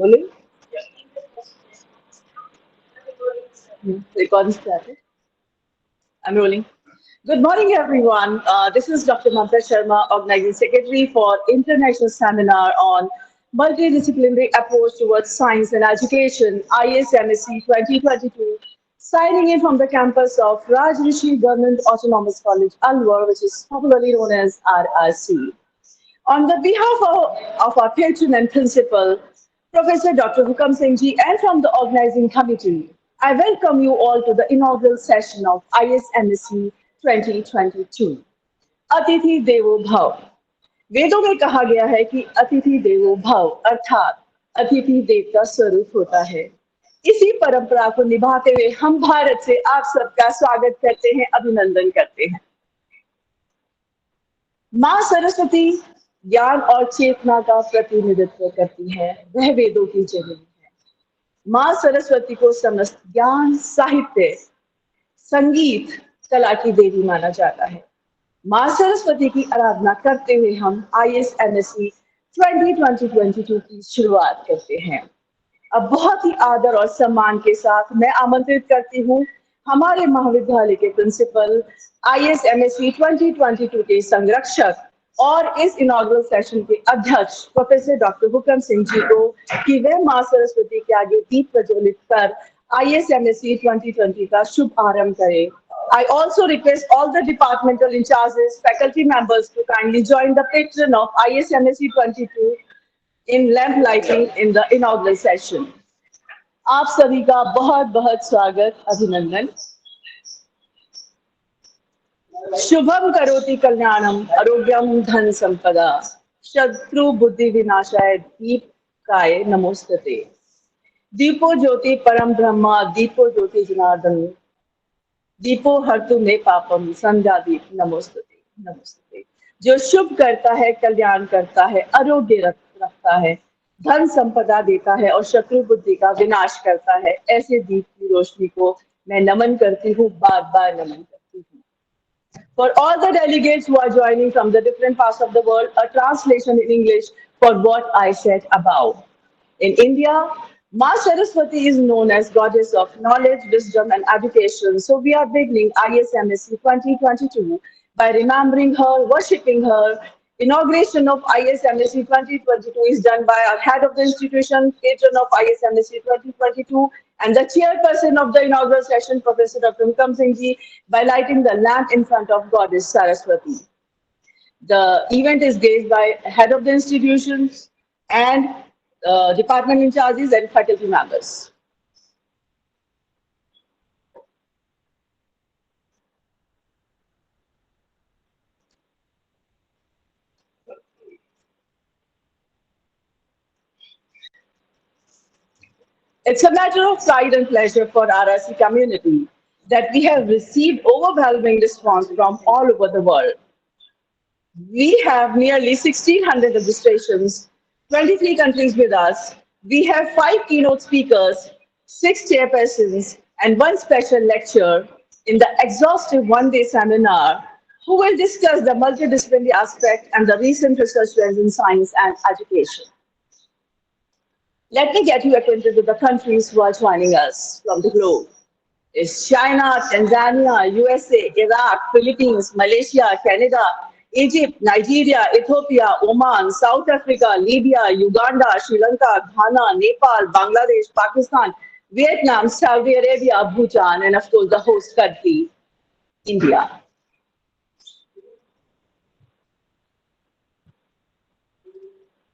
rolling? Recording started. I'm rolling. Good morning, everyone. This is Dr. Mamta Sharma, Organizing Secretary for International Seminar on Multidisciplinary Approach Towards Science and Education, ISMSE 2022, signing in from the campus of Raj Rishi Govt Autonomous College, Alwar, which is popularly known as RRC. On the behalf of our patron and principal, Professor Dr. Hukam Singh ji, and from the organizing committee, I welcome you all to the inaugural session of ISMSE 2022. अतिथि देवो भव। वेदों में कहा गया है कि अतिथि देवो भव अर्थात अतिथि देव का स्वरूप होता है। इसी परंपरा को निभाते हुए हम भारत से आप सबका स्वागत करते हैं, अभिनंदन करते हैं। माँ सरस्वती ज्ञान और चेतना का प्रतिनिधित्व करती है, वह वेदों की जननी है। माँ सरस्वती को समस्त ज्ञान, साहित्य, संगीत, कला की देवी माना जाता है। माँ सरस्वती की आराधना करते हुए हम ISMSE 2022 की शुरुआत करते हैं। अब बहुत ही आदर और सम्मान के साथ मैं आमंत्रित करती हूँ हमारे महाविद्यालय के प्रिंसिपल, ISMSE 2022 के संरक्षक और इस इनॉग्रल सेशन के अध्यक्ष प्रोफेसर डॉक्टर हुकम सिंह जी को कि वे माँ सरस्वती के आगे दीप प्रज्वलित कर ISMSE 2020 का शुभ आरंभ करें। I also request all the departmental in charges, faculty members to kindly join the patron of ISMSE 22 in lamp lighting in the inaugural session. आप सभी का बहुत बहुत स्वागत, अभिनंदन। शुभम करोति कल्याणम आरोग्यम धन संपदा शत्रु बुद्धि विनाशाय दीपकाय नमोस्तुते। दीपो ज्योति परम ब्रह्मा दीपो ज्योति जनार्दन दीपो हर्तु मे पापम संध्या दीप नमोस्तुते नमोस्तुते। जो शुभ करता है, कल्याण करता है, आरोग्य रखता है, धन संपदा देता है और शत्रु बुद्धि का विनाश करता है, ऐसे दीप की रोशनी को मैं नमन करती हूँ, बार बार नमन करती हूँ। For all the delegates who are joining from the different parts of the world, a translation in English for what I said above. In India, Ma Saraswati is known as goddess of knowledge, wisdom, and education. So we are beginning ISMSE 2022 by remembering her, worshipping her. Inauguration of ISMSE 2022 is done by our head of the institution, patron of ISMSE 2022, and the chairperson of the inaugural session, Professor Dr. Hukam Singh ji, by lighting the lamp in front of Goddess Saraswati. The event is graced by head of the institutions and department in charges and faculty members. It's a matter of pride and pleasure for RRC community that we have received overwhelming response from all over the world. We have nearly 1,600 registrations, 23 countries with us. We have 5 keynote speakers, 6 chairpersons, and 1 special lecturer in the exhaustive one-day seminar who will discuss the multidisciplinary aspect and the recent research trends in science and education. Let me get you acquainted with the countries who are joining us from the globe. It's China, Tanzania, USA, Iraq, Philippines, Malaysia, Canada, Egypt, Nigeria, Ethiopia, Oman, South Africa, Libya, Uganda, Sri Lanka, Ghana, Nepal, Bangladesh, Pakistan, Vietnam, Saudi Arabia, Bhutan, and of course the host country, India.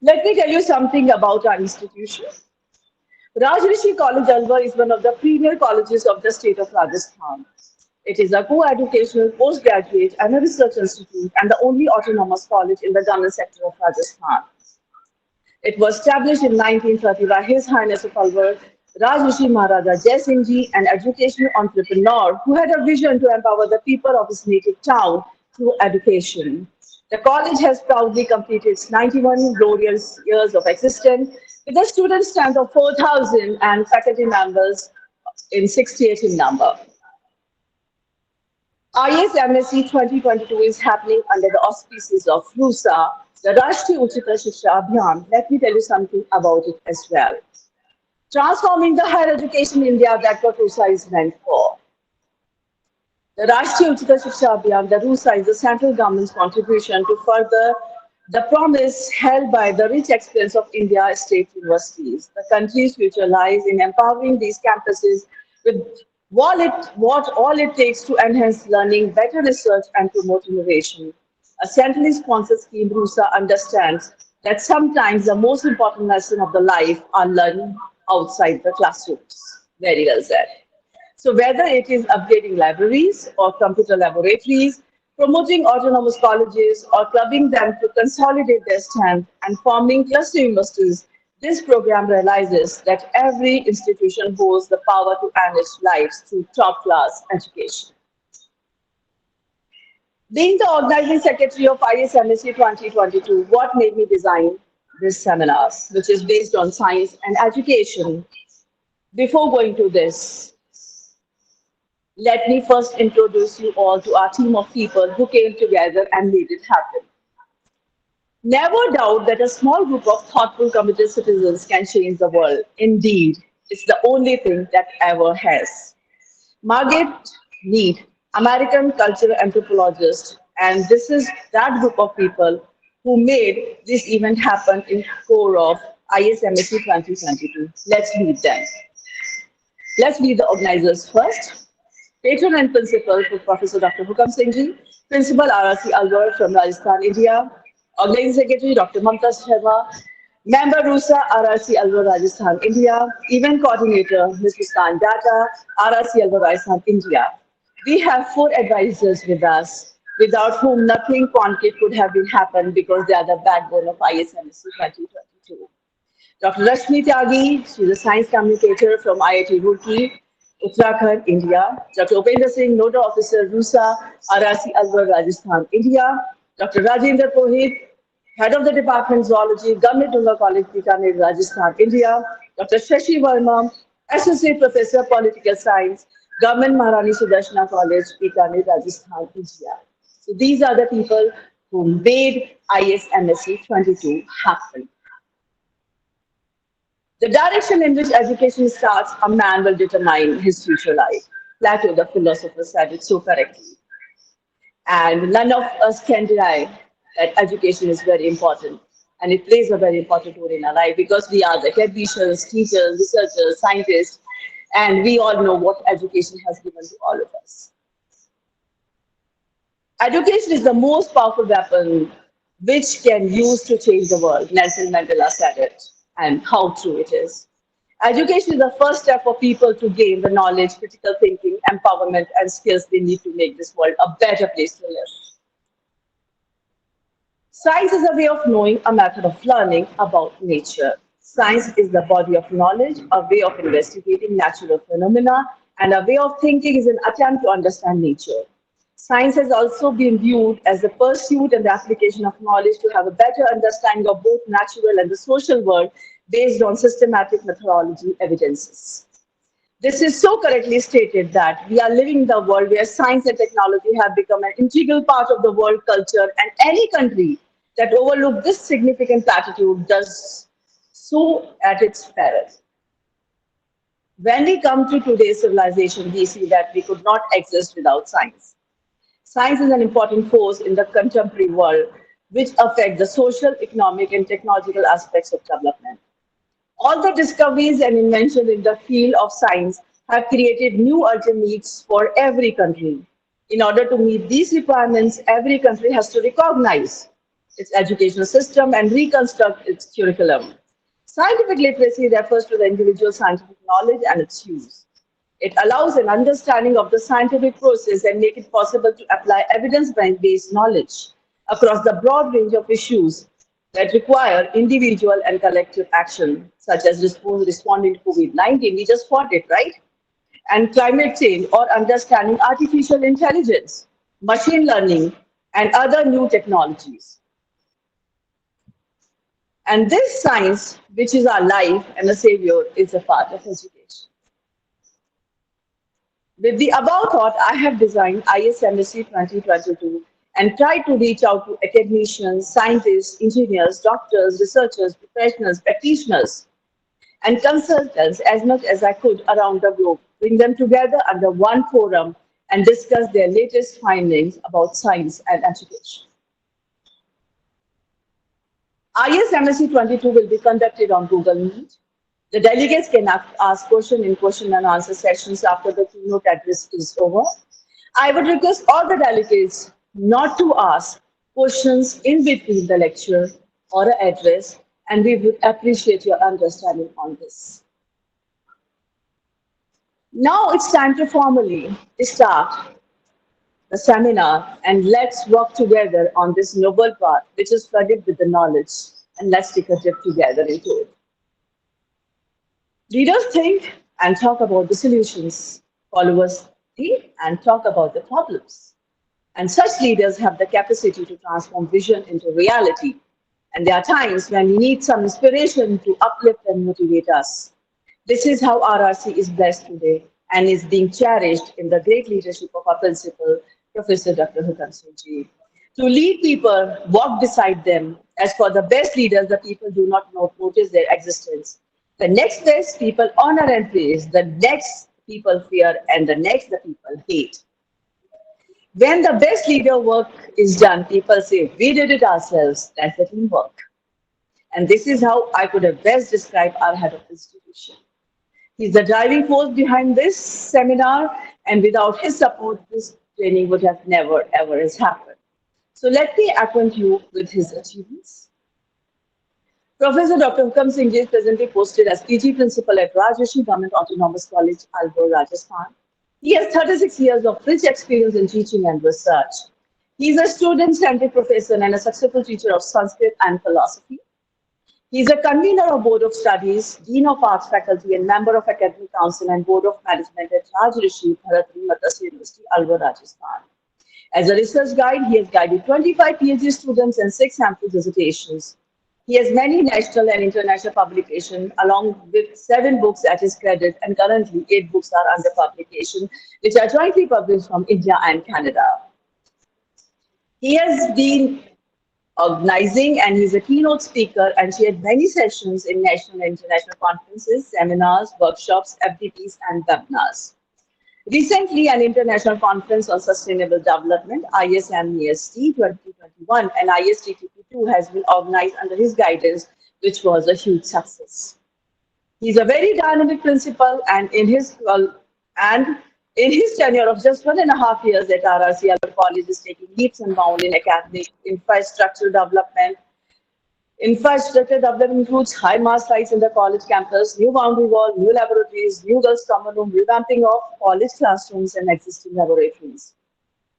Let me tell you something about our institution. Raj Rishi College, Alwar is one of the premier colleges of the state of Rajasthan. It is a co-educational, postgraduate and a research institute and the only autonomous college in the government sector of Rajasthan. It was established in 1930 by His Highness of Alwar, Raj Rishi Maharaja Jai Singh Ji, an educational entrepreneur who had a vision to empower the people of his native town through education. The college has proudly completed its 91 glorious years of existence with a student strength of 4,000 and faculty members in 68 in number. ISMSE 2022 is happening under the auspices of RUSA, The Rashtriya Uchita Shiksha Abhiyan, let me tell you something about it as well. Transforming the higher education in India, that's what RUSA is meant for. The Rashtriya Uchita Shiksha Abhiyan, the RUSA, is the central government's contribution to further the promise held by the rich experience of India state universities. The country's future lies in empowering these campuses with what all it takes to enhance learning, better research, and promote innovation. A centrally sponsored scheme, RUSA understands that sometimes the most important lesson of the life are learned outside the classrooms. Very well said. So whether it is upgrading libraries or computer laboratories, promoting autonomous colleges or clubbing them to consolidate their strength and forming cluster universities, this program realizes that every institution holds the power to enrich lives through top-class education. Being the organizing secretary of ISMSE 2022, what made me design this seminar, which is based on science and education? Before going to this, let me first introduce you all to our team of people who came together and made it happen. Never doubt that a small group of thoughtful, committed citizens can change the world. Indeed, it's the only thing that ever has. Margaret Mead, American cultural anthropologist, and this is that group of people who made this event happen in core of ISMSE 2022. Let's meet them. Let's meet the organizers first. Patron and Principal, Professor Dr. Hukam Singh Ji, Principal RRC Alwar from Rajasthan, India, Organizing Secretary Dr. Mamta Sharma, Member RUSA RRC Alwar, Rajasthan, India, Event Coordinator Ms. Muskan Data, RRC Alwar, Rajasthan, India. We have 4 advisors with us, without whom nothing concrete could have been happened because they are the backbone of ISMSE 2022. Dr. Rashmi Tyagi, she is a science communicator from IIT Roorkee, Uttarakhand, India. Dr. Upendra Singh, Nodal Officer, RUSA, RRC Alwar, Rajasthan, India. Dr. Rajendra Purohit, Head of the Department Zoology, Government Durga College, Bikaner, Rajasthan, India. Dr. Shashi Verma, Associate Professor, Political Science, Government Maharani Sudarshana College, Bikaner, Rajasthan, India. So these are the people who made ISMSE 22 happen. The direction in which education starts, a man will determine his future life. Plato, the philosopher, said it so correctly. And none of us can deny that education is very important. And it plays a very important role in our life because we are the academicians, teachers, researchers, scientists, and we all know what education has given to all of us. Education is the most powerful weapon which can use to change the world. Nelson Mandela said it, and how true it is. Education is the first step for people to gain the knowledge, critical thinking, empowerment, and skills they need to make this world a better place to live. Science is a way of knowing, a method of learning about nature. Science is the body of knowledge, a way of investigating natural phenomena, and a way of thinking is an attempt to understand nature. Science has also been viewed as the pursuit and the application of knowledge to have a better understanding of both natural and the social world based on systematic methodology evidences. This is so correctly stated that we are living in a world where science and technology have become an integral part of the world culture, and any country that overlooks this significant platitude does so at its peril. When we come to today's civilization, we see that we could not exist without science. Science is an important force in the contemporary world, which affects the social, economic, and technological aspects of development. All the discoveries and inventions in the field of science have created new urgent needs for every country. In order to meet these requirements, every country has to recognize its educational system and reconstruct its curriculum. Scientific literacy refers to the individual scientific knowledge and its use. It allows an understanding of the scientific process and make it possible to apply evidence-based knowledge across the broad range of issues that require individual and collective action, such as responding to COVID-19, we just fought it, right? And climate change, or understanding artificial intelligence, machine learning, and other new technologies. And this science, which is our life and a savior, is a part of education. With the above thought, I have designed ISMSE 2022 and try to reach out to academicians, scientists, engineers, doctors, researchers, professionals, practitioners, and consultants as much as I could around the globe, bring them together under one forum and discuss their latest findings about science and education. ISMSE 22 will be conducted on Google Meet. The delegates can ask questions in question and answer sessions after the keynote address is over. I would request all the delegates not to ask questions in between the lecture or address, and we would appreciate your understanding on this. Now it's time to formally start the seminar, and let's work together on this noble path which is flooded with the knowledge, and let's take a dip together into it. Leaders think and talk about the solutions, followers think and talk about the problems. And such leaders have the capacity to transform vision into reality. And there are times when we need some inspiration to uplift and motivate us. This is how RRC is blessed today and is being cherished in the great leadership of our principal, Professor Dr. Hukam Singh Ji. To lead people, walk beside them. As for the best leaders, the people do not notice their existence. The next best, people honor and praise. The next, people fear. And the next, the people hate. When the best leader work is done, people say, we did it ourselves. That's the teamwork. And this is how I could have best described our head of institution. He's the driving force behind this seminar, and without his support, this training would have never, ever has happened. So let me acquaint you with his achievements. Professor Dr. Hukam Singh Ji is presently posted as PG Principal at Raj Rishi Govt Autonomous College, Alwar, Rajasthan. He has 36 years of rich experience in teaching and research. He is a student-centered professor and a successful teacher of Sanskrit and philosophy. He is a convener of Board of Studies, Dean of Arts Faculty, and member of Academic Council and Board of Management at Raj Rishi University, Alwar, Rajasthan. As a research guide, he has guided 25 PhD students and 6 sample dissertations. He has many national and international publications, along with 7 books at his credit, and currently 8 books are under publication, which are jointly published from India and Canada. He has been organizing, and he's a keynote speaker and chaired many sessions in national and international conferences, seminars, workshops, FDPs, and webinars. Recently, an international conference on sustainable development, ISMSE-2021 and ISTTP2 has been organized under his guidance, which was a huge success. He's a very dynamic principal, and in his tenure of just 1.5 years at RRC, our college is taking leaps and bounds in academic infrastructure development. Infrastructure development includes high mass sites in the college campus, new boundary wall, new laboratories, new girls' common room, revamping of college classrooms and existing laboratories.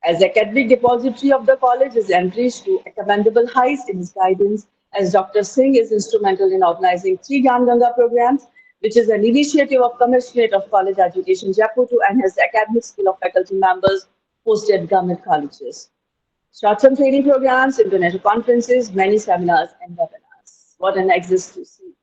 As academic depository of the college is enriched to commendable heights in his guidance, as Dr. Singh is instrumental in organizing 3 Gyan Ganga programs, which is an initiative of Commissionerate of College Education, Jaipur, to enhance the academic skill of faculty members posted at government colleges. Short-term training programs, international conferences, many seminars and webinars. What an exist to see.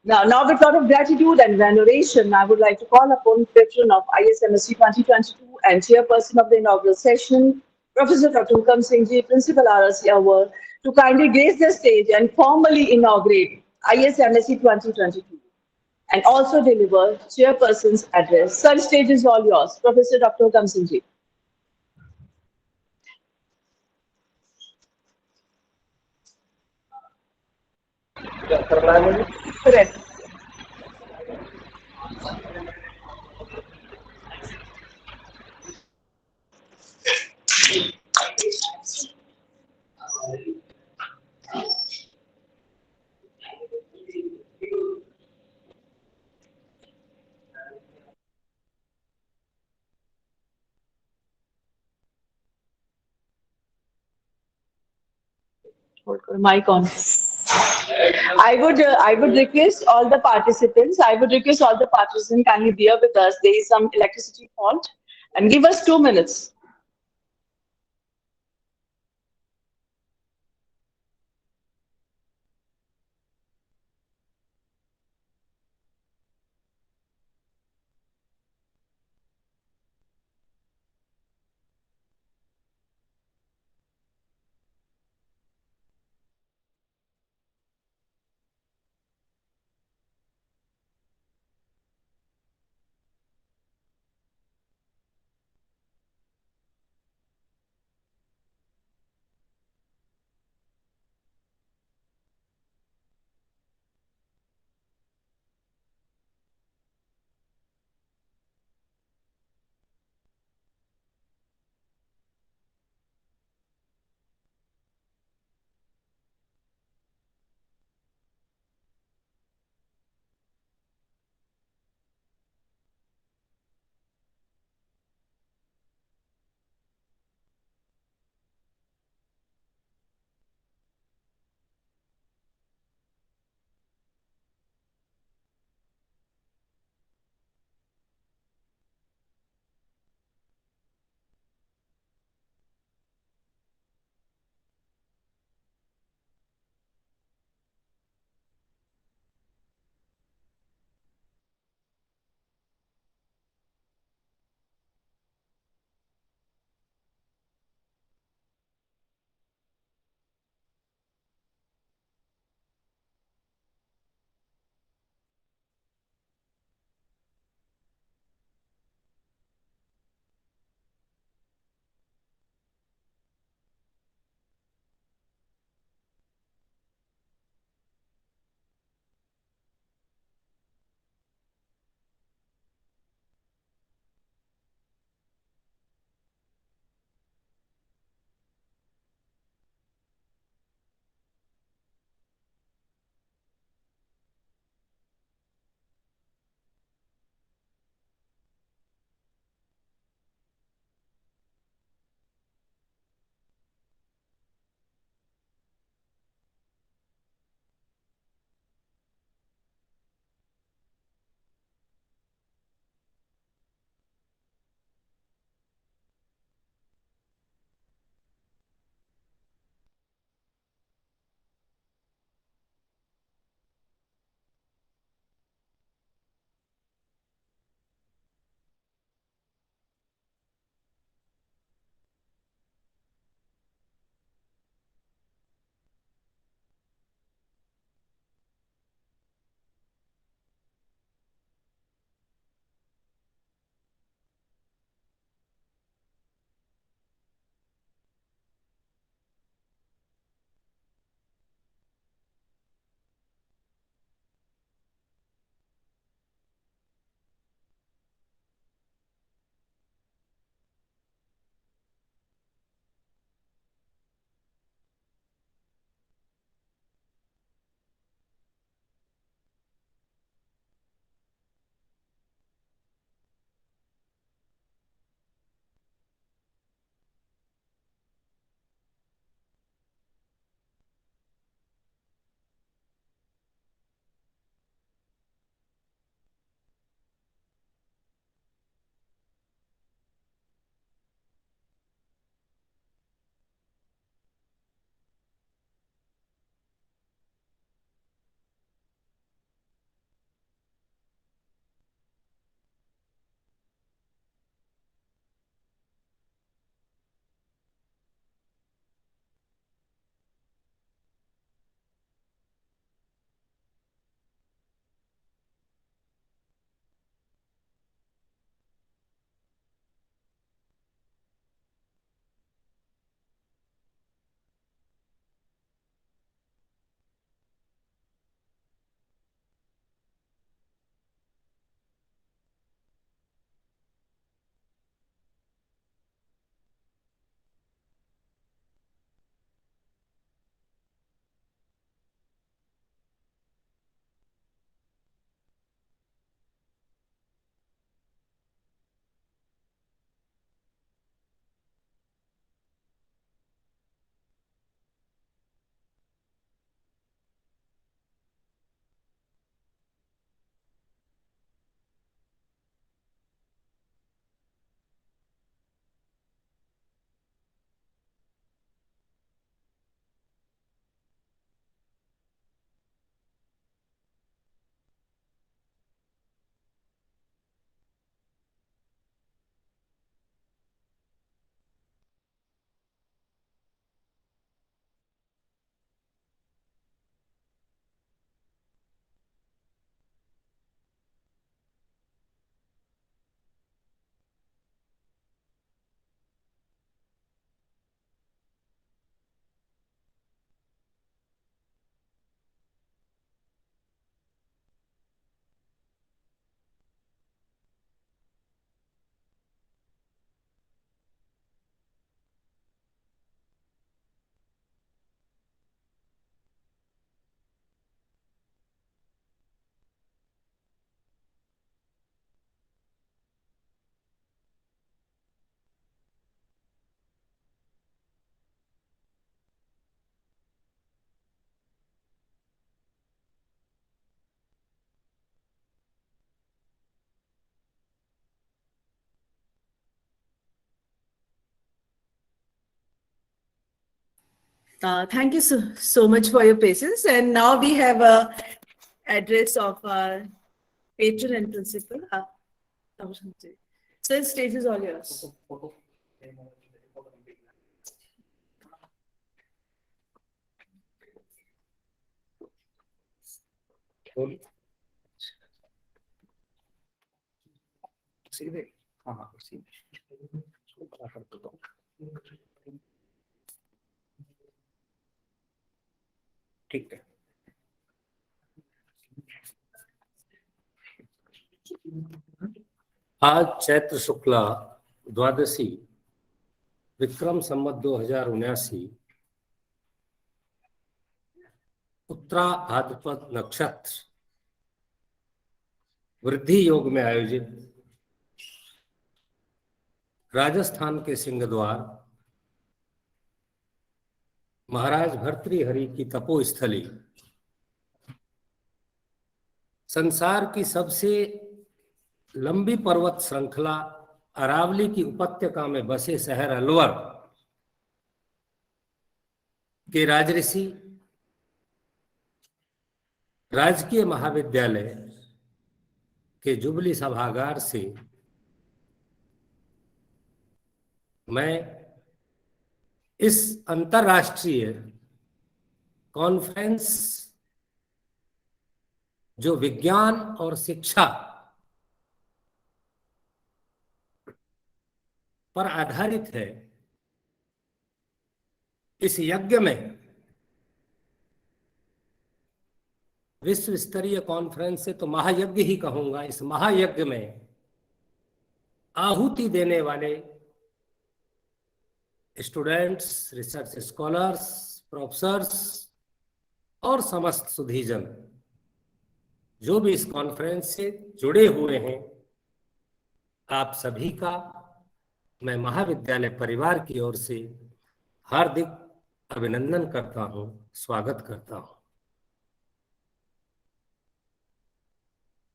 Now with a lot of gratitude and veneration, I would like to call upon patron of ISMSE 2022 and chairperson of the inaugural session, Professor Dr. Hukam Singh Ji, Principal RRC Alwar, to kindly grace the stage and formally inaugurate ISMSE 2022 and also deliver chairperson's address. Sir, stage is all yours. Professor Dr. Hukam Singh Ji. Correct. Mic on. I would request all the participants. Kindly bear with us. There is some electricity fault, and give us 2 minutes. Thank you so much for your patience. And now we have a address of our patron and principal. So the stage is all yours. ठीक है। आज चैत्र शुक्ला द्वादशी विक्रम संवत 2079 उत्तरा भाद्रपद नक्षत्र वृद्धि योग में आयोजित राजस्थान के सिंहद्वार महाराज भर्तृहरि की तपोस्थली, संसार की सबसे लंबी पर्वत श्रृंखला अरावली की उपत्यका में बसे शहर अलवर के राज ऋषि राजकीय महाविद्यालय के जुबली सभागार से मैं इस अंतरराष्ट्रीय कॉन्फ्रेंस जो विज्ञान और शिक्षा पर आधारित है, इस यज्ञ में, विश्व स्तरीय कॉन्फ्रेंस से तो महायज्ञ ही कहूंगा, इस महायज्ञ में आहुति देने वाले स्टूडेंट्स, रिसर्च स्कॉलर्स, प्रोफेसर्स और समस्त सुधीजन जो भी इस कॉन्फ्रेंस से जुड़े हुए हैं, आप सभी का मैं महाविद्यालय परिवार की ओर से हार्दिक अभिनंदन करता हूं, स्वागत करता हूं।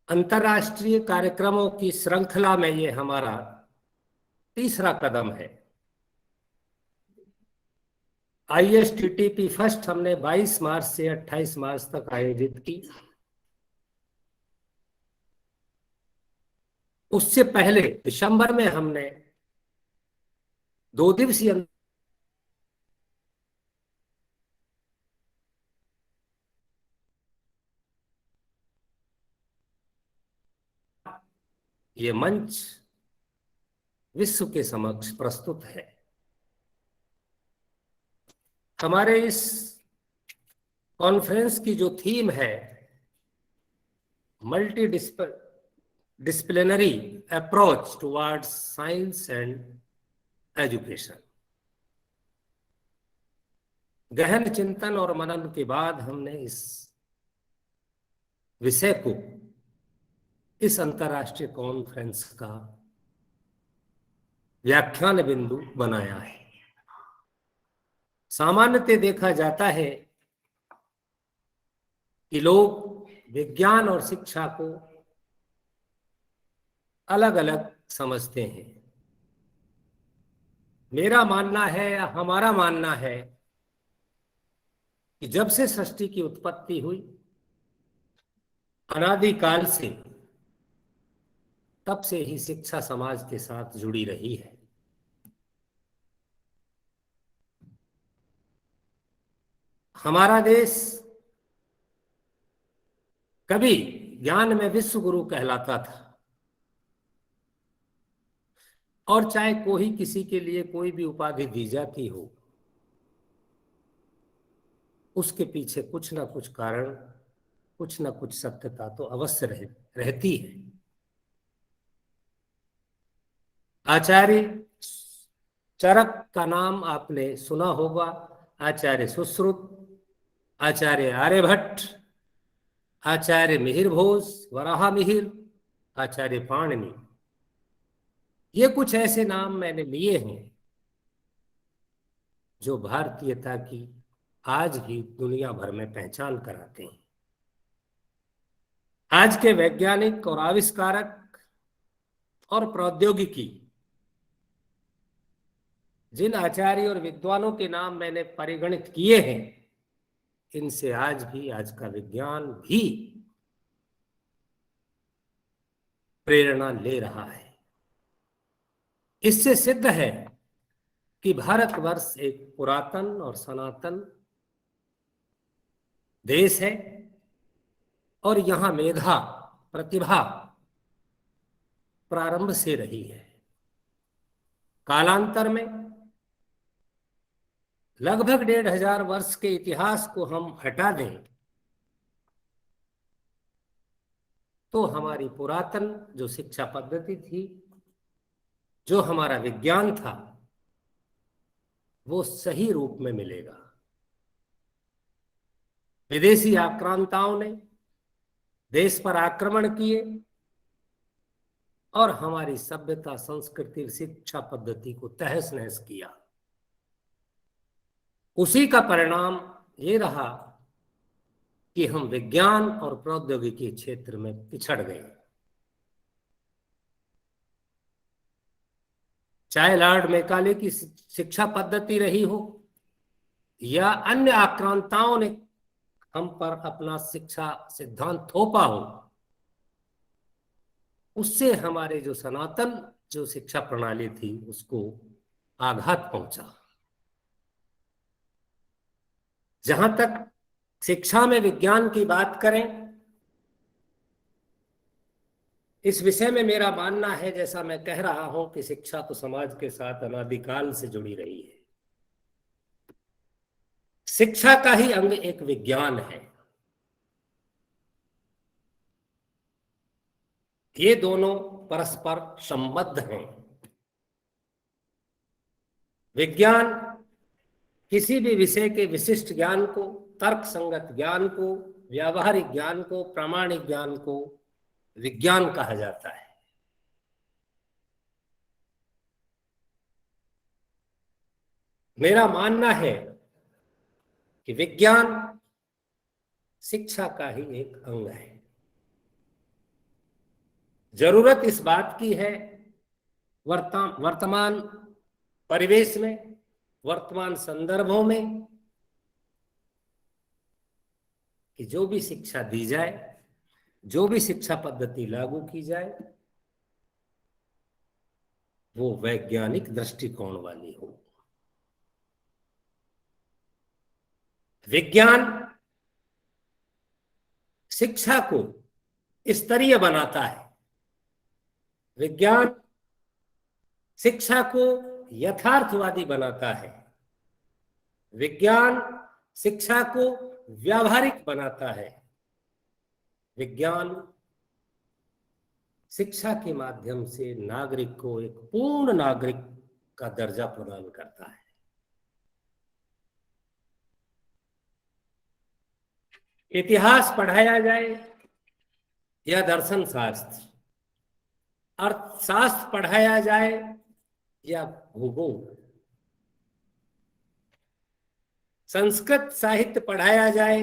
अंतर्राष्ट्रीय कार्यक्रमों की श्रृंखला में ये हमारा तीसरा कदम है। ISTTP फर्स्ट हमने 22 मार्च से 28 मार्च तक आयोजित की। उससे पहले दिसंबर में हमने 2 दिवसीय ये मंच विश्व के समक्ष प्रस्तुत है। हमारे इस कॉन्फ्रेंस की जो थीम है, multidisciplinary approach towards science and education. गहन चिंतन और मनन के बाद हमने इस विषय को इस अंतर्राष्ट्रीय कॉन्फ्रेंस का व्याख्यान बिंदु बनाया है। सामान्यतः देखा जाता है कि लोग विज्ञान और शिक्षा को अलग अलग समझते हैं। मेरा मानना है या हमारा मानना है कि जब से सृष्टि की उत्पत्ति हुई, अनादिकाल से, तब से ही शिक्षा समाज के साथ जुड़ी रही है। हमारा देश कभी ज्ञान में विश्व गुरु कहलाता था, और चाहे कोई किसी के लिए कोई भी उपाधि दी जाती हो, उसके पीछे कुछ ना कुछ कारण, कुछ ना कुछ सत्यता तो अवश्य रहती है। आचार्य चरक का नाम आपने सुना होगा, आचार्य सुश्रुत, आचार्य आर्यभट्ट, आचार्य मिहिर घोष, वराह मिहिर, आचार्य पाणिनि, ये कुछ ऐसे नाम मैंने लिए हैं जो भारतीयता की आज भी दुनिया भर में पहचान कराते हैं। आज के वैज्ञानिक और आविष्कारक और प्रौद्योगिकी जिन आचार्य और विद्वानों के नाम मैंने परिगणित किए हैं, इनसे आज का विज्ञान भी प्रेरणा ले रहा है। इससे सिद्ध है कि भारतवर्ष एक पुरातन और सनातन देश है और यहां मेधा, प्रतिभा प्रारंभ से रही है। कालांतर में लगभग 1500 वर्ष के इतिहास को हम हटा दें तो हमारी पुरातन जो शिक्षा पद्धति थी, जो हमारा विज्ञान था, वो सही रूप में मिलेगा। विदेशी आक्रांताओं ने देश पर आक्रमण किए और हमारी सभ्यता, संस्कृति, शिक्षा पद्धति को तहस नहस किया। उसी का परिणाम ये रहा कि हम विज्ञान और प्रौद्योगिकी क्षेत्र में पिछड़ गए। चाहे लॉर्ड मैकाले की शिक्षा पद्धति रही हो या अन्य आक्रांताओं ने हम पर अपना शिक्षा सिद्धांत थोपा हो, उससे हमारे जो सनातन जो शिक्षा प्रणाली थी उसको आघात पहुंचा। जहां तक शिक्षा में विज्ञान की बात करें, इस विषय में मेरा मानना है, जैसा मैं कह रहा हूं, कि शिक्षा तो समाज के साथ अनादिकाल से जुड़ी रही है। शिक्षा का ही अंग एक विज्ञान है। ये दोनों परस्पर संबद्ध हैं। विज्ञान किसी भी विषय के विशिष्ट ज्ञान को, तर्क संगत ज्ञान को, व्यावहारिक ज्ञान को, प्रामाणिक ज्ञान को विज्ञान कहा जाता है। मेरा मानना है कि विज्ञान शिक्षा का ही एक अंग है। जरूरत इस बात की है वर्तमान परिवेश में, वर्तमान संदर्भों में, कि जो भी शिक्षा दी जाए, जो भी शिक्षा पद्धति लागू की जाए, वो वैज्ञानिक दृष्टिकोण वाली हो। विज्ञान शिक्षा को स्तरीय बनाता है। विज्ञान शिक्षा को यथार्थवादी बनाता है। विज्ञान शिक्षा को व्यावहारिक बनाता है। विज्ञान शिक्षा के माध्यम से नागरिक को एक पूर्ण नागरिक का दर्जा प्रदान करता है। इतिहास पढ़ाया जाए या दर्शन शास्त्र, अर्थशास्त्र पढ़ाया जाए या भूगोल, संस्कृत साहित्य पढ़ाया जाए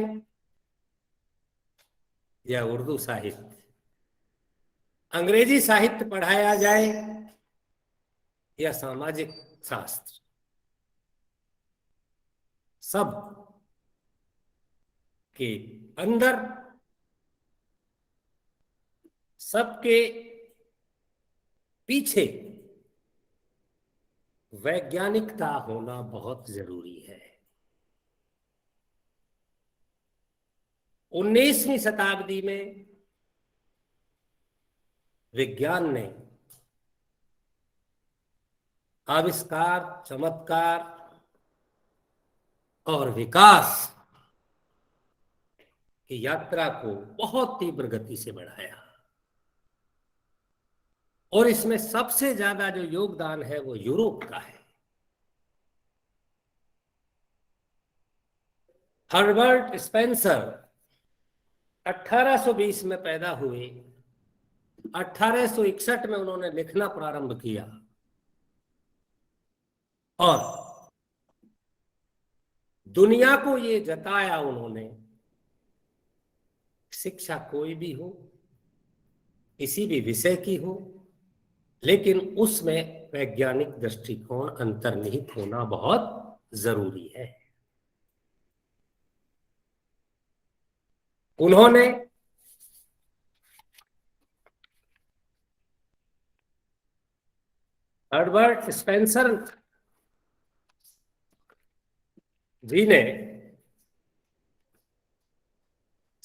या उर्दू साहित्य, अंग्रेजी साहित्य पढ़ाया जाए या सामाजिक शास्त्र, सब के अंदर, सबके पीछे वैज्ञानिकता होना बहुत जरूरी है। 19वीं शताब्दी में विज्ञान ने आविष्कार, चमत्कार और विकास की यात्रा को बहुत तीव्र गति से बढ़ाया और इसमें सबसे ज्यादा जो योगदान है वो यूरोप का है। हर्बर्ट स्पेंसर 1820 में पैदा हुए। 1861 में उन्होंने लिखना प्रारंभ किया और दुनिया को ये जताया उन्होंने, शिक्षा कोई भी हो, किसी भी विषय की हो, लेकिन उसमें वैज्ञानिक दृष्टिकोण अंतर्निहित होना बहुत जरूरी है। उन्होंने हर्बर्ट स्पेंसर जी ने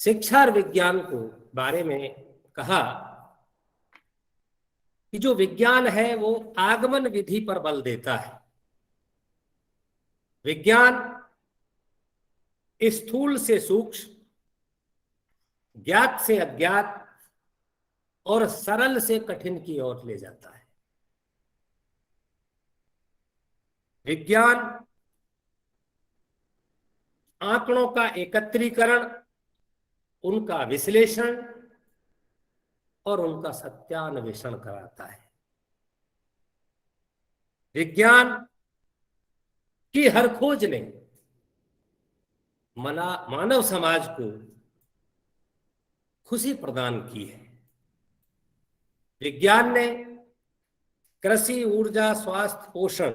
शिक्षा और विज्ञान को बारे में कहा कि जो विज्ञान है वो आगमन विधि पर बल देता है। विज्ञान स्थूल से सूक्ष्म, ज्ञात से अज्ञात और सरल से कठिन की ओर ले जाता है। विज्ञान आंकड़ों का एकत्रीकरण, उनका विश्लेषण और उनका सत्यान्वेषण कराता है। विज्ञान की हर खोज ने मानव समाज को खुशी प्रदान की है। विज्ञान ने कृषि, ऊर्जा, स्वास्थ्य, पोषण,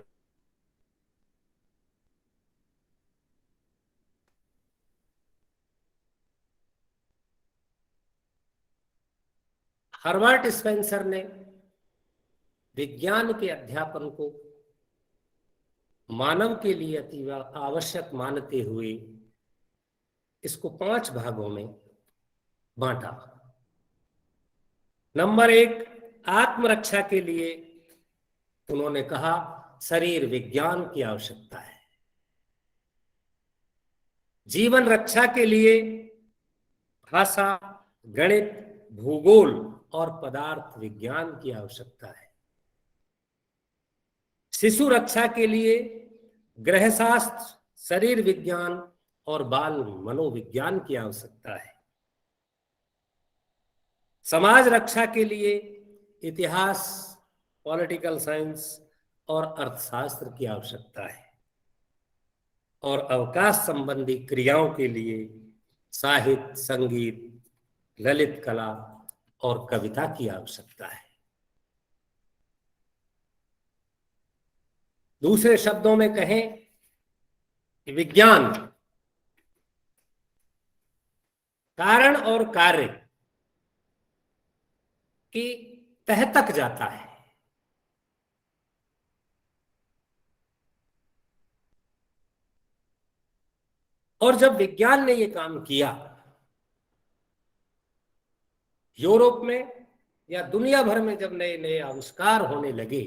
हर्बर्ट स्पेंसर ने विज्ञान के अध्यापन को मानव के लिए अति आवश्यक मानते हुए इसको 5 भागों में बांटा। नंबर 1, आत्मरक्षा के लिए उन्होंने कहा शरीर विज्ञान की आवश्यकता है। जीवन रक्षा के लिए भाषा, गणित, भूगोल और पदार्थ विज्ञान की आवश्यकता है। शिशु रक्षा के लिए गृहशास्त्र, शरीर विज्ञान और बाल मनोविज्ञान की आवश्यकता है। समाज रक्षा के लिए इतिहास, पॉलिटिकल साइंस और अर्थशास्त्र की आवश्यकता है। और अवकाश संबंधी क्रियाओं के लिए साहित्य, संगीत, ललित कला और कविता की आवश्यकता है। दूसरे शब्दों में कहें कि विज्ञान कारण और कार्य की तह तक जाता है। और जब विज्ञान ने ये काम किया, यूरोप में या दुनिया भर में जब नए नए आविष्कार होने लगे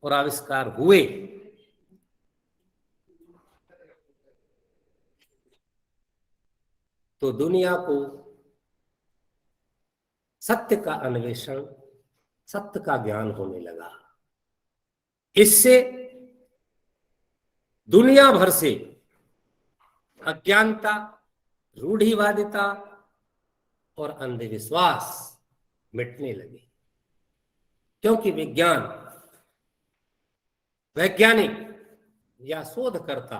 और आविष्कार हुए, तो दुनिया को सत्य का अन्वेषण, सत्य का ज्ञान होने लगा। इससे दुनिया भर से अज्ञानता, रूढ़िवादिता और अंधविश्वास मिटने लगे, क्योंकि विज्ञान, वैज्ञानिक या शोधकर्ता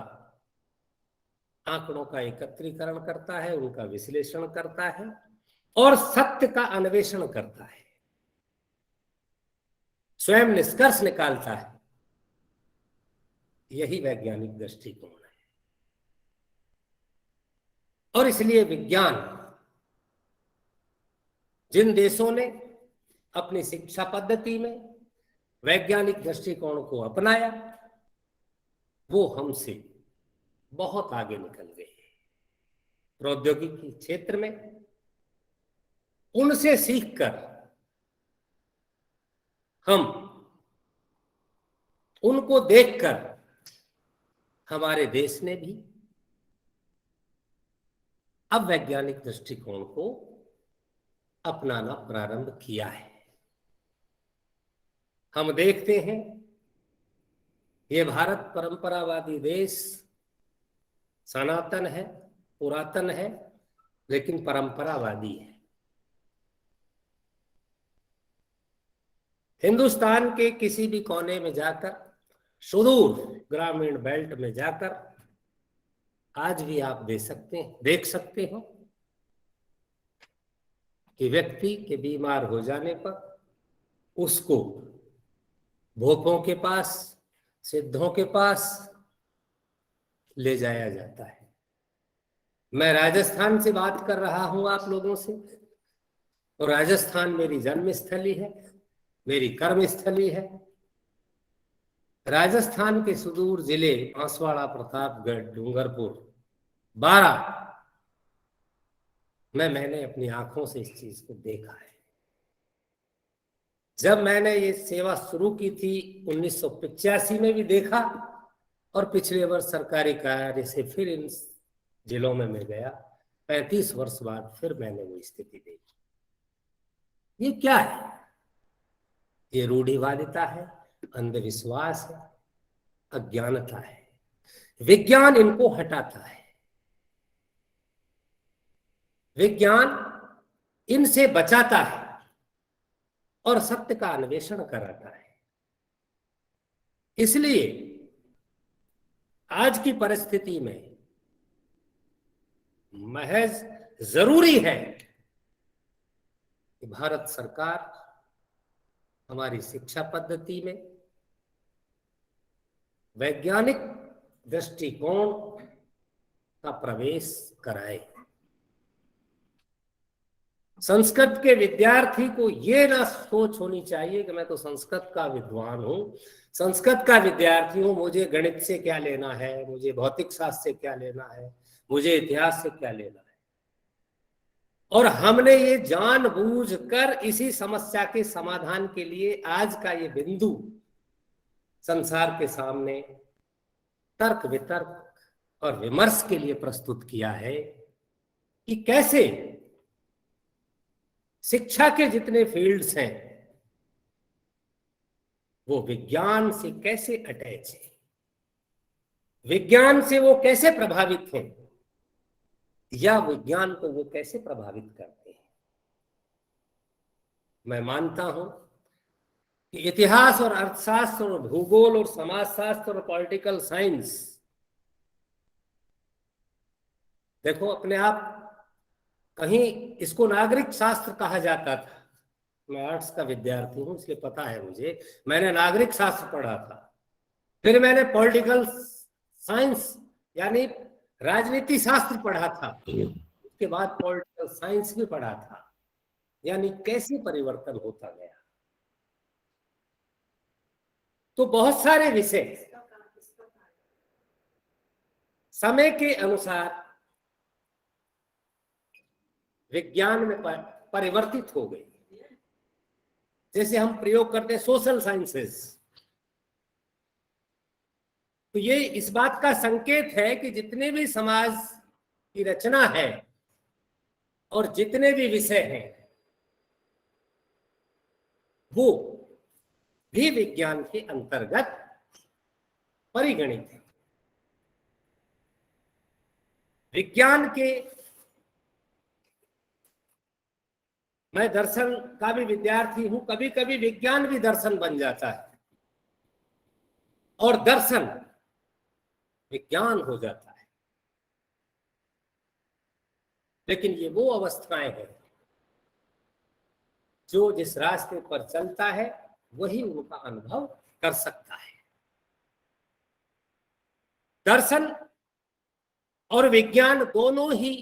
आंकड़ों का एकत्रीकरण करता है, उनका विश्लेषण करता है और सत्य का अन्वेषण करता है, स्वयं निष्कर्ष निकालता है। यही वैज्ञानिक दृष्टिकोण है। और इसलिए विज्ञान, जिन देशों ने अपनी शिक्षा पद्धति में वैज्ञानिक दृष्टिकोण को अपनाया, वो हमसे बहुत आगे निकल गए। प्रौद्योगिकी क्षेत्र में उनसे सीखकर हम, उनको देखकर हमारे देश ने भी अब वैज्ञानिक दृष्टिकोण को अपनाना प्रारंभ किया है। हम देखते हैं ये भारत परंपरावादी देश सनातन है, पुरातन है, लेकिन परंपरावादी है। हिंदुस्तान के किसी भी कोने में जाकर, सुदूर ग्रामीण बेल्ट में जाकर आज भी आप देख सकते हो कि व्यक्ति के बीमार हो जाने पर उसको भोपों के पास, सिद्धों के पास ले जाया जाता है। मैं राजस्थान से बात कर रहा हूं आप लोगों से, और राजस्थान मेरी जन्मस्थली है, मेरी कर्मस्थली है। राजस्थान के सुदूर जिले बांसवाड़ा, प्रतापगढ़, डूंगरपुर, बारा मैंने अपनी आंखों से इस चीज को देखा है। जब मैंने ये सेवा शुरू की थी 1985 में भी देखा, और पिछले वर्ष सरकारी कार्य से फिर इन जिलों में मैं गया। 35 वर्ष बाद फिर मैंने वो स्थिति देखी। ये क्या है? ये रूढ़िवादिता है, अंधविश्वास है, अज्ञानता है। विज्ञान इनको हटाता है। विज्ञान इनसे बचाता है और सत्य का अन्वेषण कराता है। इसलिए आज की परिस्थिति में महज जरूरी है कि भारत सरकार हमारी शिक्षा पद्धति में वैज्ञानिक दृष्टिकोण का प्रवेश कराए। संस्कृत के विद्यार्थी को ये ना सोच होनी चाहिए कि मैं तो संस्कृत का विद्वान हूं, संस्कृत का विद्यार्थी हूं, मुझे गणित से क्या लेना है, मुझे भौतिक शास्त्र से क्या लेना है, मुझे इतिहास से क्या लेना है। और हमने ये जानबूझकर इसी समस्या के समाधान के लिए आज का ये बिंदु संसार के सामने तर्क वितर्क और विमर्श के लिए प्रस्तुत किया है कि कैसे शिक्षा के जितने फील्ड्स हैं वो विज्ञान से कैसे अटैच है, विज्ञान से वो कैसे प्रभावित हैं, या विज्ञान को वो कैसे प्रभावित करते हैं। मैं मानता हूं कि इतिहास और अर्थशास्त्र और भूगोल और समाजशास्त्र और पॉलिटिकल साइंस, देखो अपने आप, कहीं इसको नागरिक शास्त्र कहा जाता था। मैं आर्ट्स का विद्यार्थी हूं इसलिए पता है मुझे, मैंने नागरिक शास्त्र पढ़ा था, फिर मैंने पॉलिटिकल साइंस यानी राजनीति शास्त्र पढ़ा था, उसके बाद पॉलिटिकल साइंस भी पढ़ा था। यानी कैसे परिवर्तन होता गया। तो बहुत सारे विषय समय के अनुसार विज्ञान में परिवर्तित हो गई। जैसे हम प्रयोग करते हैं सोशल साइंसेस, तो ये इस बात का संकेत है कि जितने भी समाज की रचना है और जितने भी विषय हैं वो भी विज्ञान के अंतर्गत परिगणित है। विज्ञान के, मैं दर्शन का भी विद्यार्थी हूं, कभी कभी विज्ञान भी दर्शन बन जाता है और दर्शन विज्ञान हो जाता है। लेकिन ये वो अवस्थाएं हैं जो जिस रास्ते पर चलता है वही उनका अनुभव कर सकता है। दर्शन और विज्ञान दोनों ही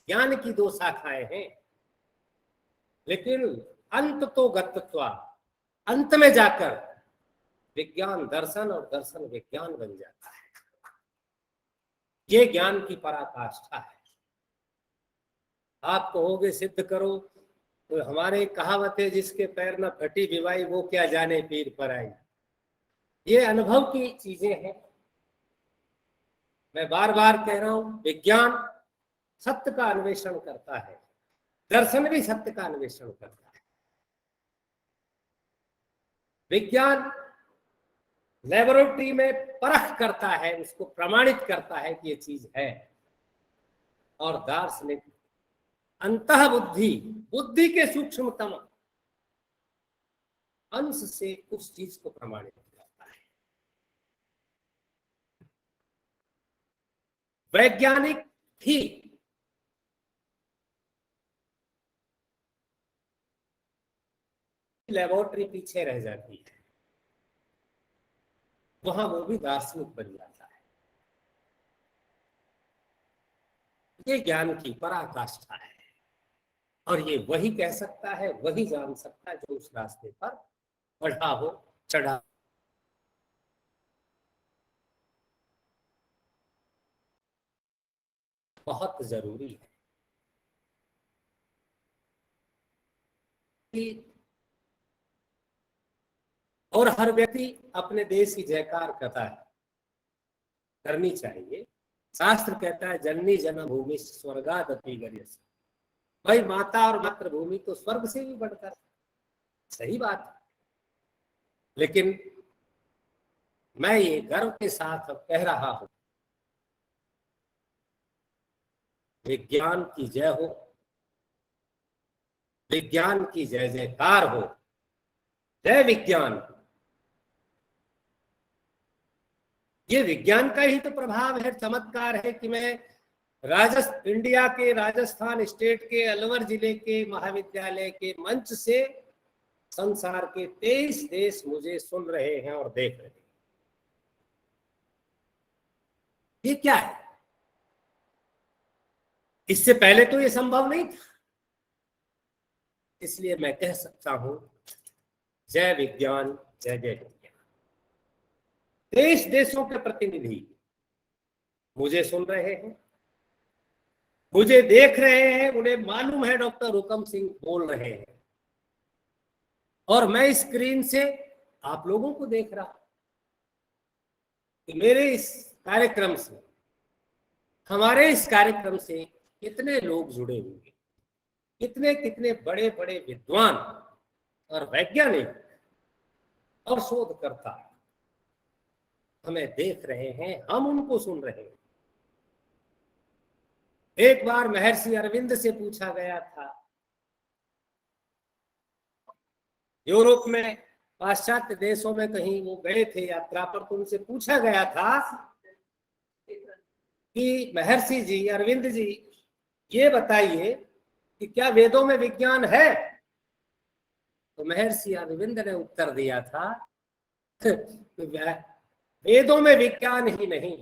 ज्ञान की दो शाखाएं हैं, लेकिन अंत तो गतत्वा, अंत में जाकर विज्ञान दर्शन और दर्शन विज्ञान बन जाता है। ये ज्ञान की पराकाष्ठा है। आप कहोगे सिद्ध करो, तो हमारे कहावत है, जिसके पैर न फटी विवाई वो क्या जाने पीर पर आई। ये अनुभव की चीजें हैं। मैं बार बार कह रहा हूं, विज्ञान सत्य का अन्वेषण करता है, दर्शन भी सत्य का अन्वेषण करता है। विज्ञान लेबोरेटरी में परख करता है, उसको प्रमाणित करता है कि ये चीज है, और दार्शनिक अंतः बुद्धि, बुद्धि के सूक्ष्मतम अंश से उस चीज को प्रमाणित करता है। वैज्ञानिक भी लेबोरेटरी पीछे रह जाती है, वहां वो भी दार्शनिक बन जाता है। ये ज्ञान की पराकाष्ठा है, और ये वही कह सकता है, वही जान सकता है जो उस रास्ते पर बढ़ा हो, चढ़ा। बहुत जरूरी है कि और हर व्यक्ति अपने देश की जयकार करता है, करनी चाहिए। शास्त्र कहता है जननी जन्मभूमि स्वर्गादपि गरीयसी। भाई माता और मातृभूमि तो स्वर्ग से भी बढ़कर, सही बात है। लेकिन मैं ये गर्व के साथ अब कह रहा हूं, विज्ञान की जय हो, विज्ञान की जय जयकार हो, जय विज्ञान। ये विज्ञान का ही तो प्रभाव है, चमत्कार है कि मैं इंडिया के राजस्थान स्टेट के अलवर जिले के महाविद्यालय के मंच से संसार के 23 देश मुझे सुन रहे हैं और देख रहे हैं। ये क्या है? इससे पहले तो ये संभव नहीं था। इसलिए मैं कह सकता हूं, जय विज्ञान, जय जय विज्ञान। 23 देशों के प्रतिनिधि मुझे सुन रहे हैं, मुझे देख रहे हैं, उन्हें मालूम है डॉक्टर हुकम सिंह बोल रहे हैं, और मैं स्क्रीन से आप लोगों को देख रहा हूं कि मेरे इस कार्यक्रम से, हमारे इस कार्यक्रम से कितने लोग जुड़े हुए, कितने कितने बड़े बड़े विद्वान और वैज्ञानिक और शोधकर्ता हमें देख रहे हैं, हम उनको सुन रहे हैं। एक बार महर्षि अरविंद से पूछा गया था, यूरोप में, पाश्चात्य देशों में कहीं वो गए थे यात्रा पर, तो उनसे पूछा गया था कि महर्षि जी, अरविंद जी, ये बताइए कि क्या वेदों में विज्ञान है? तो महर्षि अरविंद ने उत्तर दिया था, वेदों में विज्ञान ही नहीं,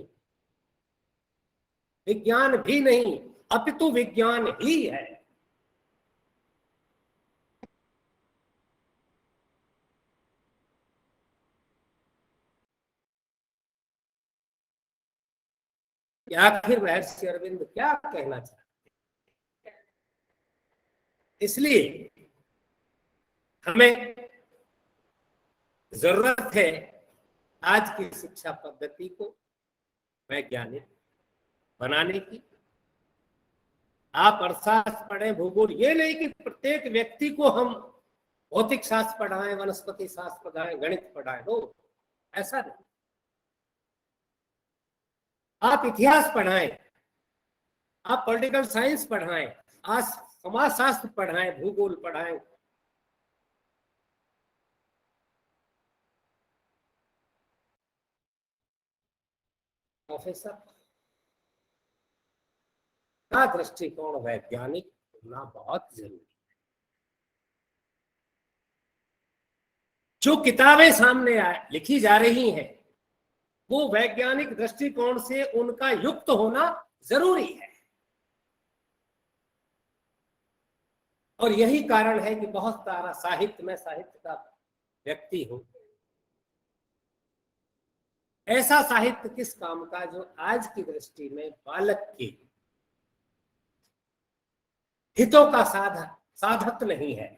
विज्ञान भी नहीं, अपितु विज्ञान ही है। आखिर महर्षि अरविंद क्या कहना चाहते हैं? इसलिए हमें जरूरत है आज की शिक्षा पद्धति को वैज्ञानिक बनाने की। आप अर्थशास्त्र पढ़ें, भूगोल, ये नहीं कि प्रत्येक व्यक्ति को हम भौतिक शास्त्र पढ़ाएं, वनस्पति शास्त्र पढ़ाएं, गणित पढ़ाएं, हो, ऐसा नहीं। आप इतिहास पढ़ाएं, आप पॉलिटिकल साइंस पढ़ाएं, आज समाज शास्त्र पढ़ाएं, भूगोल पढ़ाएं। प्रोफेसर का दृष्टिकोण वैज्ञानिक होना बहुत जरूरी है। जो किताबें सामने लिखी जा रही हैं, वो वैज्ञानिक दृष्टिकोण से उनका युक्त होना जरूरी है। और यही कारण है कि बहुत सारा साहित्य, में साहित्य का व्यक्ति हूं, ऐसा साहित्य किस काम का जो आज की दृष्टि में बालक के हितों का साधक नहीं है।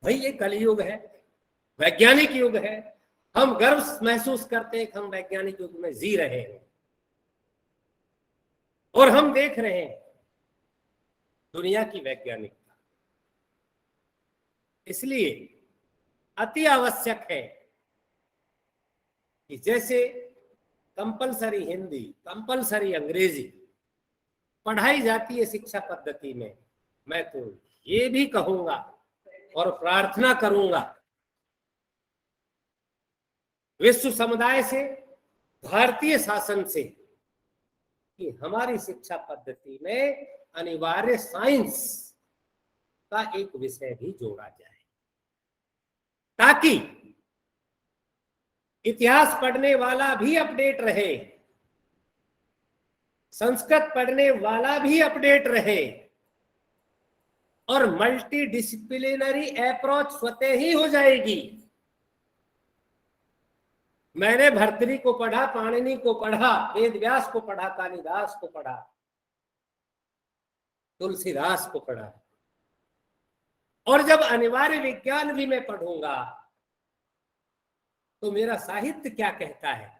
भाई ये कलयुग है, वैज्ञानिक युग है, हम गर्व महसूस करते हैं कि हम वैज्ञानिक युग में जी रहे हैं, और हम देख रहे हैं दुनिया की वैज्ञानिकता। इसलिए अति आवश्यक है कि जैसे कंपलसरी हिंदी, कंपलसरी अंग्रेजी पढ़ाई जाती है शिक्षा पद्धति में, मैं तो ये भी कहूंगा और प्रार्थना करूंगा विश्व समुदाय से, भारतीय शासन से, कि हमारी शिक्षा पद्धति में अनिवार्य साइंस का एक विषय भी जोड़ा जाए, ताकि इतिहास पढ़ने वाला भी अपडेट रहे, संस्कृत पढ़ने वाला भी अपडेट रहे, और मल्टी डिसिप्लिनरी अप्रोच स्वतः ही हो जाएगी। मैंने भर्तृहरि को पढ़ा, पाणिनि को पढ़ा, वेद व्यास को पढ़ा, कालिदास को पढ़ा, तुलसीदास को पढ़ा, और जब अनिवार्य विज्ञान भी मैं पढ़ूंगा तो मेरा साहित्य क्या कहता है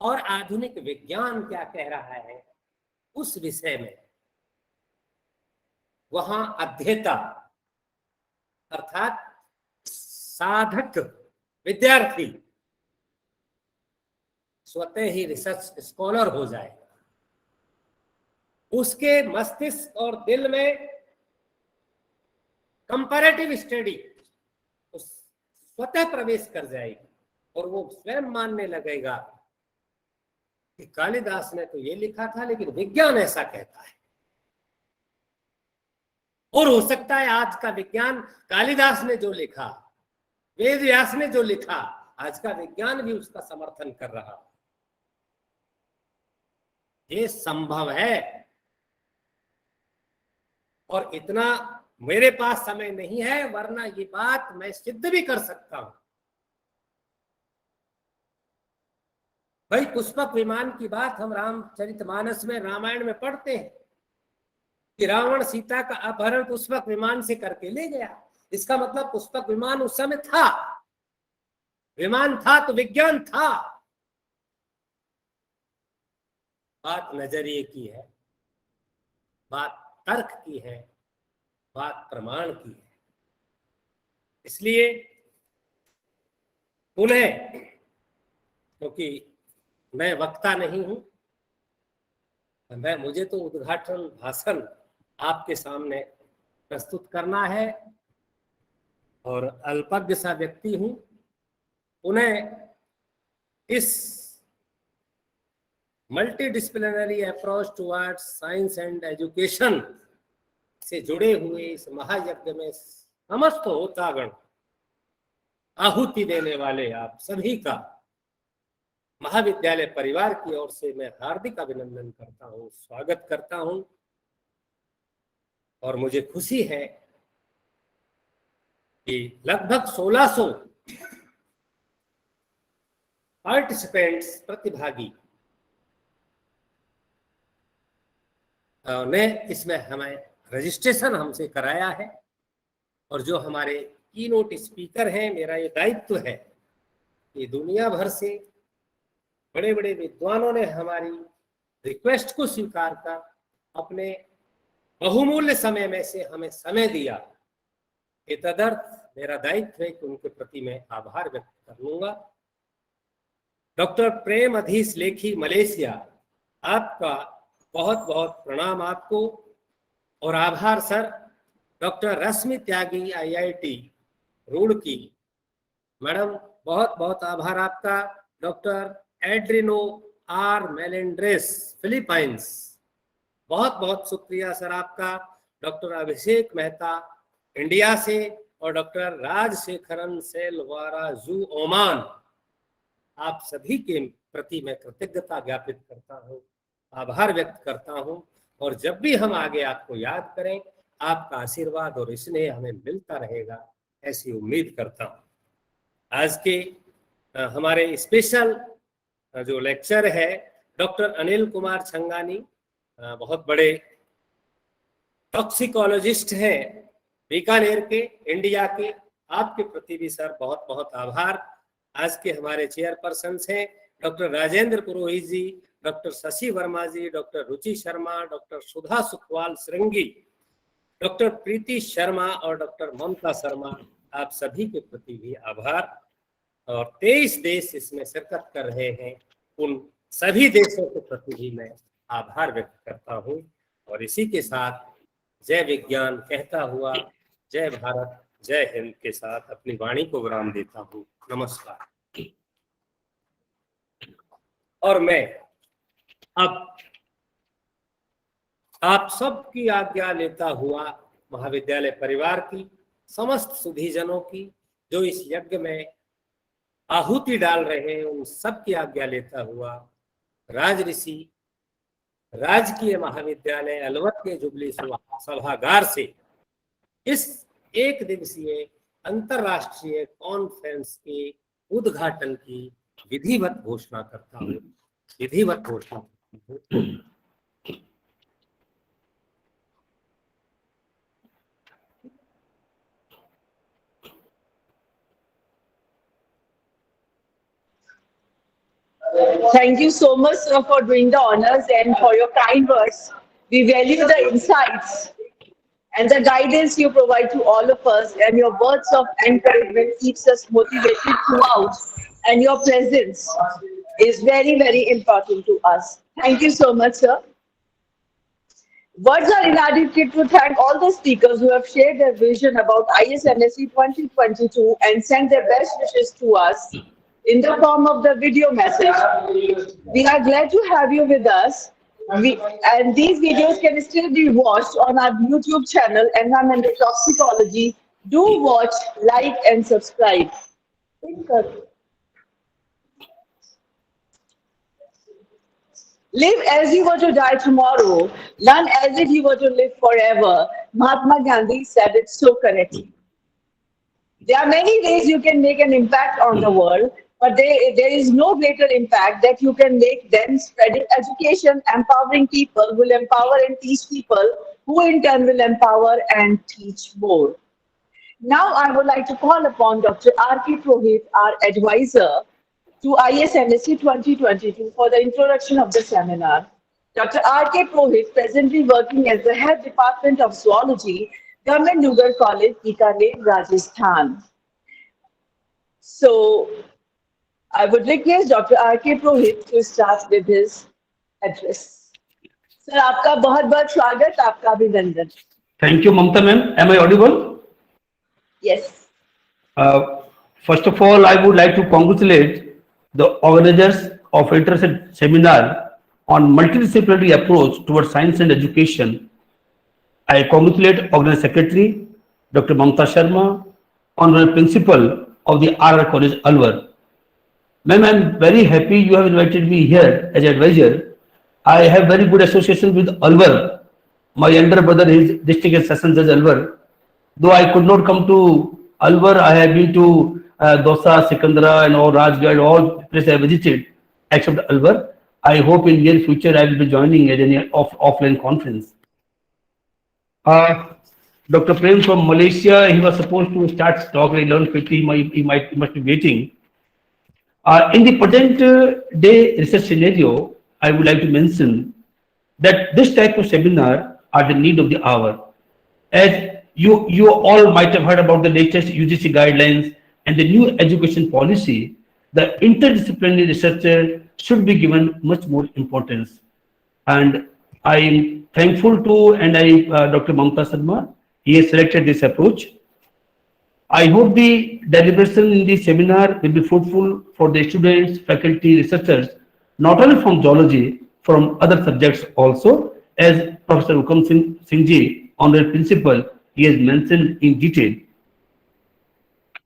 और आधुनिक विज्ञान क्या कह रहा है उस विषय में, वहां अध्येता अर्थात साधक विद्यार्थी स्वतः ही रिसर्च स्कॉलर हो जाएगा। उसके मस्तिष्क और दिल में कंपैरेटिव स्टडी स्वतः प्रवेश कर जाएगी और वो स्वयं मानने लगेगा कि कालिदास ने तो ये लिखा था लेकिन विज्ञान ऐसा कहता है। और हो सकता है आज का विज्ञान कालिदास ने जो लिखा, वेद व्यास ने जो लिखा, आज का विज्ञान भी उसका समर्थन कर रहा। ये संभव है और इतना मेरे पास समय नहीं है, वरना ये बात मैं सिद्ध भी कर सकता हूं। भाई पुष्पक विमान की बात हम रामचरितमानस में, रामायण में पढ़ते हैं कि रावण सीता का अपहरण पुष्पक विमान से करके ले गया। इसका मतलब पुष्पक विमान उस समय था, विमान था तो विज्ञान था। बात नजरिए की है, बात तर्क की है, बात प्रमाण की है। इसलिए पुनः, क्योंकि मैं वक्ता नहीं हूं, मुझे तो उद्घाटन भाषण आपके सामने प्रस्तुत करना है और अल्पज्ञ सा व्यक्ति हूं। उन्हें इस multidisciplinary approach towards science and education से जुड़े हुए इस महायज्ञ में समस्त होतागण, आहुति देने वाले आप सभी का महाविद्यालय परिवार की ओर से मैं हार्दिक अभिनंदन करता हूं, स्वागत करता हूं। और मुझे खुशी है कि लगभग 1600 पार्टिसिपेंट्स, प्रतिभागी ने इसमें हमें रजिस्ट्रेशन हमसे कराया है। और जो हमारे कीनोट स्पीकर हैं, मेरा ये दायित्व है कि दुनिया भर से बड़े बड़े विद्वानों ने हमारी रिक्वेस्ट को स्वीकार कर अपने बहुमूल्य समय में से हमें समय दिया। ये तदर्थ मेरा दायित्व है कि उनके प्रति मैं आभार व्यक्त कर लूंगा। डॉक्टर प्रेम अधीश लेखी मलेशिया, आपका बहुत बहुत प्रणाम आपको और आभार सर। डॉक्टर रश्मि त्यागी IIT रुड़की, मैडम बहुत बहुत आभार आपका। डॉक्टर एड्रिनो आर मेलेंड्रेस, फिलीपाइंस, बहुत बहुत शुक्रिया सर आपका। डॉक्टर अभिषेक मेहता इंडिया से और डॉक्टर राजशेखरन सेलवारा जू ओमान, आप सभी के प्रति मैं कृतज्ञता ज्ञापित करता हूँ, आभार व्यक्त करता हूँ। और जब भी हम आगे आपको याद करें, आपका आशीर्वाद और स्नेह हमें मिलता रहेगा, ऐसी उम्मीद करता हूँ। आज के हमारे स्पेशल जो लेक्चर है, डॉक्टर अनिल कुमार छंगानी, बहुत बड़े टॉक्सिकोलॉजिस्ट हैं बीकानेर के, इंडिया के। आपके प्रति भी सर बहुत बहुत आभार। आज के हमारे चेयरपर्सन हैं डॉक्टर राजेंद्र पुरोहित जी, डॉक्टर शशि वर्मा जी, डॉक्टर रुचि शर्मा, डॉक्टर सुधा सुखवाल श्रृंगी, डॉक्टर प्रीति शर्मा और डॉक्टर ममता शर्मा, आप सभी के प्रति भी आभार। और 23 देश इसमें शिरकत कर रहे हैं, उन सभी देशों के प्रति भी मैं आभार व्यक्त करता हूं। और इसी के साथ जय विज्ञान कहता हुआ जय भारत जय हिंद के साथ अपनी वाणी को विराम देता हूं। नमस्कार। और मैं अब आप सबकी आज्ञा लेता हुआ महाविद्यालय परिवार की, समस्त सुधीजनों की जो इस यज्ञ में आहुति डाल रहे हैं, उन सब की आज्ञा लेता हुआ राज ऋषि राजकीय महाविद्यालय अलवर के जुबली सभागार से इस एक दिवसीय अंतरराष्ट्रीय कॉन्फ्रेंस के उद्घाटन की विधिवत घोषणा करता हूँ। विधिवत घोषणा करता हूँ। Thank you so much, sir, for doing the honors and for your kind words. We value the insights and the guidance you provide to all of us, and your words of encouragement keeps us motivated throughout, and your presence is very, very important to us. Thank you so much, sir. Words are inadequate to thank all the speakers who have shared their vision about ISMSE 2022 and sent their best wishes to us in the form of the video message. We are glad to have you with us. And these videos can still be watched on our YouTube channel, Environmental Toxicology. Do watch, like, and subscribe. Live as you were to die tomorrow. Learn as if you were to live forever. Mahatma Gandhi said it so correctly. There are many ways you can make an impact on the world, but there is no greater impact that you can make than spreading education, empowering people who will empower and teach people, who in turn will empower and teach more. Now I would like to call upon Dr. R.K. Purohit, our advisor to ISMSE 2022 for the introduction of the seminar. Dr. R.K. Purohit, presently working as the Head Department of Zoology, Government Nugar College, Bikaner, Rajasthan. So, I would request Dr. R.K. Purohit to start with his address. Sir, आपका बहुत-बहुत स्वागत, आपका अभिनंदन. Thank you, Mamta ma'am. Am I audible? Yes. First of all, I would like to congratulate the organizers of interested seminar on multidisciplinary approach towards science and education. I congratulate Organizing Secretary, Dr. Mamta Sharma, Honorable Principal of the RR College, Alwar. Ma'am, I am very happy you have invited me here as advisor. I have very good association with Alwar. My younger brother is District and Session Judge Alwar. Though I could not come to Alwar, I have been to Dosa, Sikandra, and all Rajgarh, all places I visited except Alwar. I hope in near future I will be joining at any offline conference. Dr. Prem from Malaysia, he was supposed to start talk at 11:50. He must be waiting. In the present day research scenario, I would like to mention that this type of seminar are the need of the hour. As you all might have heard about the latest UGC guidelines and the new education policy, the interdisciplinary researcher should be given much more importance. And I am thankful to Dr. Mamta Sharma. He has selected this approach. I hope the deliberation in the seminar will be fruitful for the students, faculty, researchers, not only from zoology, from other subjects also, as Professor Ukam Singh Ji, Honorary Principal, he has mentioned in detail.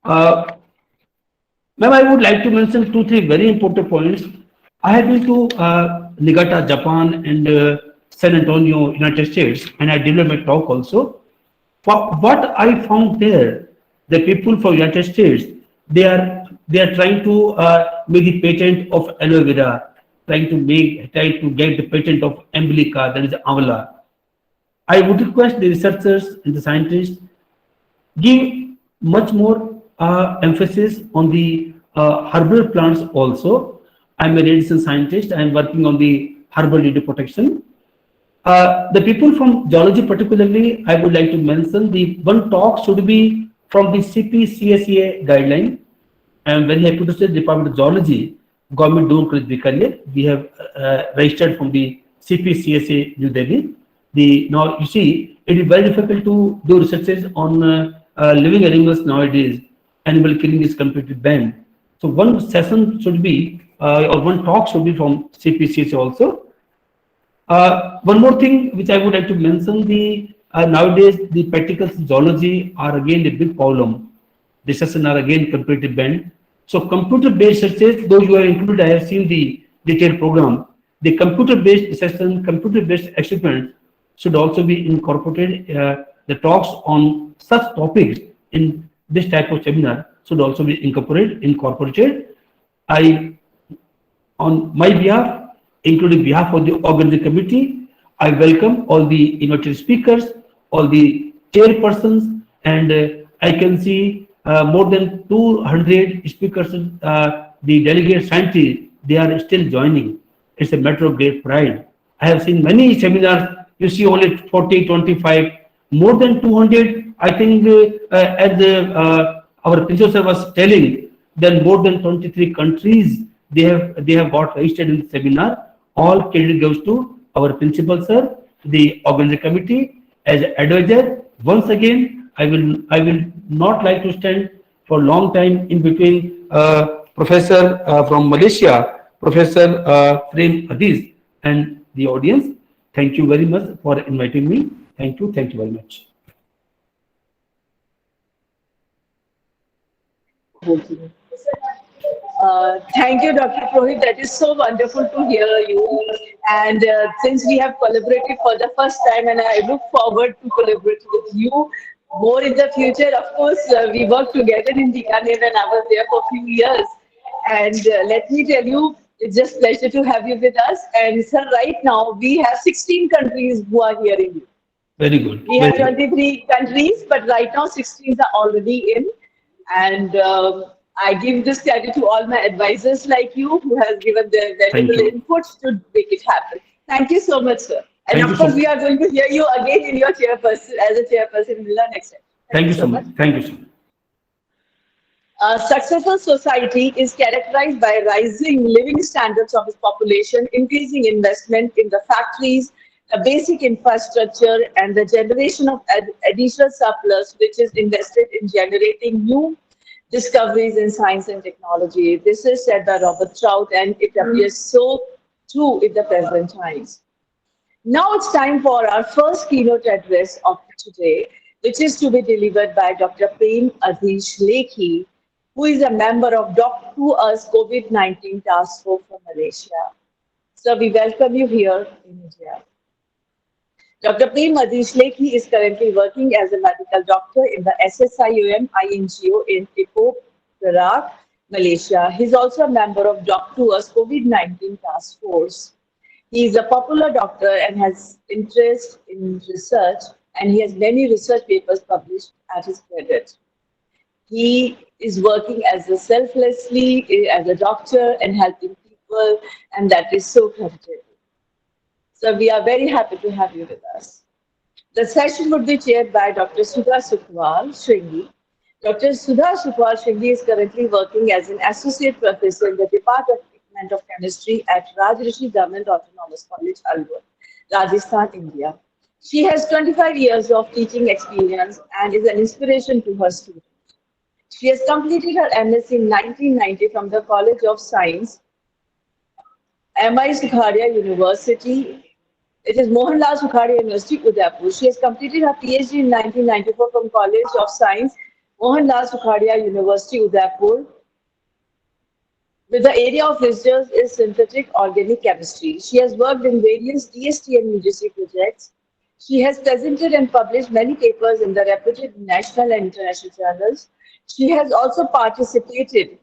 Ma'am, I would like to mention 2-3 very important points. I have been to Niigata, Japan, and San Antonio, United States, and I delivered my talk also. What I found there, the people from United States, they are trying to make the patent of aloe vera, trying to get the patent of umbilica, that is amla. I would request the researchers and the scientists give much more emphasis on the herbal plants also. I'm a radiation scientist. I'm working on the herbal leaf protection. The people from zoology particularly, I would like to mention the one talk should be from the CPCSA guideline. I am very happy to say the Department of Zoology, Government Nugar College, Bikaner, we have registered from the CPCSA New Delhi. Now you see, it is very difficult to do researches on living animals nowadays. Animal killing is completely banned. So one session should be, or one talk should be from CPCSA also. One more thing which I would like to mention, the Nowadays, the practical zoology are again a big problem. Discussion are again competitive bent. So computer-based research, those who are included, I have seen the detailed program. The computer-based discussion, computer-based experiments should also be incorporated. The talks on such topics in this type of seminar should also be incorporated. I, on my behalf, including behalf of the organizing committee, I welcome all the invited speakers, all the chairpersons, and I can see more than 200 speakers, the delegate scientists, they are still joining. It's a matter of great pride. I have seen many seminars, you see only 40, 25, more than 200, I think as our principal was telling, then more than 23 countries they have got registered in the seminar. All credit goes to our principal sir, the organizing committee as advisor. Once again, I will not like to stand for a long time in between Professor from Malaysia, Professor Prem Adiz, and the audience. Thank you very much for inviting me. Thank you very much. Thank you, Dr. Prohit. That is so wonderful to hear you. And since we have collaborated for the first time, and I look forward to collaborate with you more in the future. Of course, we worked together in Bikaner when I was there for a few years. And let me tell you, it's just pleasure to have you with us. And sir, right now we have 16 countries who are hearing you. Very good. We have 23 countries, but right now 16 are already in. And I give this credit to all my advisors like you who has given their valuable inputs to make it happen. Thank you so much, sir. And of course, we are going to hear you again in your chairperson, as a chairperson in the next time. Thank you so much. Thank you so much. A successful society is characterized by rising living standards of its population, increasing investment in the factories, the basic infrastructure, and the generation of additional surplus, which is invested in generating new discoveries in science and technology. This is said by Robert Trout, and it appears so true in the present times. Now it's time for our first keynote address of today, which is to be delivered by Dr. Prem Adish Lekhi, who is a member of Doc2Us COVID-19 Task Force from Malaysia. So we welcome you here in India. Dr. Prem Adish Lekhi is currently working as a medical doctor in the SSIOM INGO in Ipoh, Perak, Malaysia. He is also a member of Doc2Us COVID-19 Task Force. He is a popular doctor and has interest in research, and he has many research papers published at his credit. He is working as a selflessly as a doctor and helping people, and that is so creditable. So we are very happy to have you with us. The session would be chaired by Dr. Sudha Sukhwal Shringi. Dr. Sudha Sukhwal Shringi is currently working as an associate professor in the Department of Chemistry at Raj Rishi Govt Autonomous College, Alwar, Rajasthan, India. She has 25 years of teaching experience and is an inspiration to her students. She has completed her MS in 1990 from the College of Science, MI Sukhadia University. It is Mohanlal Sukhadia University, Udaipur. She has completed her PhD in 1994 from College of Science, Mohanlal Sukhadia University, Udaipur. With the area of research is synthetic organic chemistry. She has worked in various DST and UGC projects. She has presented and published many papers in the reputed national and international journals. She has also participated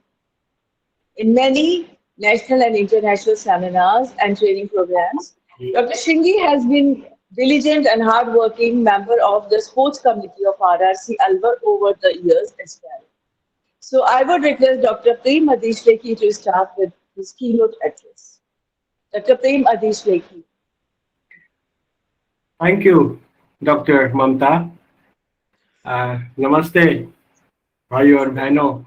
in many national and international seminars and training programs. Dr. Shringi has been diligent and hardworking member of the sports committee of RRC Alwar over the years as well. So I would request Dr. Prem Adish Lekhi to start with his keynote address. Dr. Prem Adish Lekhi. Thank you, Dr. Mamta. Namaste, Bhaiyo aur Behno.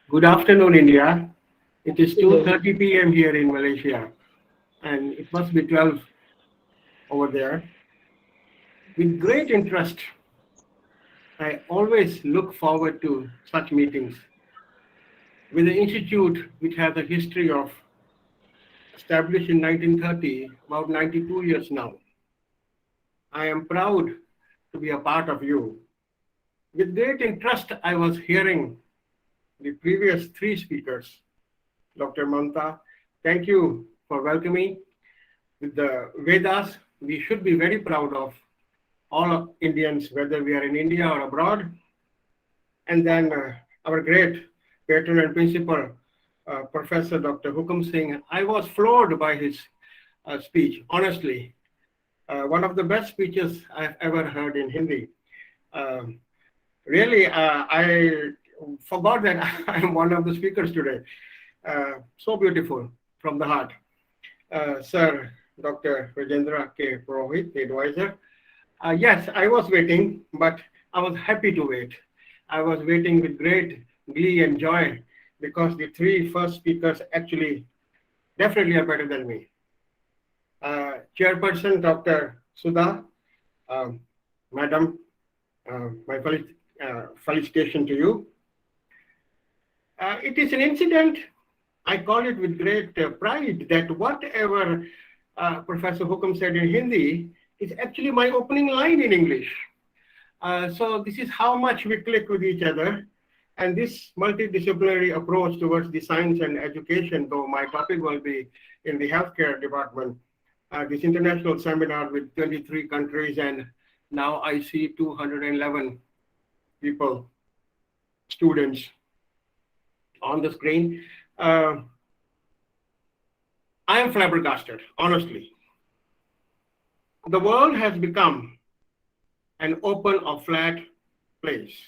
Good afternoon, India. It is 2:30 p.m. here in Malaysia, and it must be 12 over there. With great interest, I always look forward to such meetings with the institute, which has a history of established in 1930, about 92 years now. I am proud to be a part of you. With great interest, I was hearing the previous three speakers. Dr. Mamta, thank you for welcoming. With the Vedas, we should be very proud of all Indians, whether we are in India or abroad. And then our great patron and principal, Professor Dr. Hukam Singh, I was floored by his speech, honestly. One of the best speeches I've ever heard in Hindi. Really, I forgot that I am one of the speakers today. So beautiful from the heart. Sir, Dr. Rajendra K. Purohit, the advisor. Yes, I was waiting, but I was happy to wait. I was waiting with great glee and joy because the three first speakers actually definitely are better than me. Chairperson Dr. Sudha, Madam, my felicitation to you. It is an incident, I call it with great pride, that whatever Professor Hukam said in Hindi is actually my opening line in English. So this is how much we click with each other. And this multidisciplinary approach towards the science and education, though my topic will be in the healthcare department, this international seminar with 23 countries, and now I see 211 people, students on the screen. I am flabbergasted, honestly. The world has become an open or flat place.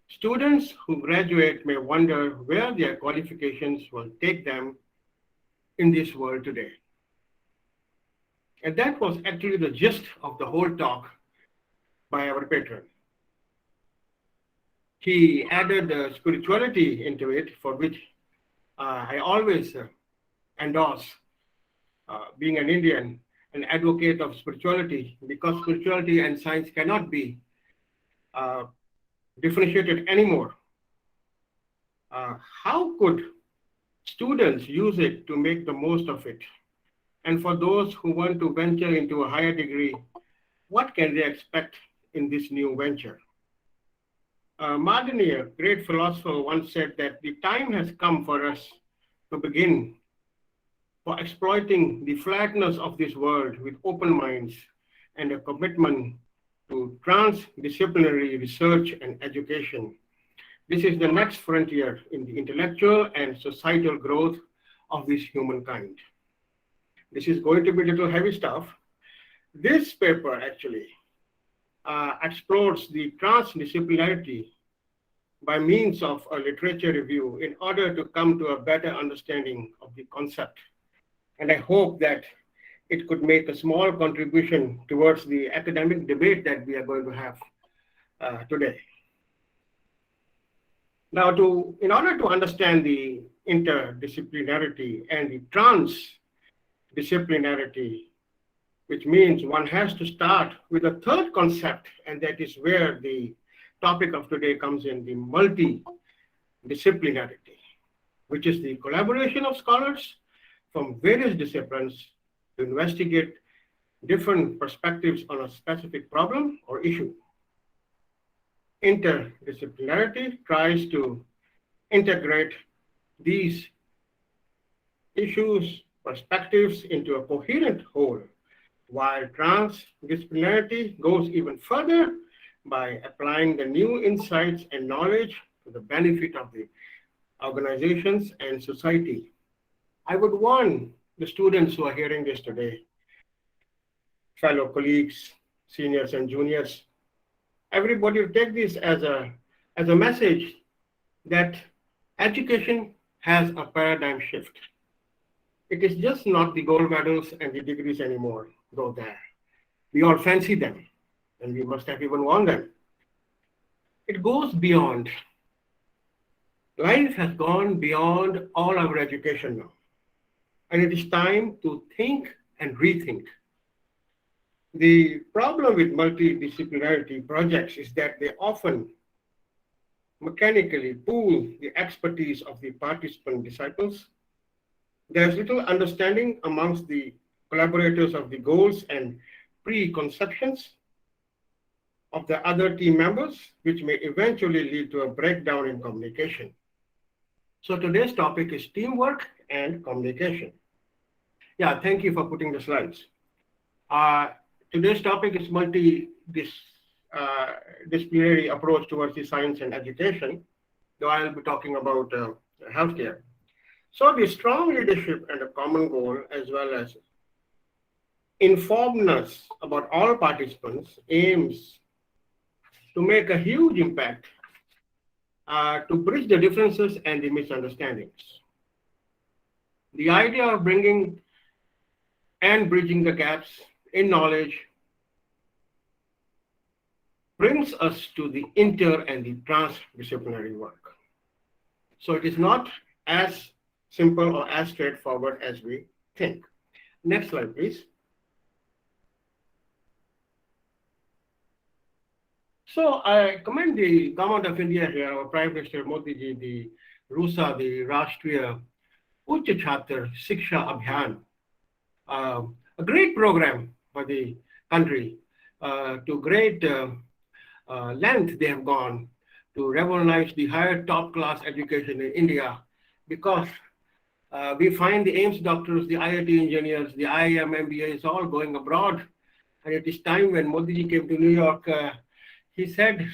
Students who graduate may wonder where their qualifications will take them in this world today. And that was actually the gist of the whole talk by our patron. He added spirituality into it, for which I always endorse, being an Indian, an advocate of spirituality, because spirituality and science cannot be differentiated anymore. How could students use it to make the most of it? And for those who want to venture into a higher degree, what can they expect in this new venture? Modernity, a great philosopher, once said that the time has come for us to begin for exploiting the flatness of this world with open minds and a commitment to transdisciplinary research and education. This is the next frontier in the intellectual and societal growth of this humankind. This is going to be a little heavy stuff. This paper actually explores the transdisciplinarity by means of a literature review in order to come to a better understanding of the concept. And I hope that it could make a small contribution towards the academic debate that we are going to have today. Now, in order to understand the interdisciplinarity and the transdisciplinarity, which means one has to start with a third concept, and that is where the topic of today comes in, the multidisciplinarity, which is the collaboration of scholars from various disciplines to investigate different perspectives on a specific problem or issue. Interdisciplinarity tries to integrate these issues, perspectives into a coherent whole, while transdisciplinarity goes even further by applying the new insights and knowledge to the benefit of the organizations and society. I would warn the students who are hearing this today, fellow colleagues, seniors and juniors, everybody take this as a message that education has a paradigm shift. It is just not the gold medals and the degrees anymore, though there. We all fancy them, and we must have even worn them. It goes beyond. Life has gone beyond all our education now. And it is time to think and rethink. The problem with multidisciplinarity projects is that they often mechanically pool the expertise of the participant disciples. There's little understanding amongst the collaborators of the goals and preconceptions of the other team members, which may eventually lead to a breakdown in communication. So today's topic is teamwork and communication. Yeah, thank you for putting the slides. Today's topic is multidisciplinary approach towards the science and education, though I'll be talking about healthcare. So the strong leadership and a common goal, as well as informedness about all participants, aims to make a huge impact to bridge the differences and the misunderstandings. The idea of bringing and bridging the gaps in knowledge brings us to the inter and the transdisciplinary work. So it is not as simple or as straightforward as we think. Next slide, please. So I commend the Government of India here, our Prime Minister Modi ji, the RUSA, the Rashtriya Uch Chapter Shiksha Abhiyan, a great program for the country. To great length they have gone to revolutionize the higher top class education in India, because we find the AIMS doctors, the IIT engineers, the IIM MBAs all going abroad. And it is time when Modi ji came to New York, he said,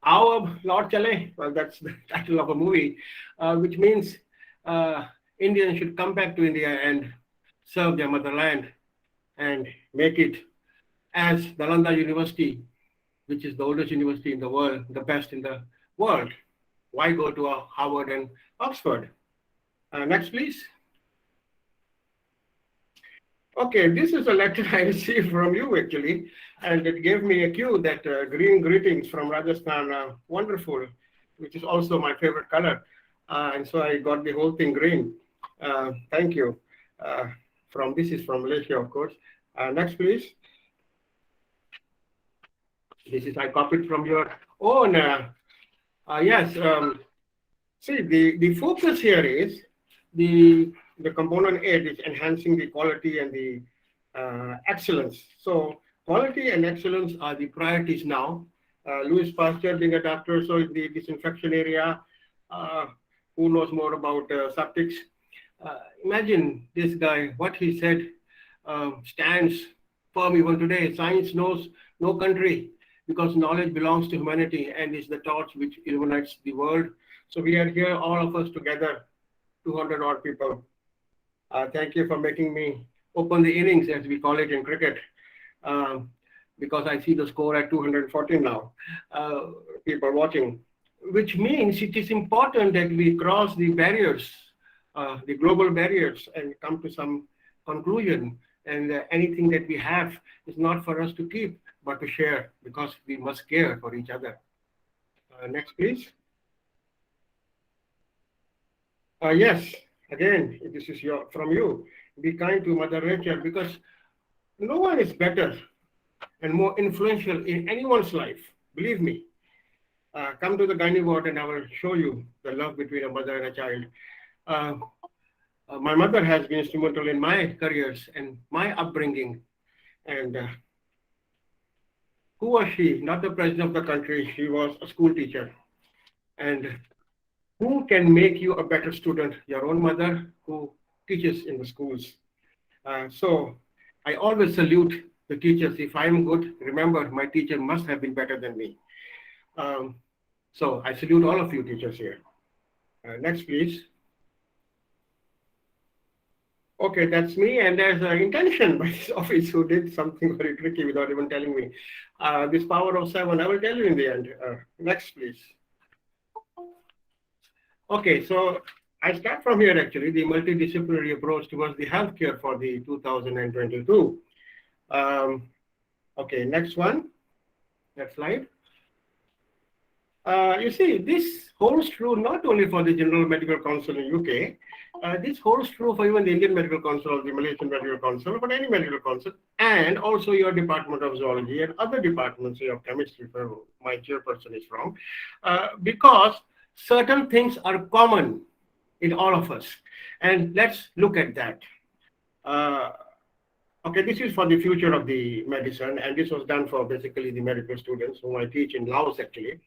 "Aao Lord Chale." Well, that's the title of a movie, which means Indians should come back to India and serve their motherland and make it as Nalanda University, which is the oldest university in the world, the best in the world. Why go to Harvard and Oxford? Next, please. Okay, this is a letter I received from you actually, and it gave me a cue that green greetings from Rajasthan, wonderful, which is also my favorite color. And so I got the whole thing green. Thank you. This is from Malaysia, of course. Next, please. This is I copied from your own. Yes. See, the focus here is the component 8 is enhancing the quality and the excellence. So quality and excellence are the priorities now. Louis Pasteur being a doctor, so in the disinfection area, who knows more about septics? Imagine this guy, what he said stands firm even today. Science knows no country, because knowledge belongs to humanity and is the torch which illuminates the world. So we are here, all of us together, 200 odd people. Thank you for making me open the innings, as we call it in cricket, because I see the score at 214 now, people watching, which means it is important that we cross the barriers, the global barriers, and come to some conclusion. And anything that we have is not for us to keep, but to share, because we must care for each other. Next, please. Yes, again, this is from you. Be kind to Mother Nature, because no one is better and more influential in anyone's life. Believe me. Come to the gynae ward and I will show you the love between a mother and a child. My mother has been instrumental in my careers and my upbringing. And who was she? Not the president of the country. She was a school teacher. And who can make you a better student? Your own mother, who teaches in the schools. So I always salute the teachers. If I'm good, remember, my teacher must have been better than me. So I salute all of you teachers here. Next, please. Okay, that's me, and there's an intention by this office who did something very tricky without even telling me. This power of 7, I will tell you in the end. Next, please. Okay, so I start from here actually, the multidisciplinary approach towards the healthcare for the 2022. Okay, next one. Next slide. You see, this holds true not only for the General Medical Council in UK, this holds true for even the Indian Medical Council or the Malaysian Medical Council, but any medical council, and also your Department of Zoology and other departments, say of chemistry, where my chairperson is from, because certain things are common in all of us. And let's look at that. Okay, this is for the future of the medicine, and this was done for basically the medical students whom I teach in Laos actually.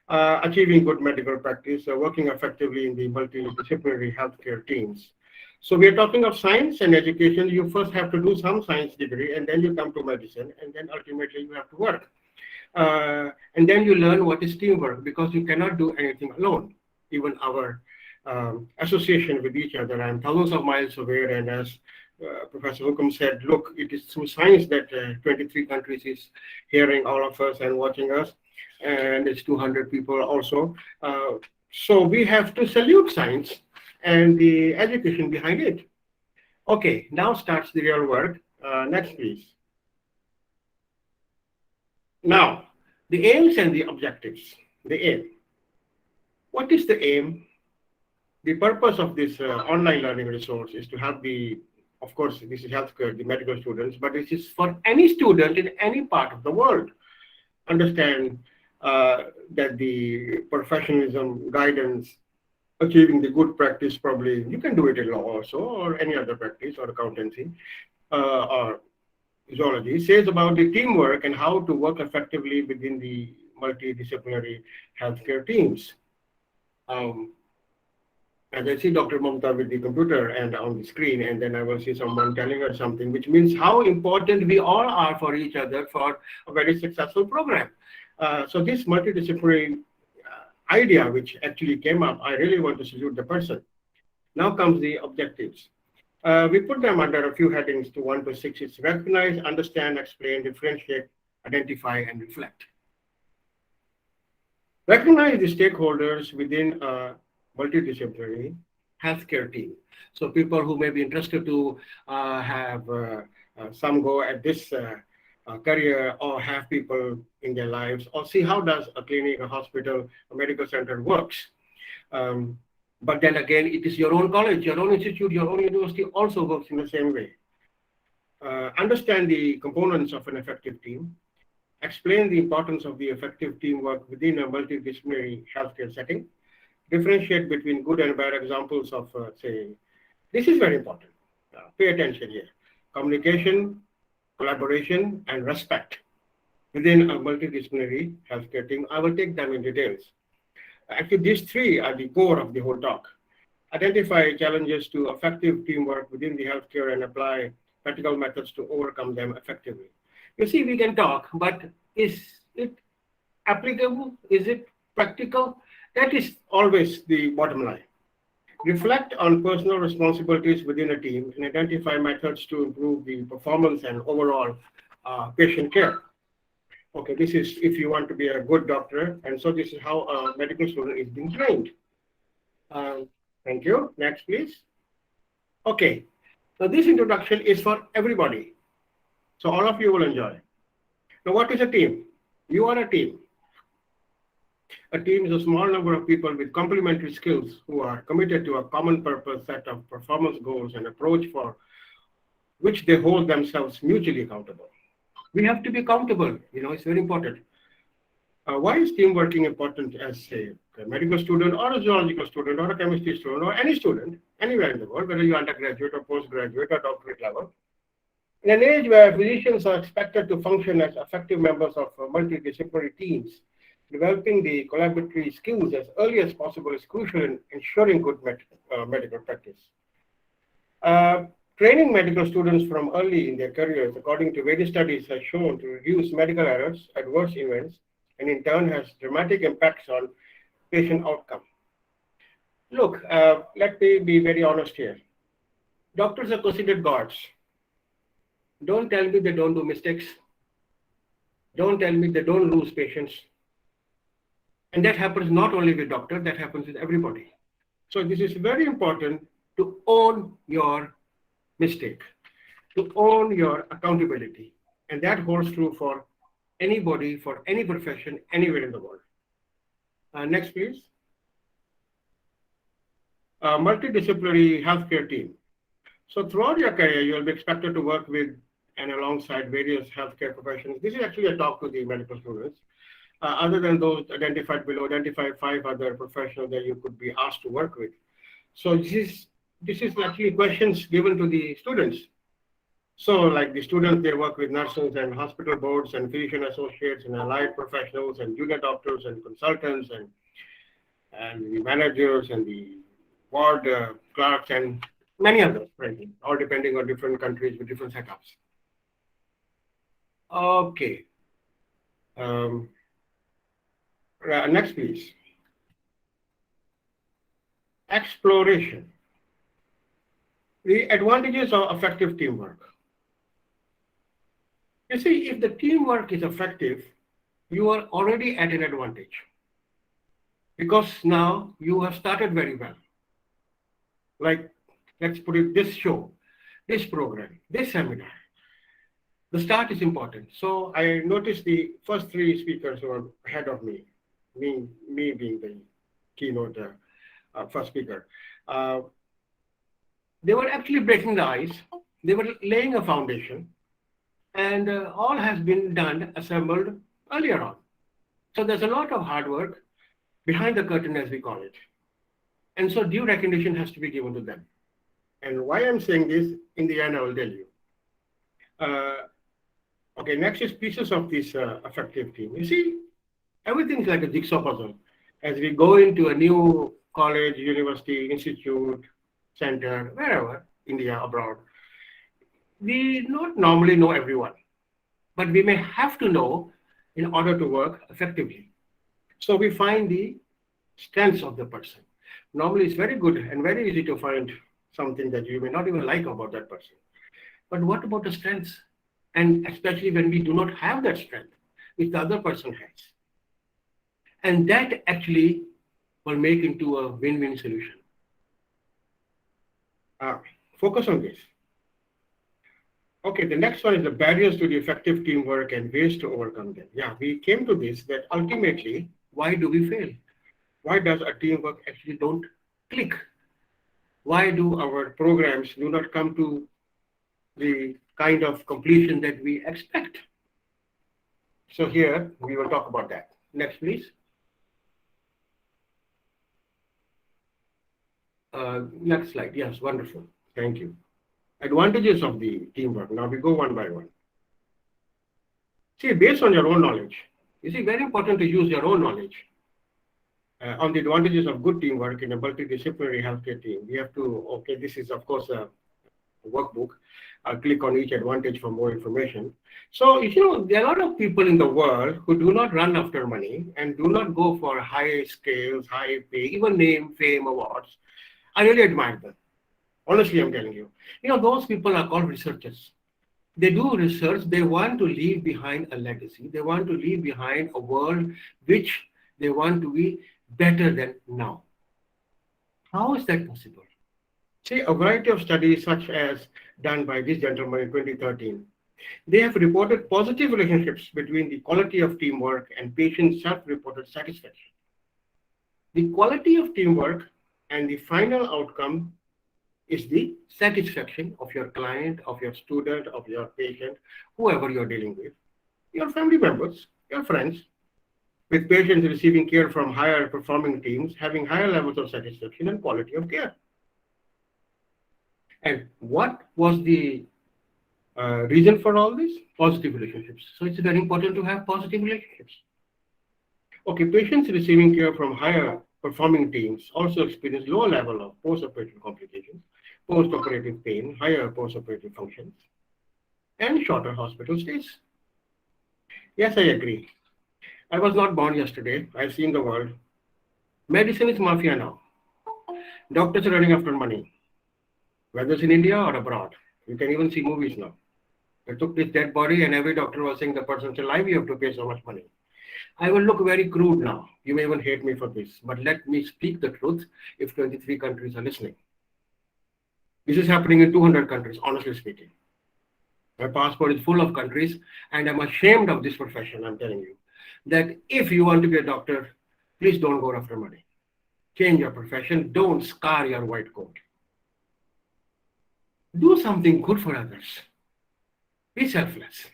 Achieving good medical practice, working effectively in the multidisciplinary healthcare teams. So we are talking of science and education. You first have to do some science degree, and then you come to medicine, and then ultimately you have to work. And then you learn what is teamwork, because you cannot do anything alone. Even our association with each other, I'm thousands of miles away, and as Professor Hukum said, look, it is through science that 23 countries is hearing all of us and watching us, and it's 200 people also. So we have to salute science and the education behind it. Okay, now starts the real work. Next, please. Now, the aims and the objectives. The aim. What is the aim? The purpose of this online learning resource is to help the, of course, this is healthcare, the medical students, but this is for any student in any part of the world. Understand that the professionalism, guidance, achieving the good practice, probably you can do it in law also, or any other practice, or accountancy, or zoology, says about the teamwork and how to work effectively within the multidisciplinary healthcare teams. As I see Dr. Mamta with the computer and on the screen, and then I will see someone telling her something, which means how important we all are for each other for a very successful program. So this multidisciplinary idea, which actually came up, I really want to salute the person. Now comes the objectives. We put them under a few headings to 1 to 6. It's recognize, understand, explain, differentiate, identify, and reflect. Recognize the stakeholders within a multidisciplinary healthcare team. So people who may be interested to have some go at this career, or have people in their lives, or see how does a clinic, a hospital, a medical center works. But then again, it is your own college, your own institute, your own university also works in the same way. Understand the components of an effective team. Explain the importance of the effective teamwork within a multidisciplinary healthcare setting. Differentiate between good and bad examples of, say, this is very important. Pay attention here. Communication, collaboration, and respect within a multidisciplinary healthcare team. I will take them in details. Actually, these three are the core of the whole talk. Identify challenges to effective teamwork within the healthcare and apply practical methods to overcome them effectively. You see, we can talk, but is it applicable? Is it practical? That is always the bottom line. Reflect on personal responsibilities within a team and identify methods to improve the performance and overall patient care. Okay, this is if you want to be a good doctor, and so this is how a medical student is being trained. Thank you. Next, please. Okay, so this introduction is for everybody. So all of you will enjoy. Now, what is a team? You are a team. A team is a small number of people with complementary skills who are committed to a common purpose, set of performance goals, and approach for which they hold themselves mutually accountable. We have to be accountable, it's very important. Why is team working important as, say, a medical student or a zoological student or a chemistry student or any student anywhere in the world, whether you're undergraduate or postgraduate or doctorate level? In an age where physicians are expected to function as effective members of multidisciplinary teams, developing the collaborative skills as early as possible is crucial in ensuring good medical practice. Training medical students from early in their careers, according to various studies, has shown to reduce medical errors, adverse events, and in turn has dramatic impacts on patient outcome. Look, let me be very honest here. Doctors are considered gods. Don't tell me they don't do mistakes. Don't tell me they don't lose patients. And that happens not only with doctors, that happens with everybody. So this is very important to own your mistake, to own your accountability. And that holds true for anybody, for any profession, anywhere in the world. Next, please. Multidisciplinary healthcare team. So throughout your career, you'll be expected to work with and alongside various healthcare professions. This is actually a talk to the medical students. Other than those identified below, identify 5 other professionals that you could be asked to work with. So this is actually questions given to the students. So like the students, they work with nurses and hospital boards and physician associates and allied professionals and junior doctors and consultants and the managers and the ward clerks and many others, frankly, all depending on different countries with different setups. Okay. Next, please. Exploration. The advantages of effective teamwork. You see, if the teamwork is effective, you are already at an advantage because now you have started very well. Like, let's put it, this show, this program, this seminar. The start is important. So I noticed the first three speakers who are ahead of me being the keynote first speaker. They were actually breaking the ice. They were laying a foundation, and all has been done, assembled earlier on. So there's a lot of hard work behind the curtain, as we call it. And so due recognition has to be given to them. And why I'm saying this, in the end, I will tell you. Okay, next is pieces of this effective team. You see, everything is like a jigsaw puzzle. As we go into a new college, university, institute, center, wherever, India, abroad, we not normally know everyone, but we may have to know in order to work effectively. So we find the strengths of the person. Normally, it's very good and very easy to find something that you may not even like about that person. But what about the strengths? And especially when we do not have that strength, which the other person has. And that actually will make into a win-win solution. Focus on this. Okay, the next one is the barriers to the effective teamwork and ways to overcome them. Yeah, we came to this that ultimately, why do we fail? Why does our teamwork actually don't click? Why do our programs do not come to the kind of completion that we expect? So here, we will talk about that. Next, please. Next slide. Yes, wonderful. Thank you. Advantages of the teamwork. Now we go one by one. See, based on your own knowledge, you see, very important to use your own knowledge on the advantages of good teamwork in a multidisciplinary healthcare team. We have to, okay, this is of course a workbook. I'll click on each advantage for more information. So, you know, there are a lot of people in the world who do not run after money and do not go for high scales, high pay, even name, fame, awards. I really admire them. Honestly, I'm telling you. You know, those people are called researchers. They do research. They want to leave behind a legacy. They want to leave behind a world which they want to be better than now. How is that possible? See, a variety of studies such as done by this gentleman in 2013, they have reported positive relationships between the quality of teamwork and patient self-reported satisfaction. The quality of teamwork and the final outcome is the satisfaction of your client, of your student, of your patient, whoever you're dealing with, your family members, your friends, with patients receiving care from higher performing teams, having higher levels of satisfaction and quality of care. And what was the reason for all this? Positive relationships. So it's very important to have positive relationships. Okay, patients receiving care from higher performing teams also experience lower level of post-operative complications, post-operative pain, higher post-operative functions, and shorter hospital stays. Yes, I agree. I was not born yesterday. I've seen the world. Medicine is mafia now. Doctors are running after money, whether it's in India or abroad. You can even see movies now. They took this dead body and every doctor was saying the person's alive, you have to pay so much money. I will look very crude now. You may even hate me for this, but let me speak the truth if 23 countries are listening. This is happening in 200 countries, honestly speaking. My passport is full of countries and I'm ashamed of this profession, I'm telling you. That if you want to be a doctor, please don't go after money. Change your profession, don't scar your white coat. Do something good for others. Be selfless.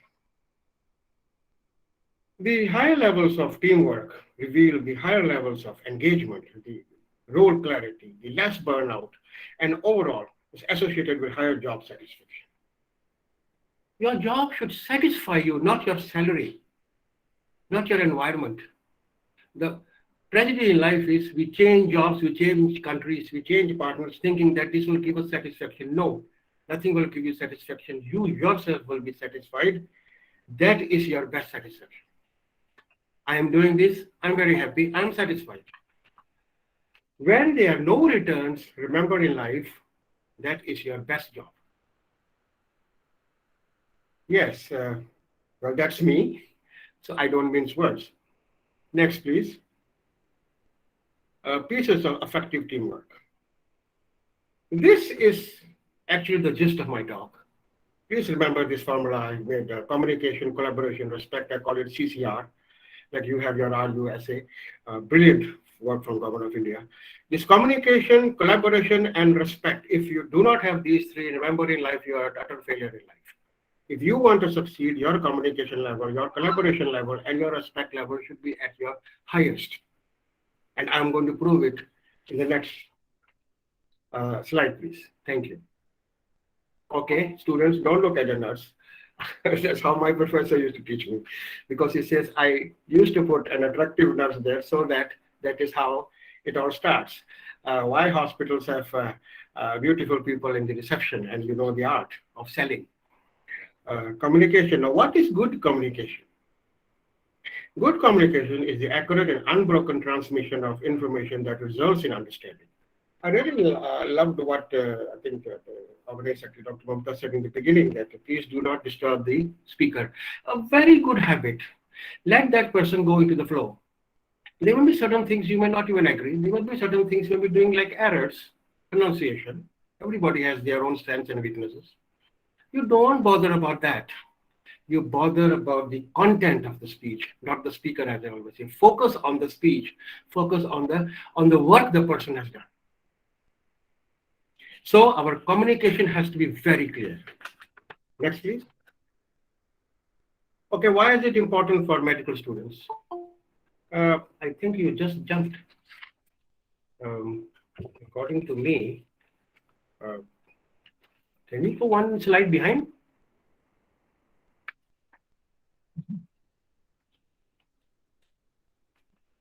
The higher levels of teamwork reveal the higher levels of engagement, the role clarity, the less burnout, and overall is associated with higher job satisfaction. Your job should satisfy you, not your salary, not your environment. The tragedy in life is we change jobs, we change countries, we change partners thinking that this will give us satisfaction. No, nothing will give you satisfaction. You yourself will be satisfied. That is your best satisfaction. I am doing this, I'm very happy, I'm satisfied. When there are no returns, remember in life, that is your best job. Yes, well, that's me. So I don't mince words. Next, please. Pieces of effective teamwork. This is actually the gist of my talk. Please remember this formula I made, communication, collaboration, respect. I call it CCR, that you have your RUSA. Brilliant work from Government of India. This communication, collaboration, and respect. If you do not have these three, remember in life, you are at utter failure in life. If you want to succeed, your communication level, your collaboration level, and your respect level should be at your highest. And I'm going to prove it in the next slide, please. Thank you. Okay, students, don't look at the nurse. That's how my professor used to teach me, because he says I used to put an attractive nurse there so that is how it all starts. Why hospitals have beautiful people in the reception, and you know the art of selling. Communication. Now, what is good communication? Good communication is the accurate and unbroken transmission of information that results in understanding. I really loved what I think the Organizing Secretary Dr. Mamta said in the beginning, that please do not disturb the speaker. A very good habit. Let that person go into the flow. There will be certain things you may not even agree. There will be certain things you'll be doing like errors, pronunciation. Everybody has their own strengths and weaknesses. You don't bother about that. You bother about the content of the speech, not the speaker, as I always say. Focus on the speech. Focus on the work the person has done. So our communication has to be very clear. Next, please. Okay, why is it important for medical students? I think you just jumped. According to me, can you go one slide behind?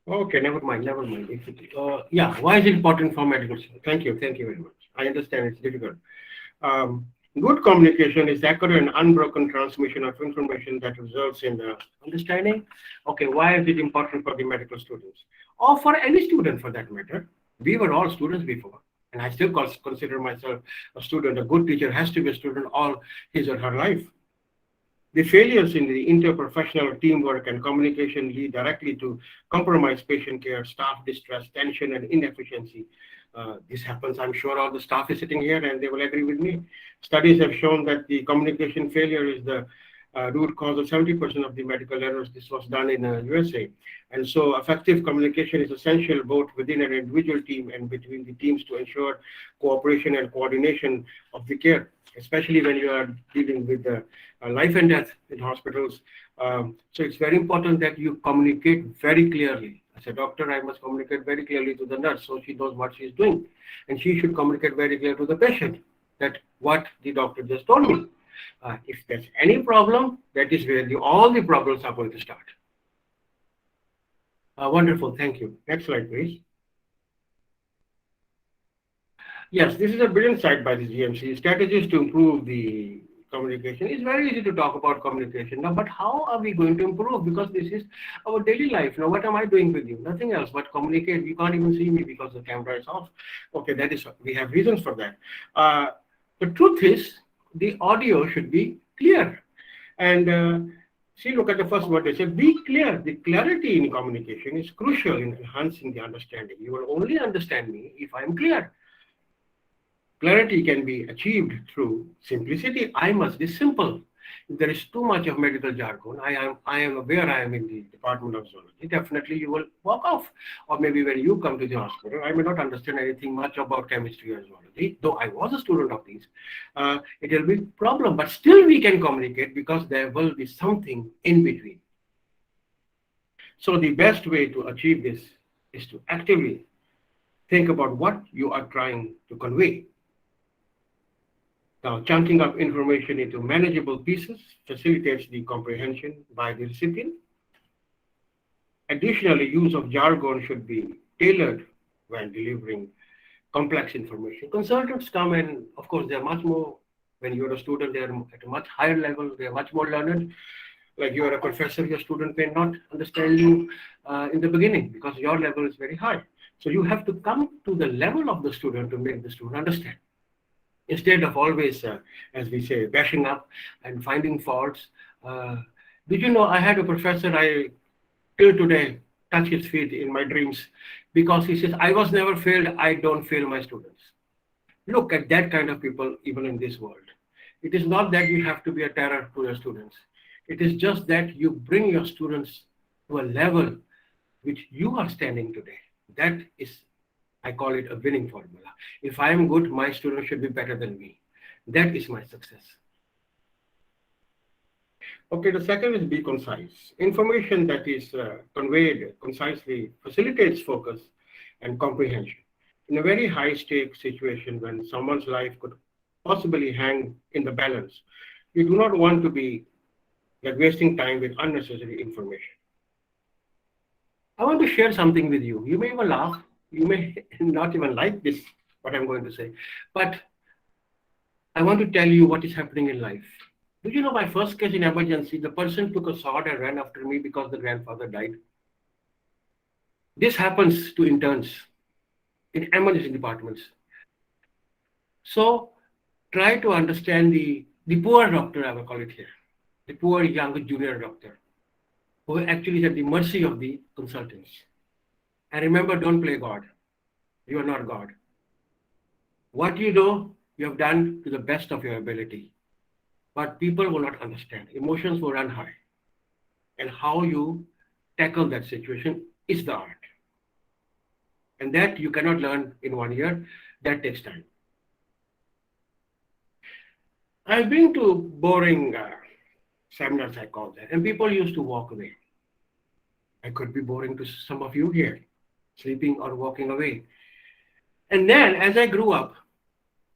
Okay, never mind. Yeah, why is it important for medical students? Thank you very much. I understand it's difficult. Good communication is accurate and unbroken transmission of information that results in understanding. Okay, why is it important for the medical students? Or for any student for that matter? We were all students before, and I still consider myself a student. A good teacher has to be a student all his or her life. The failures in the interprofessional teamwork and communication lead directly to compromised patient care, staff distress, tension, and inefficiency. This happens, I'm sure all the staff is sitting here and they will agree with me. Studies have shown that the communication failure is the root cause of 70% of the medical errors. This was done in USA. And so effective communication is essential both within an individual team and between the teams to ensure cooperation and coordination of the care, especially when you are dealing with life and death in hospitals. So it's very important that you communicate very clearly. As a doctor, I must communicate very clearly to the nurse so she knows what she's doing. And she should communicate very clearly to the patient that what the doctor just told me. If there's any problem, that is where all the problems are going to start. Wonderful, thank you. Next slide, please. Yes, this is a brilliant slide by the GMC. Strategies to improve the communication. It's very easy to talk about communication now, but how are we going to improve? Because this is our daily life. Now, what am I doing with you? Nothing else but communicate. You can't even see me because the camera is off. Okay, that is, we have reasons for that. The truth is, the audio should be clear. And see, look at the first word. They say, be clear. The clarity in communication is crucial in enhancing the understanding. You will only understand me if I am clear. Clarity can be achieved through simplicity. I must be simple. If there is too much of medical jargon, I am aware I am in the Department of Zoology, definitely you will walk off. Or maybe when you come to the hospital, I may not understand anything much about chemistry or zoology, though I was a student of these. It will be a problem, but still we can communicate because there will be something in between. So the best way to achieve this is to actively think about what you are trying to convey. Now, chunking up information into manageable pieces facilitates the comprehension by the recipient. Additionally, use of jargon should be tailored when delivering complex information. Consultants come and, of course, they're much more, when you're a student, they're at a much higher level, they're much more learned. Like you're a professor, your student may not understand you in the beginning because your level is very high. So you have to come to the level of the student to make the student understand. Instead of always, as we say, bashing up and finding faults. Did you know I had a professor, I till today touch his feet in my dreams because he says, I was never failed, I don't fail my students. Look at that kind of people even in this world. It is not that you have to be a terror to your students. It is just that you bring your students to a level which you are standing today. That is, I call it a winning formula. If I am good, my students should be better than me. That is my success. Okay, the second is be concise. Information that is conveyed concisely facilitates focus and comprehension. In a very high-stake situation when someone's life could possibly hang in the balance, you do not want to be wasting time with unnecessary information. I want to share something with you. You may even laugh. You may not even like this, what I'm going to say. But I want to tell you what is happening in life. Did you know my first case in emergency, the person took a sword and ran after me because the grandfather died? This happens to interns in emergency departments. So try to understand the poor doctor, I will call it here, the poor young junior doctor, who actually is at the mercy of the consultants. And remember, don't play God. You are not God. What you do, you have done to the best of your ability. But people will not understand. Emotions will run high. And how you tackle that situation is the art. And that you cannot learn in 1 year. That takes time. I've been to boring seminars, I call that, and people used to walk away. I could be boring to some of you here, sleeping or walking away. And then as I grew up,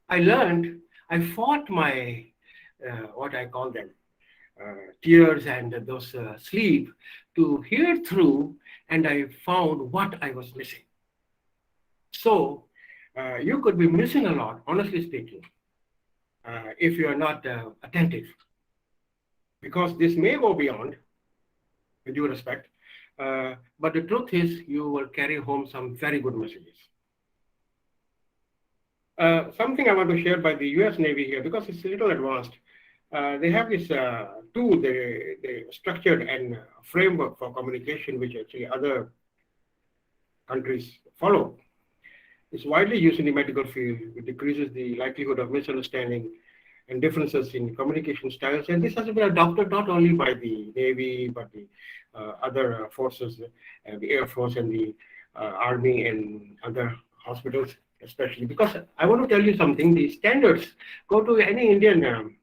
I learned, I fought my, what I call them, tears and those sleep to hear through, and I found what I was missing. So you could be missing a lot, honestly speaking, if you are not attentive. Because this may go beyond, with due respect, but the truth is you will carry home some very good messages. Something I want to share by the US Navy here, because it's a little advanced. They have this tool, they structured and framework for communication, which actually other countries follow. It's widely used in the medical field. It decreases the likelihood of misunderstanding and differences in communication styles. And this has been adopted not only by the Navy, but the other forces, the Air Force and the Army and other hospitals, especially. Because I want to tell you something, the standards, go to any Indian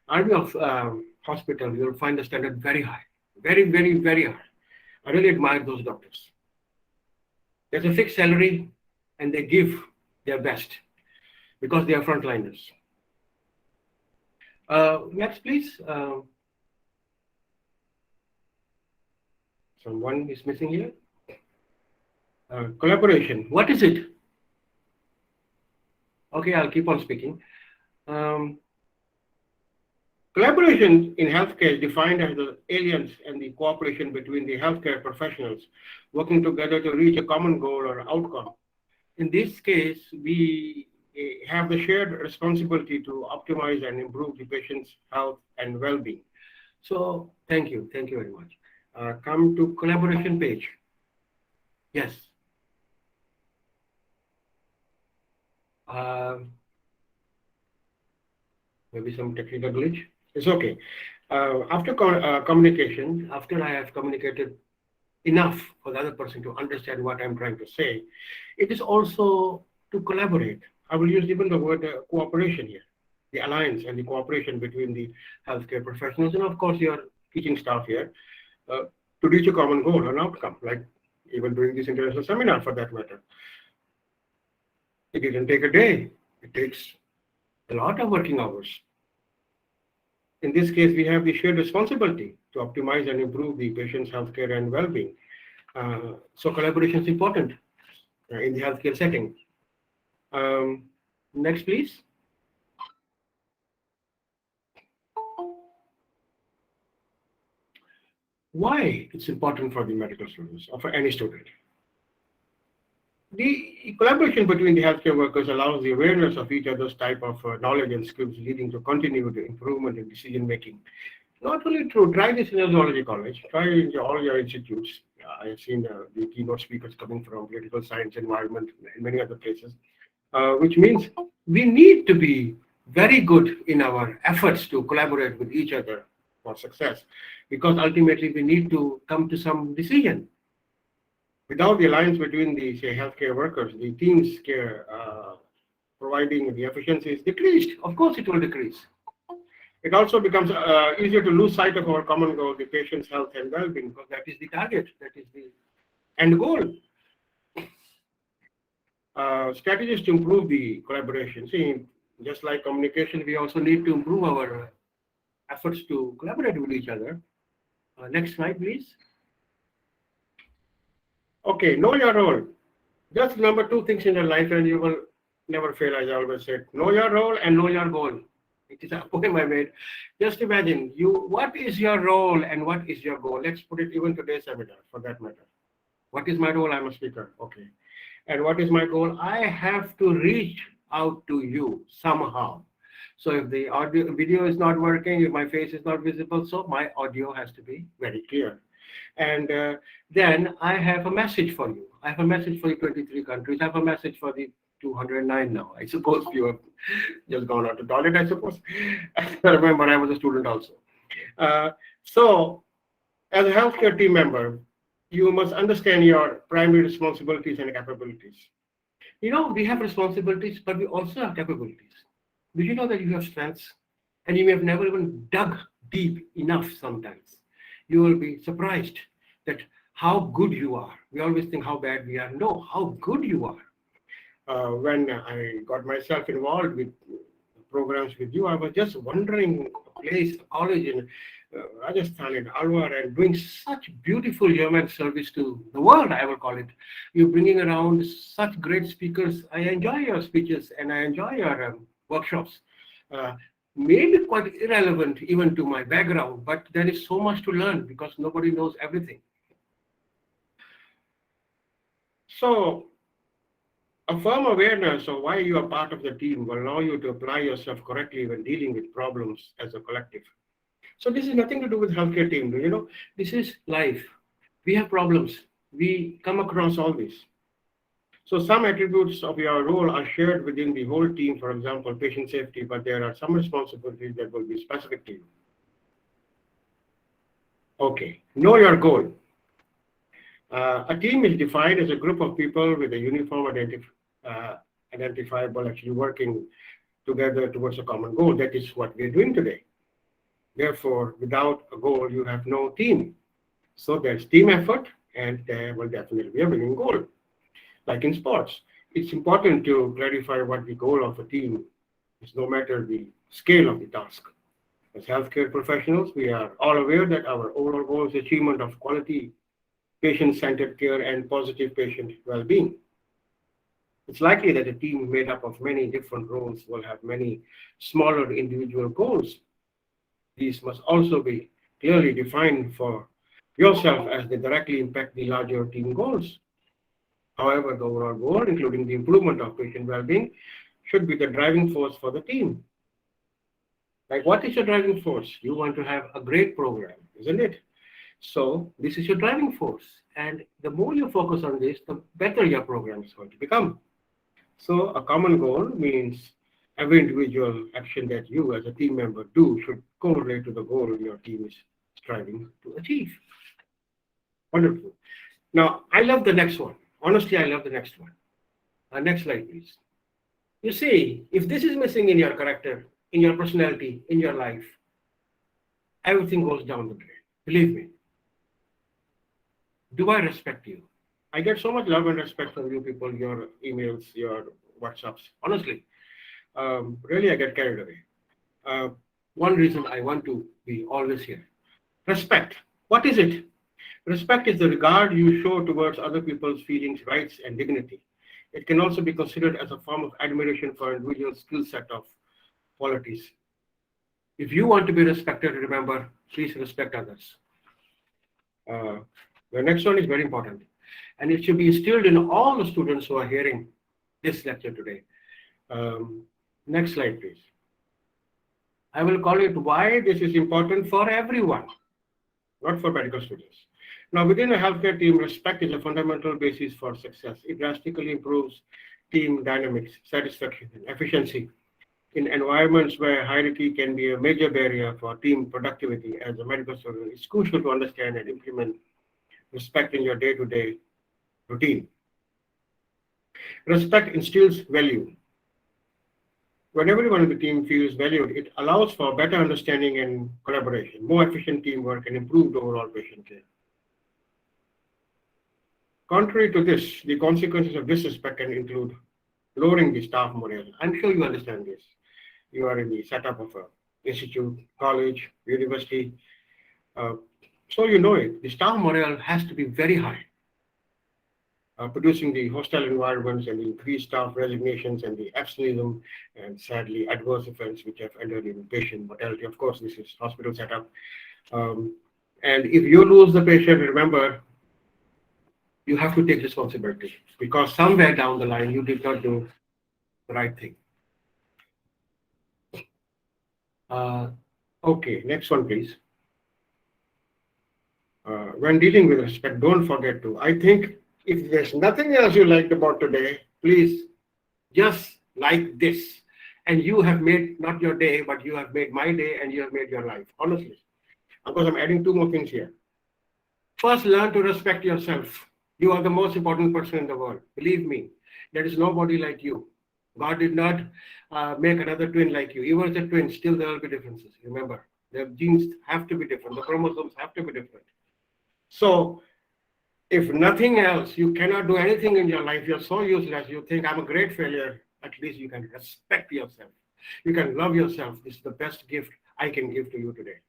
Army of hospital, you'll find the standard very high, very, very, very high. I really admire those doctors. There's a fixed salary and they give their best because they are frontliners. Next, please. Someone is missing here. Collaboration. What is it? Okay, I'll keep on speaking. Collaboration in healthcare is defined as the alliance and the cooperation between the healthcare professionals working together to reach a common goal or outcome. In this case, we have the shared responsibility to optimize and improve the patient's health and well-being. So thank you very much. Come to collaboration page. Yes. Maybe some technical glitch. It's okay. After communication, after I have communicated enough for the other person to understand what I'm trying to say, it is also to collaborate. I will use even the word cooperation here, the alliance and the cooperation between the healthcare professionals and of course your teaching staff here to reach a common goal, an outcome, like even during this international seminar for that matter. It didn't take a day. It takes a lot of working hours. In this case, we have the shared responsibility to optimize and improve the patient's healthcare and well-being. So collaboration is important in the healthcare setting. Next, please. Why it's important for the medical students or for any student? The collaboration between the healthcare workers allows the awareness of each other's type of knowledge and skills, leading to continued improvement in decision making. Not only true, try this in a zoology college, try in all your institutes. I have seen the keynote speakers coming from political science, environment, and many other places, which means we need to be very good in our efforts to collaborate with each other for success, because ultimately we need to come to some decision. Without the alliance between the, say, healthcare workers, the team's care providing the efficiency is decreased. Of course, it will decrease. It also becomes easier to lose sight of our common goal, the patient's health and well-being, because that is the target, that is the end goal. Strategies to improve the collaboration. See, just like communication, we also need to improve our efforts to collaborate with each other. Next slide, please. Okay, know your role. Just remember two things in your life and you will never fail, as I always said. Know your role and know your goal. It is a poem I made. Just imagine, what is your role and what is your goal? Let's put it even today's seminar, for that matter. What is my role? I'm a speaker. Okay. And what is my goal? I have to reach out to you somehow. So if the video is not working, if my face is not visible, so my audio has to be very clear. And then I have a message for you. I have a message for the 23 countries. I have a message for the 209 now. I suppose you have just gone out to toilet, I suppose. I remember I was a student also. So as a healthcare team member, you must understand your primary responsibilities and capabilities. You know, we have responsibilities, but we also have capabilities. Do you know that you have strengths? And you may have never even dug deep enough sometimes. You will be surprised that how good you are. We always think how bad we are. No, how good you are. When I got myself involved with programs with you, I was just wondering a place, a college in Rajasthan, in Alwar, and doing such beautiful human service to the world, I will call it. You're bringing around such great speakers. I enjoy your speeches and I enjoy your workshops. Maybe quite irrelevant even to my background, but there is so much to learn because nobody knows everything. So a firm awareness of why you are part of the team will allow you to apply yourself correctly when dealing with problems as a collective. So this is nothing to do with healthcare team. You know, this is life. We have problems. We come across all this. So some attributes of your role are shared within the whole team, for example, patient safety, but there are some responsibilities that will be specific to you. Okay, know your goal. A team is defined as a group of people with a uniform identifiable, actually working together towards a common goal. That is what we're doing today. Therefore, without a goal, you have no team. So there's team effort, and there will definitely be a winning goal. Like in sports, it's important to clarify what the goal of a team is, no matter the scale of the task. As healthcare professionals, we are all aware that our overall goal is achievement of quality, patient-centered care, and positive patient well-being. It's likely that a team made up of many different roles will have many smaller individual goals. These must also be clearly defined for yourself as they directly impact the larger team goals. However, the overall goal, including the improvement of patient well-being, should be the driving force for the team. Like, what is your driving force? You want to have a great program, isn't it? So this is your driving force. And the more you focus on this, the better your program is going to become. So a common goal means every individual action that you as a team member do should correlate to the goal your team is striving to achieve. Wonderful. Now, I love the next one. Honestly, I love the next one. Next slide, please. You see, if this is missing in your character, in your personality, in your life, everything goes down the drain. Believe me. Do I respect you? I get so much love and respect from you people, your emails, your WhatsApps. Honestly, really I get carried away. One reason I want to be always here. Respect. What is it? Respect is the regard you show towards other people's feelings, rights, and dignity. It can also be considered as a form of admiration for an individual's skill set of qualities. If you want to be respected, remember, please respect others. The next one is very important, and it should be instilled in all the students who are hearing this lecture today. Next slide, please. I will call it why this is important for everyone, not for medical students. Now, within a healthcare team, respect is a fundamental basis for success. It drastically improves team dynamics, satisfaction, and efficiency. In environments where hierarchy can be a major barrier for team productivity, as a medical student, it's crucial to understand and implement respect in your day-to-day routine. Respect instills value. When everyone in the team feels valued, it allows for better understanding and collaboration, more efficient teamwork, and improved overall patient care. Contrary to this, the consequences of disrespect can include lowering the staff morale. I'm sure you understand this. You are in the setup of an institute, college, university, so you know it. The staff morale has to be very high, producing the hostile environments and increased staff resignations and the absenteeism and sadly adverse effects which have ended in patient mortality. Of course, this is hospital setup. And if you lose the patient, remember, you have to take responsibility because somewhere down the line you did not do the right thing. Okay, next one, please. When dealing with respect, don't forget to. I think if there's nothing else you liked about today, please just like this. And you have made not your day, but you have made my day and you have made your life, honestly. Of course, I'm adding two more things here. First, learn to respect yourself. You are the most important person in the world. Believe me, there is nobody like you. God did not make another twin like you. Even as a twin, still there will be differences. Remember, the genes have to be different. The chromosomes have to be different. So, if nothing else, you cannot do anything in your life. You're so useless. You think I'm a great failure. At least you can respect yourself. You can love yourself. This is the best gift I can give to you today.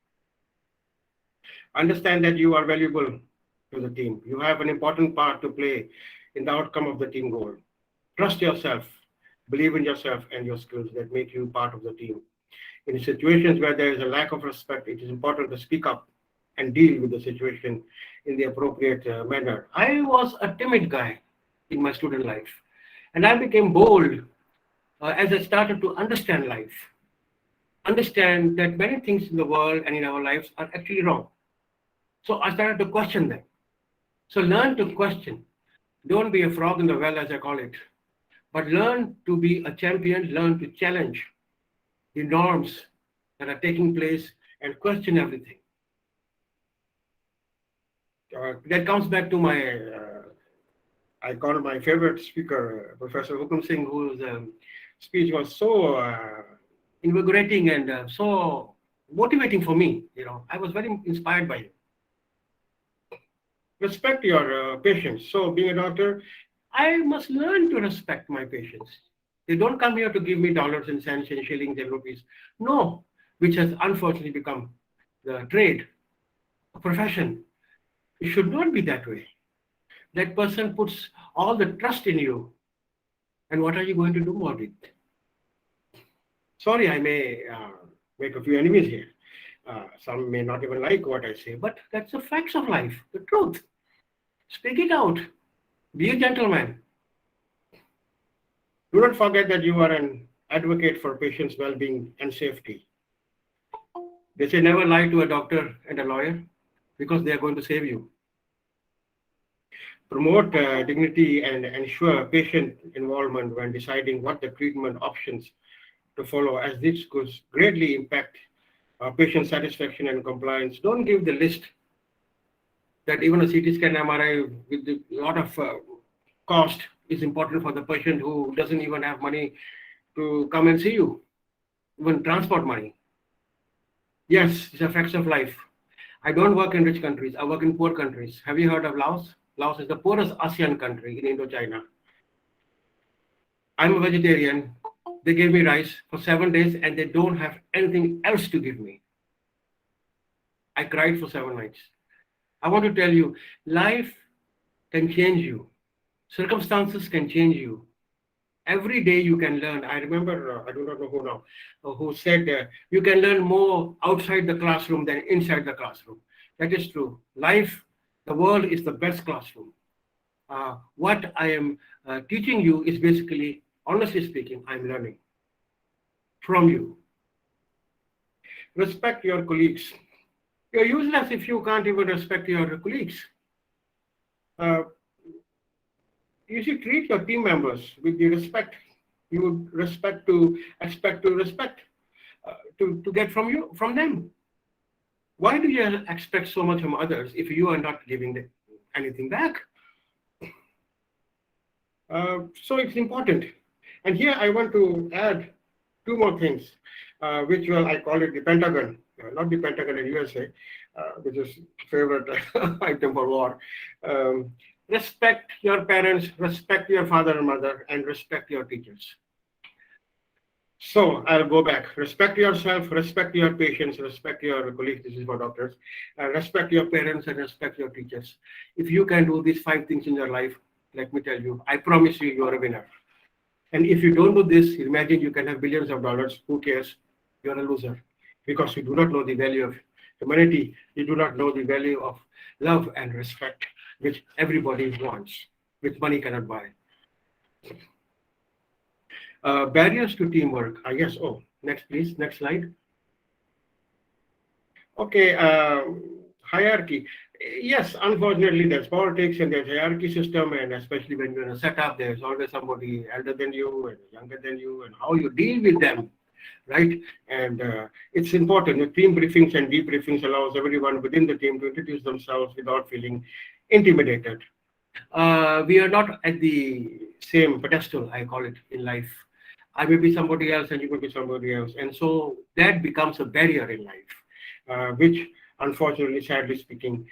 Understand that you are valuable to the team. You have an important part to play in the outcome of the team goal. Trust yourself. Believe in yourself and your skills that make you part of the team. In situations where there is a lack of respect, it is important to speak up and deal with the situation in the appropriate manner. I was a timid guy in my student life, and I became bold as I started to understand life. Understand that many things in the world and in our lives are actually wrong. So I started to question them. So learn to question. Don't be a frog in the well, as I call it, but learn to be a champion, learn to challenge the norms that are taking place and question everything. That comes back to my, I call him my favorite speaker, Professor Hukum Singh, whose speech was so invigorating and so motivating for me. You know, I was very inspired by him. Respect your patients. So being a doctor, I must learn to respect my patients. They don't come here to give me dollars and cents and shillings and rupees. No, which has unfortunately become the trade, a profession. It should not be that way. That person puts all the trust in you. And what are you going to do about it? Sorry, I may make a few enemies here. Some may not even like what I say, but that's the facts of life, the truth. Speak it out. Be a gentleman. Do not forget that you are an advocate for patients' well-being and safety. They say never lie to a doctor and a lawyer because they are going to save you. Promote dignity and ensure patient involvement when deciding what the treatment options to follow, as this could greatly impact patient satisfaction and compliance. Don't give the list that even a CT scan MRI with a lot of cost is important for the patient who doesn't even have money to come and see you, even transport money. Yes, it's a fact of life. I don't work in rich countries. I work in poor countries. Have you heard of Laos? Laos is the poorest ASEAN country in Indochina. I'm a vegetarian. they gave me rice for 7 days and they don't have anything else to give me. I cried for 7 nights. I want to tell you, life can change you. Circumstances can change you. Every day you can learn. I remember, I do not know who now, who said you can learn more outside the classroom than inside the classroom. That is true. Life, the world is the best classroom. What I am teaching you is basically, honestly speaking, I'm learning from you. Respect your colleagues. You're useless if you can't even respect your colleagues. You should treat your team members with the respect you would expect to get from them. Why do you expect so much from others if you are not giving them anything back? So it's important. And here I want to add 2 more things, which I call it the Pentagon, not the Pentagon in USA, which is favorite item for war. Respect your parents, respect your father and mother, and respect your teachers. So I'll go back. Respect yourself, respect your patients, respect your colleagues. This is for doctors. Respect your parents and respect your teachers. If you can do these 5 things in your life, let me tell you, I promise you, you're a winner. And if you don't do this, imagine you can have billions of dollars. Who cares? You're a loser because you do not know the value of humanity. You do not know the value of love and respect, which everybody wants, which money cannot buy. Barriers to teamwork, I guess. Oh, next, please. Next slide. Okay, hierarchy. Yes, unfortunately, there's politics and there's hierarchy system, and especially when you're in a setup, there's always somebody elder than you and younger than you, and how you deal with them, right? And it's important. The team briefings and debriefings allows everyone within the team to introduce themselves without feeling intimidated. We are not at the same pedestal, I call it, in life. I may be somebody else and you may be somebody else. And so that becomes a barrier in life, which unfortunately, sadly speaking,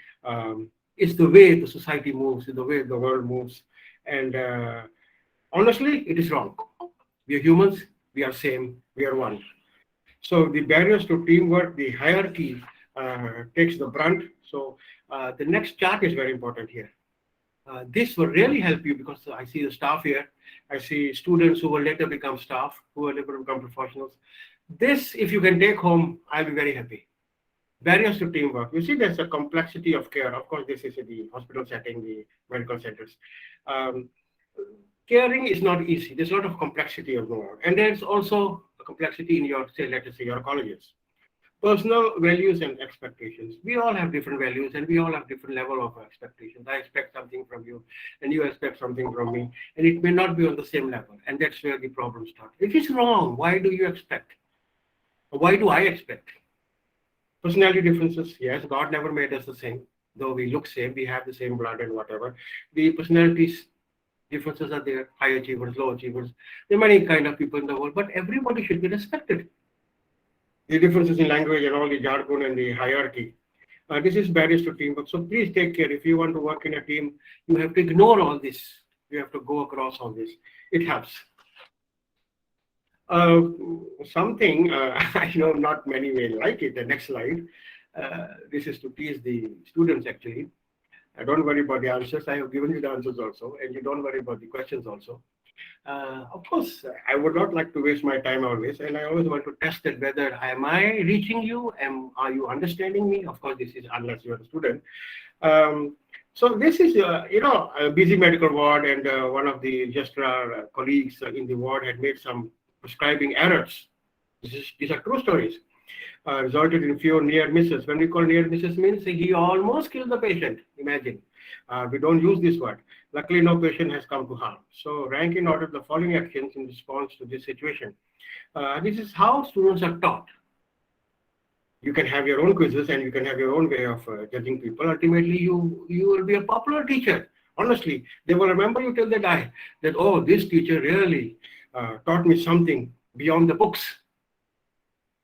is the way the society moves, is the way the world moves. And honestly, it is wrong. We are humans, we are same, we are one. So the barriers to teamwork, the hierarchy takes the brunt. So the next chart is very important here. This will really help you because I see the staff here. I see students who will later become staff, who will later become professionals. This, if you can take home, I'll be very happy. Barriers to teamwork. You see, there's a complexity of care. Of course, this is the hospital setting, the medical centers. Caring is not easy. There's a lot of complexity of more. And there's also a complexity in your, say, let us say, your colleges. Personal values and expectations. We all have different values and we all have different level of expectations. I expect something from you and you expect something from me, and it may not be on the same level. And that's where the problem starts. If it's wrong, why do you expect? Or why do I expect? Personality differences, yes, God never made us the same. Though we look same, we have the same blood and whatever. The personalities differences are there, high achievers, low achievers. There are many kind of people in the world, but everybody should be respected. The differences in language and all the jargon and the hierarchy. This is barriers to teamwork. So please take care. If you want to work in a team, you have to ignore all this. You have to go across all this. It helps. Something, I know not many will like it. The next slide. This is to tease the students actually. Don't worry about the answers. I have given you the answers also. And you don't worry about the questions also. Of course, I would not like to waste my time always, and I always want to test it whether am I reaching you, are you understanding me? Of course, this is unless you're a student. So this is, a busy medical ward, and one of the registrar colleagues in the ward had made some prescribing errors. These are true stories. Resulted in few near misses. When we call near misses means he almost killed the patient. Imagine. We don't use this word. Luckily, no patient has come to harm. So rank in order the following actions in response to this situation. This is how students are taught. You can have your own quizzes and you can have your own way of judging people. Ultimately, you will be a popular teacher. Honestly, they will remember you till they die. That, oh, this teacher really taught me something beyond the books.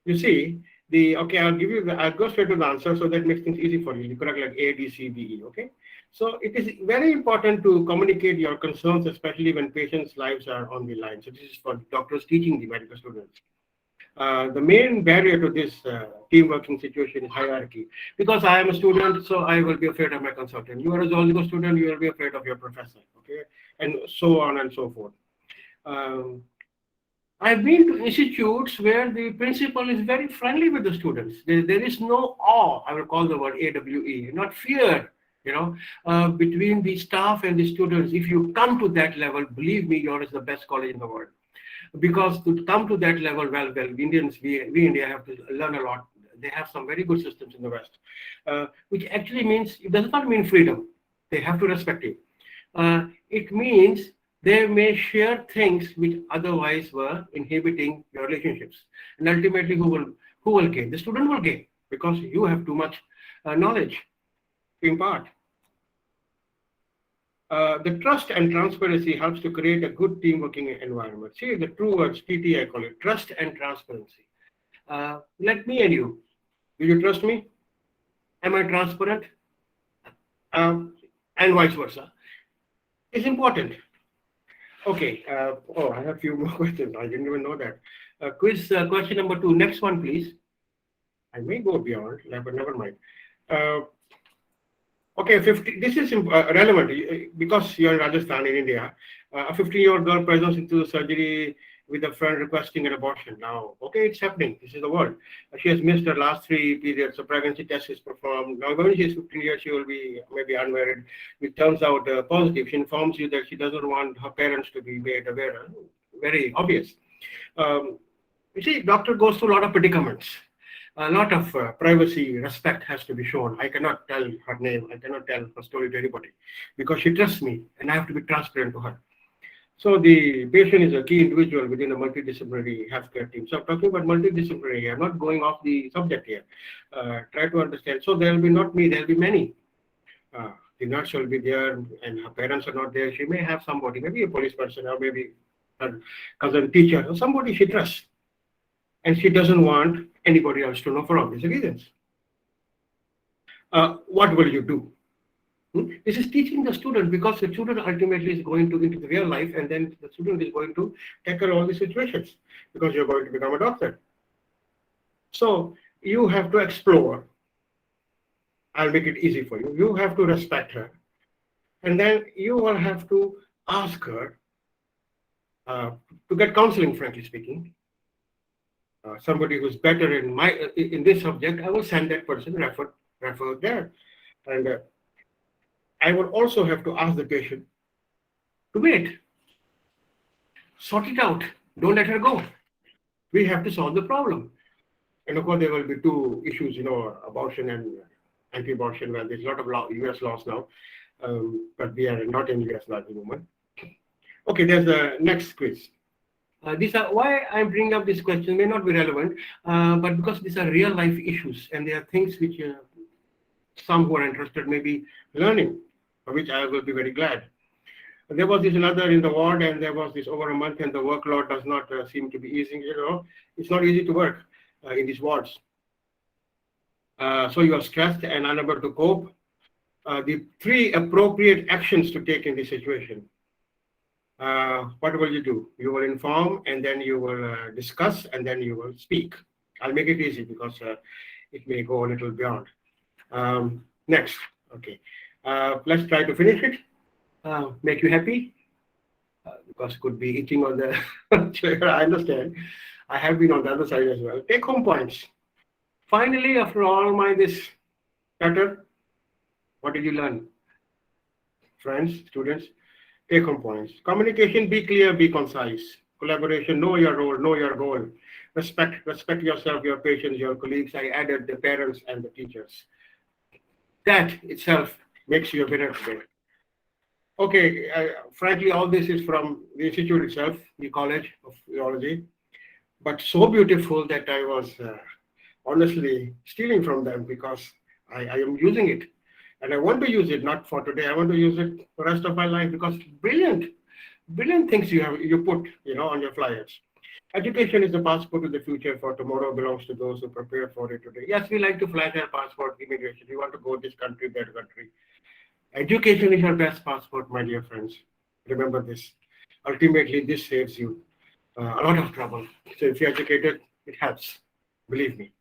You see, I'll go straight to the answer, so that makes things easy for you. You correct like A, B, C, D, E, okay? So it is very important to communicate your concerns, especially when patients' lives are on the line. So this is for doctors teaching the medical students. The main barrier to this team working situation is hierarchy. Because I am a student, so I will be afraid of my consultant. You are a zoology student, you will be afraid of your professor, okay, and so on and so forth. I've been to institutes where the principal is very friendly with the students. There is no awe, I will call the word AWE, not fear, between the staff and the students. If you come to that level, believe me, yours is the best college in the world. Because to come to that level, well, Indians, we India have to learn a lot. They have some very good systems in the West, which actually means, it does not mean freedom. They have to respect you. It means they may share things which otherwise were inhibiting your relationships. And ultimately, who will gain? The student will gain, because you have too much knowledge to impart. The trust and transparency helps to create a good team working environment. See, the true words, TT, I call it, trust and transparency. Like me and you, do you trust me? Am I transparent? And vice versa. It's important. Okay. I have a few more questions. I didn't even know that. Quiz question number 2. Next one, please. I may go beyond, but never mind. Okay, 50. This is relevant because you're in Rajasthan, in India. A 15-year-old girl presents into surgery with a friend requesting an abortion. Now, okay, it's happening. This is the world. She has missed her last 3 periods. A pregnancy test is performed. Now, when she is 15 years, she will be maybe unmarried. It turns out positive. She informs you that she doesn't want her parents to be made aware. Very obvious. You see, doctor goes through a lot of predicaments. A lot of privacy, respect has to be shown. I cannot tell her name. I cannot tell her story to anybody because she trusts me and I have to be transparent to her. So the patient is a key individual within a multidisciplinary healthcare team. So I'm talking about multidisciplinary. I'm not going off the subject here. Try to understand. So there will be not me, there will be many. The nurse will be there and her parents are not there. She may have somebody, maybe a police person or maybe her cousin teacher or somebody she trusts. And she doesn't want anybody else to know for obvious reasons. What will you do? This is teaching the student, because the student ultimately is going to into the real life, and then the student is going to tackle all these situations because you're going to become a doctor. So you have to explore. I'll make it easy for you. You have to respect her. And then you will have to ask her to get counseling, frankly speaking. Somebody who's better in this subject, I will send that person refer there. And I will also have to ask the patient to wait. Sort it out. Don't let her go. We have to solve the problem. And of course, there will be 2 issues, abortion and anti-abortion. Well, there's a lot of US laws now, but we are not in US law at the moment. Okay, there's the next quiz. These are why I'm bringing up this question may not be relevant, but because these are real life issues and they are things which some who are interested may be learning, for which I will be very glad. There was this another in the ward, and there was this over a month, and the workload does not seem to be easing. It's not easy to work in these wards. So you are stressed and unable to cope. The 3 appropriate actions to take in this situation. What will you do? You will inform, and then you will discuss, and then you will speak. I'll make it easy because it may go a little beyond. Next, okay. Let's try to finish it. Make you happy, because could be eating on the chair. I understand. I have been on the other side as well. Take home points. Finally, after all this chatter, what did you learn? Friends, students, take home points. Communication, be clear, be concise. Collaboration, know your role, know your goal. Respect yourself, your patients, your colleagues. I added the parents and the teachers. That itself makes you a winner today. Okay, frankly, all this is from the institute itself, the College of Urology, but so beautiful that I was honestly stealing from them because I am using it. And I want to use it not for today. I want to use it for the rest of my life because brilliant things you put on your flyers. Education is the passport to the future, for tomorrow belongs to those who prepare for it today. Yes, we like to flash our passport, immigration. We want to go this country, that country. Education is your best passport, my dear friends. Remember this. Ultimately, this saves you a lot of trouble. So if you're educated, it helps. Believe me.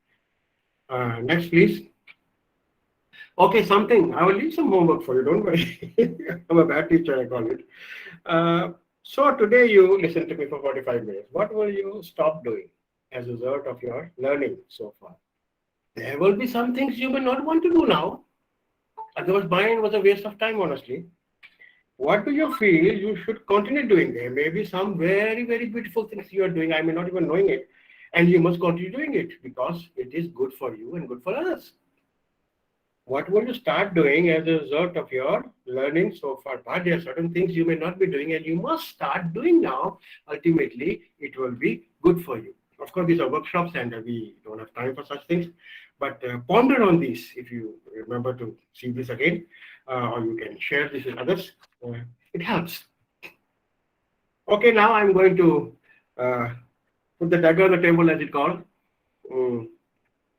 Next, please. Okay, something. I will leave some homework for you. Don't worry. I'm a bad teacher, I call it. So today you listened to me for 45 minutes. What will you stop doing as a result of your learning so far? There will be some things you may not want to do now. Otherwise, mine was a waste of time, honestly. What do you feel you should continue doing? There may be some very, very beautiful things you are doing. I may not even knowing it. And you must continue doing it because it is good for you and good for others. What will you start doing as a result of your learning so far? But there are certain things you may not be doing and you must start doing now. Ultimately, it will be good for you. Of course, these are workshops and we don't have time for such things. But ponder on these if you remember to see this again, or you can share this with others. It helps. Okay, now I'm going to put the dagger on the table, as it's called.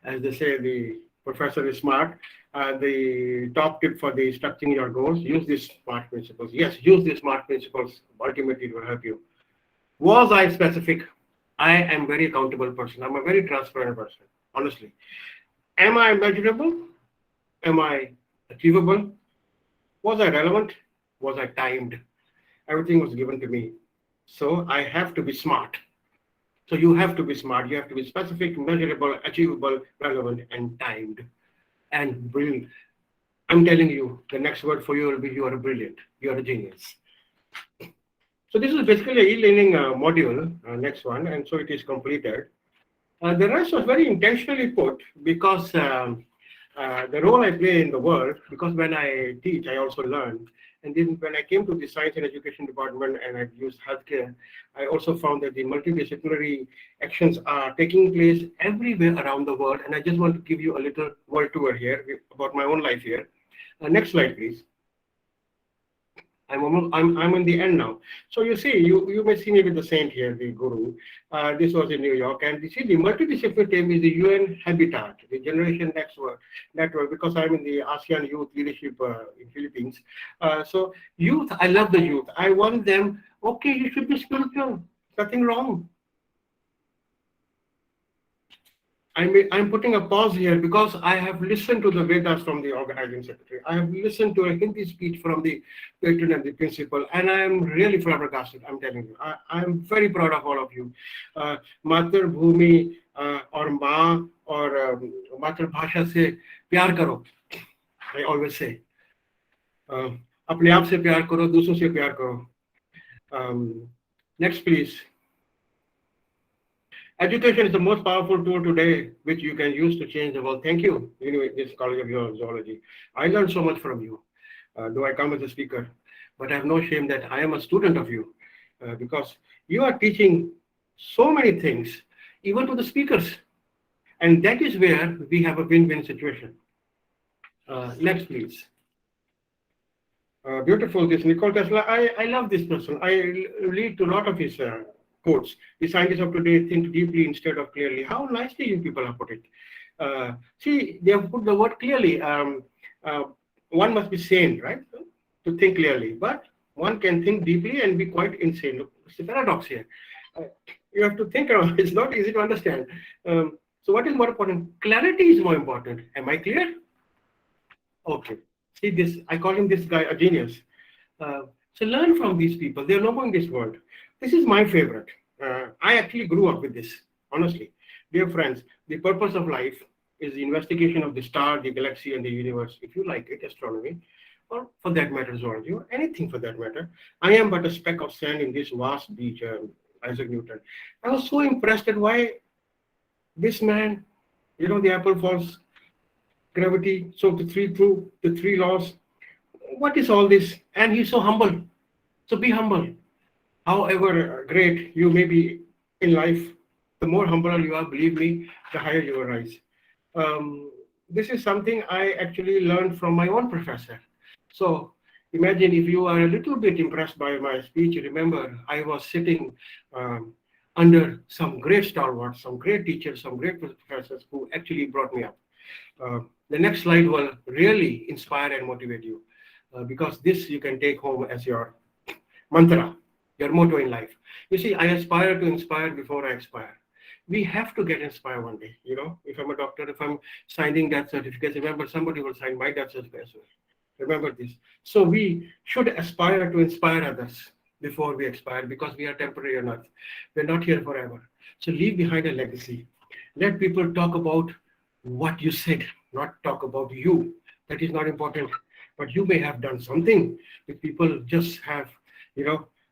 As they say, the professor is smart. The top tip for the structuring your goals, use these SMART principles. Yes, use these SMART principles. Ultimately, it will help you. Was I specific? I am very accountable person. I'm a very transparent person, honestly. Am I measurable? Am I achievable? Was I relevant? Was I timed? Everything was given to me. So I have to be smart. So you have to be smart. You have to be specific, measurable, achievable, relevant, and timed. And brilliant. I'm telling you, the next word for you will be you are brilliant. You are a genius. So this is basically an e-learning module, next one, and so it is completed. The rest was very intentionally put because the role I play in the world, because when I teach, I also learn. And then when I came to the Science and Education Department and I used healthcare, I also found that the multidisciplinary actions are taking place everywhere around the world. And I just want to give you a little world tour here about my own life here. Next slide, please. I'm in the end now. So you see, you may see me with the saint here, the guru. This was in New York, and you see the multidisciplinary team is the UN Habitat, the Generation Next Network, because I'm in the ASEAN Youth Leadership in Philippines. So youth, I love the youth. I want them, okay, you should be spiritual, nothing wrong. I'm putting a pause here because I have listened to the Vedas from the organizing secretary. I have listened to a Hindi speech from the patron and the principal, and I am really flabbergasted, I'm telling you. I'm very proud of all of you. Matar Bhumi or Ma or Matar Bhasha se pyar karo, I always say. Apne aap se pyar karo, dusron se pyar karo. Next, please. Education is the most powerful tool today, which you can use to change the world. Thank you, this College of Zoology. I learned so much from you, though I come as a speaker, but I have no shame that I am a student of you, because you are teaching so many things, even to the speakers. And that is where we have a win-win situation. Next, please. Beautiful, this Nikola Tesla. I love this person. I read to a lot of his quotes. The scientists of today think deeply instead of clearly. How nicely you people have put it. See, they have put the word clearly. One must be sane, right, to think clearly. But one can think deeply and be quite insane. Look, it's a paradox here. You have to think around. It's not easy to understand. So what is more important? Clarity is more important. Am I clear? Okay. See this, I call him this guy a genius. So learn from these people. They're no more in this world. This is my favorite. I actually grew up with this, honestly. Dear friends, the purpose of life is the investigation of the star, the galaxy, and the universe. If you like it, astronomy, or for that matter, zoology, or anything for that matter. I am but a speck of sand in this vast beach, Isaac Newton. I was so impressed at why this man, the apple falls, gravity, so the three laws. What is all this? And he's so humble. So be humble. However great you may be in life, the more humble you are, believe me, the higher you will rise. This is something I actually learned from my own professor. So imagine if you are a little bit impressed by my speech, remember I was sitting under some great stalwarts, some great teachers, some great professors who actually brought me up. The next slide will really inspire and motivate you. because this you can take home as your mantra, your motto in life. You see, I aspire to inspire before I expire. We have to get inspired one day. You know, if I'm a doctor, if I'm signing death certificates, remember somebody will sign my death certificate as well. Remember this. So we should aspire to inspire others before we expire, because we are temporary on earth. We're not here forever. So leave behind a legacy. Let people talk about what you said, not talk about you. That is not important. But you may have done something. If people just have,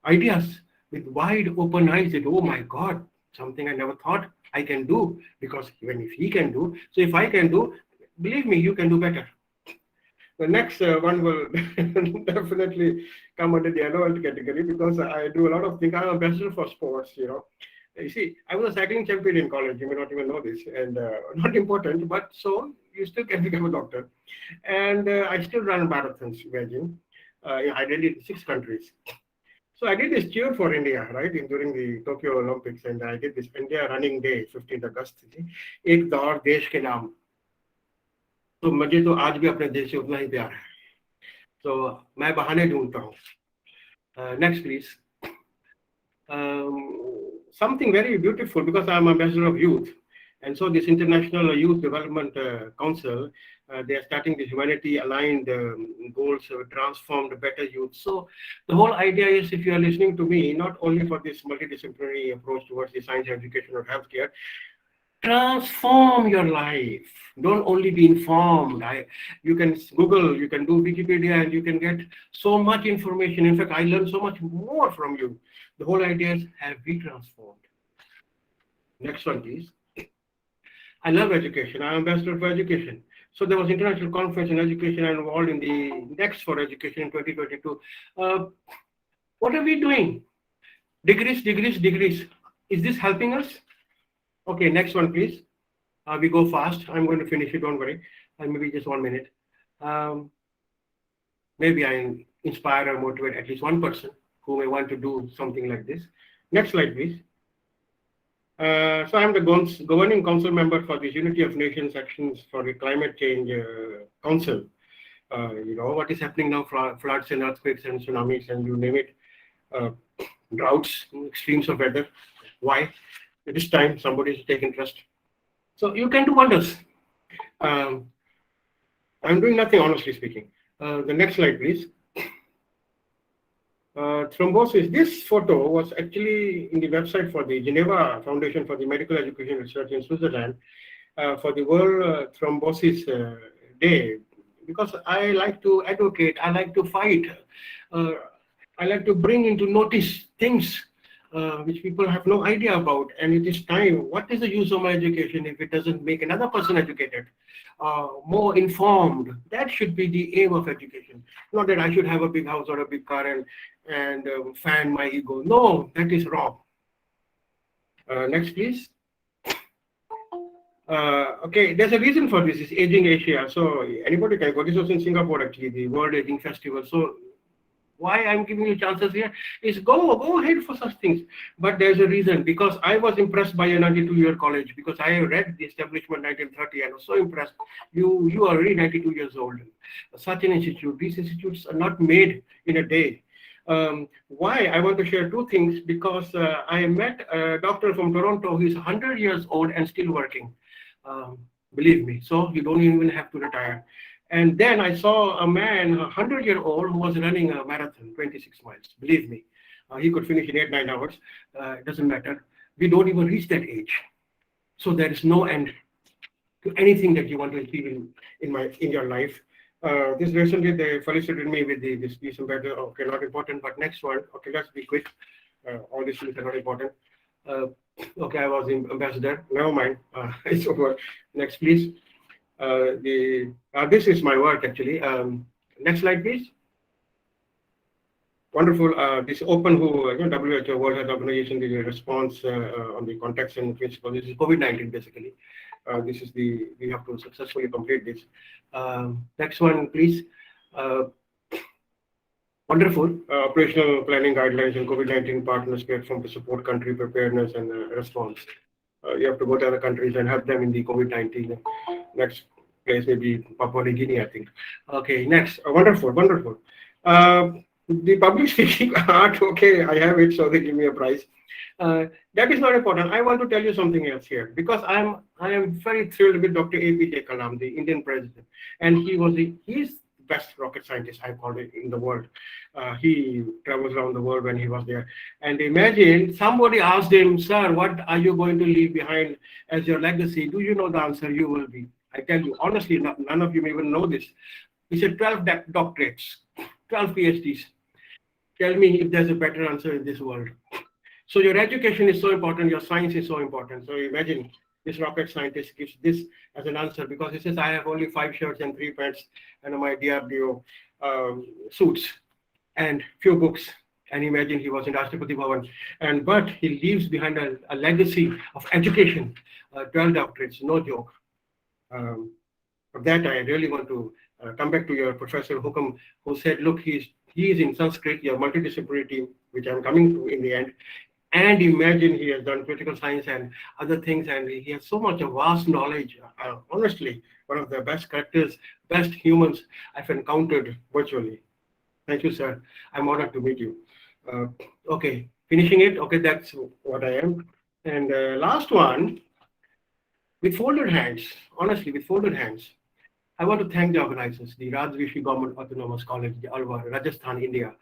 ideas with wide open eyes that, oh my God, something I never thought I can do, because even if he can do, so if I can do, believe me, you can do better. The next one will definitely come under the annual category, because I do a lot of things. I'm a ambassador for sports, You see, I was a cycling champion in college. You may not even know this, and not important, but so you still can become a doctor. And I still run marathons, imagine. I did it in 6 countries. So I did this cheer for India, right, during the Tokyo Olympics, and I did this India Running Day, 15th August. एक दौड़ देश के नाम. तो मुझे तो आज भी अपने देश से उतना ही प्यार है. तो मैं बहाने ढूंढता हूँ. Next, please. Something very beautiful, because I'm ambassador of youth, and so this International Youth Development Council, they are starting this humanity aligned goals, transformed better youth. So the whole idea is, if you are listening to me, not only for this multidisciplinary approach towards the science, education, or healthcare, transform your life. Don't only be informed. You can Google, you can do Wikipedia, and you can get so much information. In fact, I learned so much more from you. The whole idea is, have we transformed? Next one, please. I love education. I'm ambassador for education. So there was international conference in education. I'm involved in the next for education in 2022. What are we doing? Degrees. Is this helping us? Okay, next one, please. We go fast. I'm going to finish it, don't worry. Maybe just 1 minute. Maybe I inspire or motivate at least one person who may want to do something like this. Next slide, please. So I'm the governing council member for the Unity of Nations Actions for the Climate Change Council. What is happening now, floods and earthquakes and tsunamis and you name it, droughts, extremes of weather. Why? It is time somebody should take interest. So you can do wonders. I'm doing nothing, honestly speaking. The next slide, please. Thrombosis. This photo was actually in the website for the Geneva Foundation for the Medical Education Research in Switzerland for the World Thrombosis Day, because I like to advocate, I like to fight, I like to bring into notice things which people have no idea about, and it is time. What is the use of my education if it doesn't make another person educated, more informed? That should be the aim of education. Not that I should have a big house or a big car and fan my ego. No, that is wrong. Next, please. Okay, there's a reason for this. It's Aging Asia. So anybody can go. This was in Singapore, actually, the World Aging Festival. So why I'm giving you chances here is go ahead for such things. But there's a reason, because I was impressed by a 92-year college, because I read the establishment 1930 and I was so impressed. You are already 92 years old. Such an institute, these institutes are not made in a day. Why? I want to share 2 things, because I met a doctor from Toronto who is 100 years old and still working. Believe me, so you don't even have to retire. And then I saw a man, 100-year-old, who was running a marathon, 26 miles. Believe me, he could finish in 8-9 hours. It doesn't matter. We don't even reach that age. So there is no end to anything that you want to achieve in your life. This recently they felicitated me with this piece of better. Okay, not important, but next one. Okay, let's be quick. All these things are not important. Okay, I was in ambassador. Never mind. It's over. Next, please. This is my work, actually. Next slide, please. Wonderful. This Open WHO, WHO, World Health Organization, the response on the context and principle. This is COVID-19, basically. This is we have to successfully complete this. Next one, please. Wonderful. Operational planning guidelines and COVID-19 partners platform to support country preparedness and response. You have to go to other countries and help them in the COVID-19. Next. place, maybe Papua New Guinea, I think. Okay, next. Wonderful, wonderful. The public speaking art, okay, I have it, so they give me a prize. That is not important. I want to tell you something else here, because I am very thrilled with Dr. APJ Kalam, the Indian president, and he's the best rocket scientist, I call it, in the world. He travels around the world when he was there. And imagine somebody asked him, "Sir, what are you going to leave behind as your legacy?" Do you know the answer? You will be. I tell you honestly, none of you may even know this. He said 12 doctorates, 12 PhDs. Tell me if there's a better answer in this world. So your education is so important, your science is so important. So imagine this rocket scientist gives this as an answer, because he says, I have only 5 shirts and 3 pants and my DRDO suits and few books. And imagine he was in Rashtrapati Bhavan. But he leaves behind a legacy of education, 12 doctorates, no joke. For that, I really want to come back to your Professor Hukum, who said, look, he is in Sanskrit, your multidisciplinary team, which I'm coming to in the end. And imagine he has done critical science and other things, and he has so much of vast knowledge. Honestly, one of the best characters, best humans I've encountered virtually. Thank you, sir. I'm honored to meet you. Okay, finishing it. Okay, that's what I am. And last one, with folded hands, honestly, with folded hands, I want to thank the organizers, the Raj Rishi Govt Autonomous College, the Alwar, Rajasthan, India,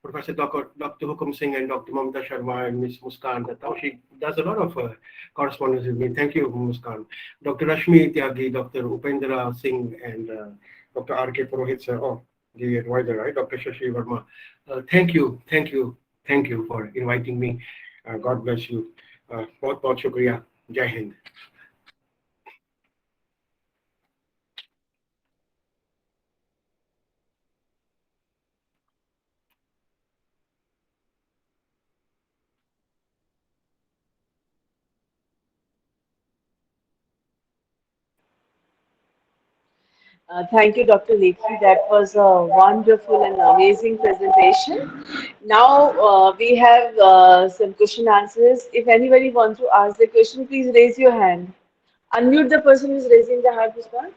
Professor Dr. Hukum Singh and Dr. Mamta Sharma and Ms. Muskan. She does a lot of correspondence with me. Thank you, Muskan. Dr. Rashmi Tyagi, Dr. Upendra Singh, and Dr. R.K. Purohit, sir, the advisor, right? Dr. Shashi Verma. Thank you for inviting me. God bless you. Bahut bahut shukriya. Jai Hind. Thank you, Dr. Lekhi. That was a wonderful and amazing presentation. Now we have some question answers. If anybody wants to ask the question, please raise your hand. Unmute the person who is raising the hand, Muskan.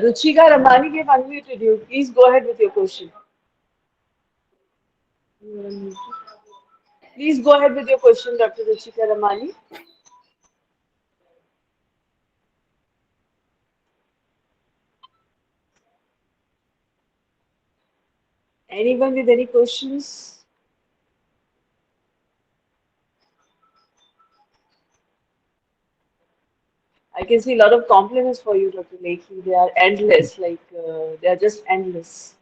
Ruchika Ramani, we have unmuted you. Please go ahead with your question. Please go ahead with your question, Dr. Ruchika Ramani. Anyone with any questions? I can see a lot of compliments for you, Dr. Lekhi. They are endless, they are just endless.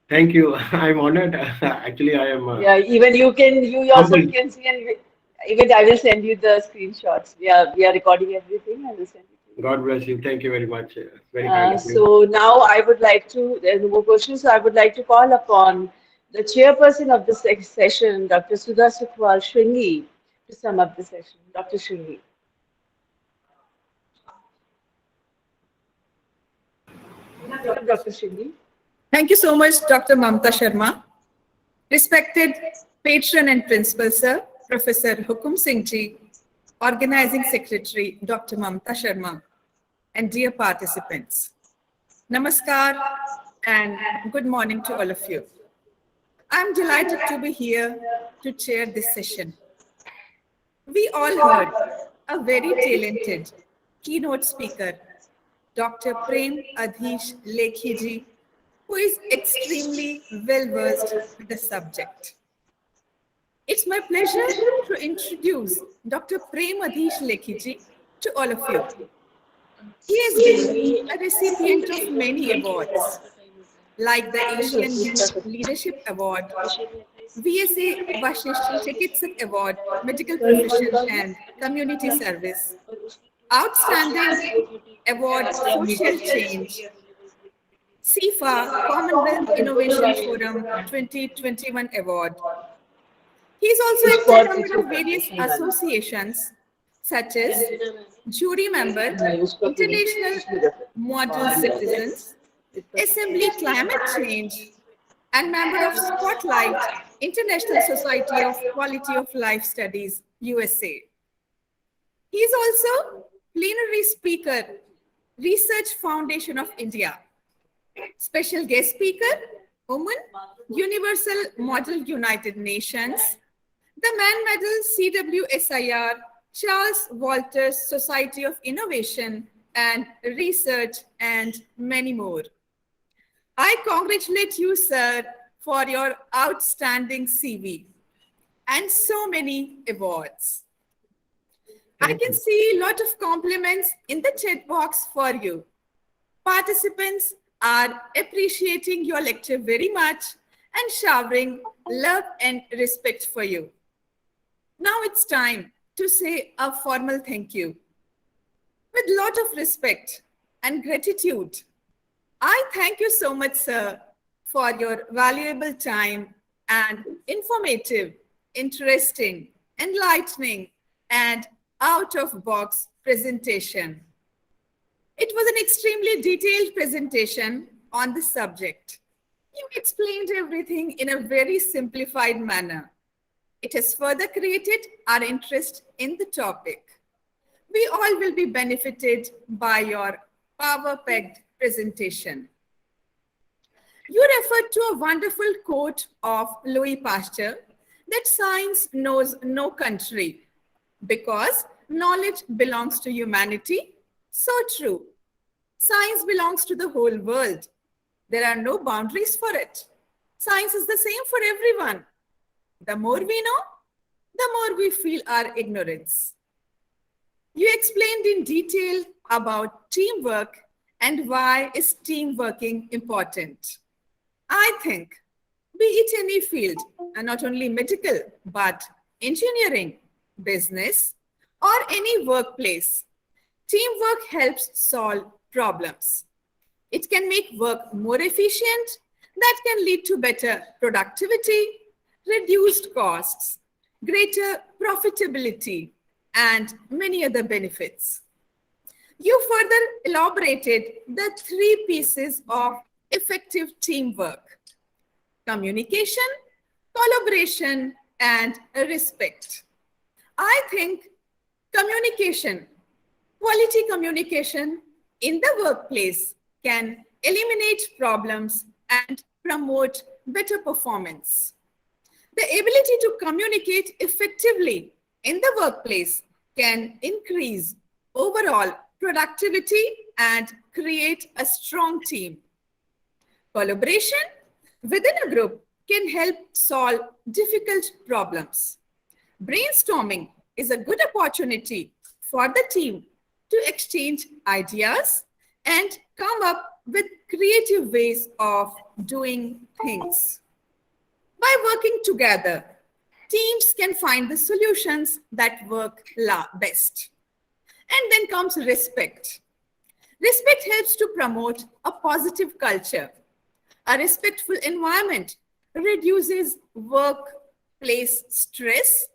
Thank you. I'm honored. Actually, I am. Yeah, even you yourself can see, and even I will send you the screenshots. We are recording everything. I will send it to you. God bless you. Thank you very much. Very kind of you. So now I would like to, there's no more questions, so I would like to call upon the chairperson of this session, Dr. Sudha Sukhwal Shringi, to sum up the session. Dr. Shringi. Dr. Shringi. Thank you so much, Dr. Mamta Sharma. Respected patron and principal, sir, Professor Hukum Singh Ji, Organizing Secretary, Dr. Mamta Sharma, and dear participants. Namaskar and good morning to all of you. I'm delighted to be here to chair this session. We all heard a very talented keynote speaker, Dr. Prem Adhish Lekhi Ji, who is extremely well versed with the subject. It's my pleasure to introduce Dr. Prem Adhish Lekhi Ji to all of you. He has been a recipient of many awards, like the Asian Youth Leadership Award, VSA Vashisht Chikitsak Award, Medical Profession and Community Service, Outstanding Award Social Change, CIFA Commonwealth Innovation Forum 2021 Award. He is also a member of various associations such as Jury Member, International Model Citizens, Assembly Climate Change, and member of Spotlight, International Society of Quality of Life Studies, USA. He is also plenary speaker, Research Foundation of India. Special guest speaker, Women, Universal Model United Nations, the Man Medal CWSIR, Charles Walters Society of Innovation and Research, and many more. I congratulate you, sir, for your outstanding CV and so many awards. I can see a lot of compliments in the chat box for you. Participants are appreciating your lecture very much and showering love and respect for you. Now it's time to say a formal thank you. With a lot of respect and gratitude, I thank you so much, sir, for your valuable time and informative, interesting, enlightening, and out-of-box presentation. It was an extremely detailed presentation on the subject. You explained everything in a very simplified manner. It has further created our interest in the topic. We all will be benefited by your power-packed presentation. You referred to a wonderful quote of Louis Pasteur that science knows no country because knowledge belongs to humanity. So true. Science belongs to the whole world. There are no boundaries for it. Science is the same for everyone. The more we know, the more we feel our ignorance. You explained in detail about teamwork and why is team working important. I think, be it any field, and not only medical, but engineering, business, or any workplace, teamwork helps solve problems. It can make work more efficient, that can lead to better productivity, reduced costs, greater profitability, and many other benefits. You further elaborated the 3 pieces of effective teamwork: communication, collaboration, and respect. I think communication, quality communication in the workplace can eliminate problems and promote better performance. The ability to communicate effectively in the workplace can increase overall productivity and create a strong team. Collaboration within a group can help solve difficult problems. Brainstorming is a good opportunity for the team to exchange ideas and come up with creative ways of doing things. By working together, teams can find the solutions that work best. And then comes respect. Respect helps to promote a positive culture. A respectful environment reduces workplace stress,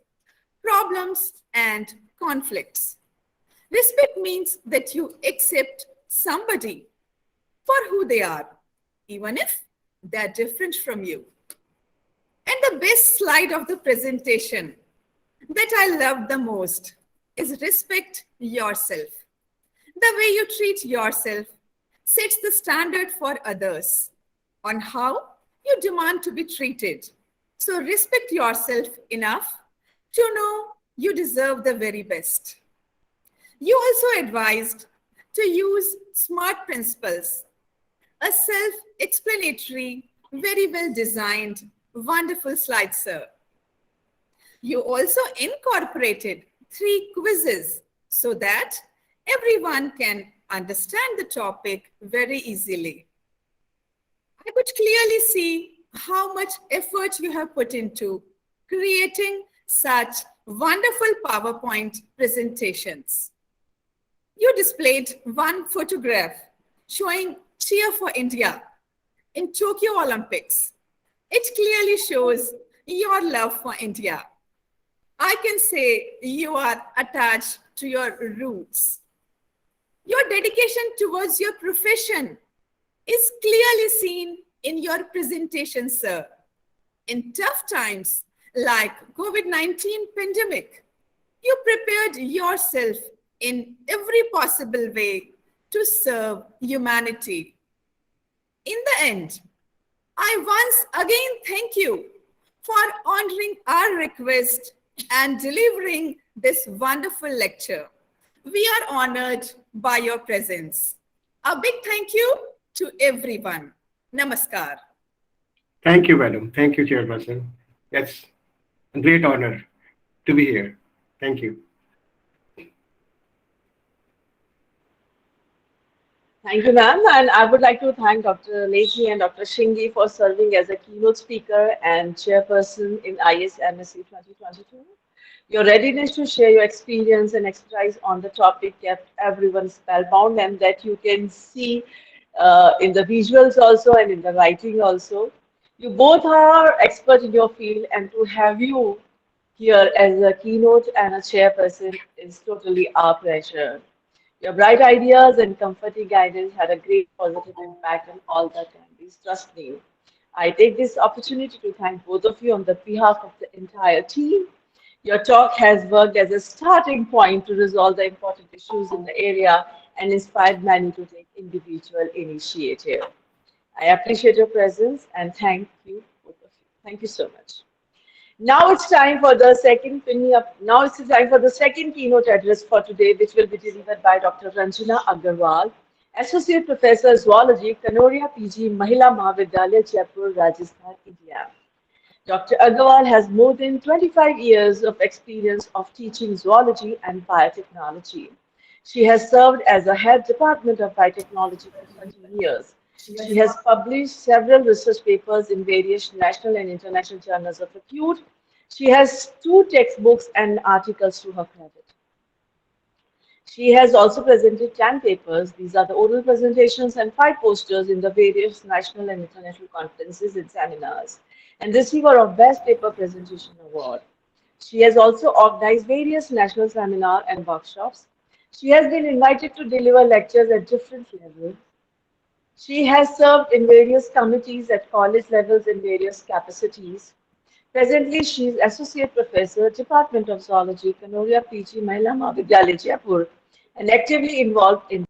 problems, and conflicts. Respect means that you accept somebody for who they are, even if they're different from you. And the best slide of the presentation that I love the most is respect yourself. The way you treat yourself sets the standard for others on how you demand to be treated. So respect yourself enough to know you deserve the very best. You also advised to use SMART principles, a self-explanatory, very well designed, wonderful slide, sir. You also incorporated 3 quizzes so that everyone can understand the topic very easily. I could clearly see how much effort you have put into creating such wonderful PowerPoint presentations. You displayed one photograph showing Cheer for India in Tokyo Olympics. It clearly shows your love for India. I can say you are attached to your roots. Your dedication towards your profession is clearly seen in your presentation, sir. In tough times like COVID-19 pandemic, you prepared yourself in every possible way to serve humanity. In the end, I once again thank you for honoring our request and delivering this wonderful lecture. We are honored by your presence. A big thank you to everyone. Namaskar. Thank you, madam. Thank you, Chairperson. That's a great honor to be here. Thank you. Thank you, ma'am. And I would like to thank Dr. Leahy and Dr. Shingi for serving as a keynote speaker and chairperson in ISMSE 2022. Your readiness to share your experience and expertise on the topic kept everyone spellbound, and that you can see in the visuals also and in the writing also. You both are expert in your field, and to have you here as a keynote and a chairperson is totally our pleasure. Your bright ideas and comforting guidance had a great positive impact on all the attendees. Trust me. I take this opportunity to thank both of you on the behalf of the entire team. Your talk has worked as a starting point to resolve the important issues in the area and inspired many to take individual initiative. I appreciate your presence and thank you, both of you. Thank you so much. Now it's time for the second keynote address for today, which will be delivered by Dr. Ranjana Agarwal, Associate Professor Zoology, Kanoria PG, Mahila Mahavidyalaya, Jaipur, Rajasthan, India. Dr. Agarwal has more than 25 years of experience of teaching zoology and biotechnology. She has served as a head department of biotechnology for 13 years. She has published several research papers in various national and international journals of repute. She has 2 textbooks and articles to her credit. She has also presented 10 papers. These are the oral presentations and 5 posters in the various national and international conferences and seminars, and receiver of Best Paper Presentation Award. She has also organized various national seminars and workshops. She has been invited to deliver lectures at different levels. She has served in various committees at college levels in various capacities. Presently, she is Associate Professor, Department of Zoology, Kanoria PG, Mahila Mahavidyalaya, Jaipur, and actively involved in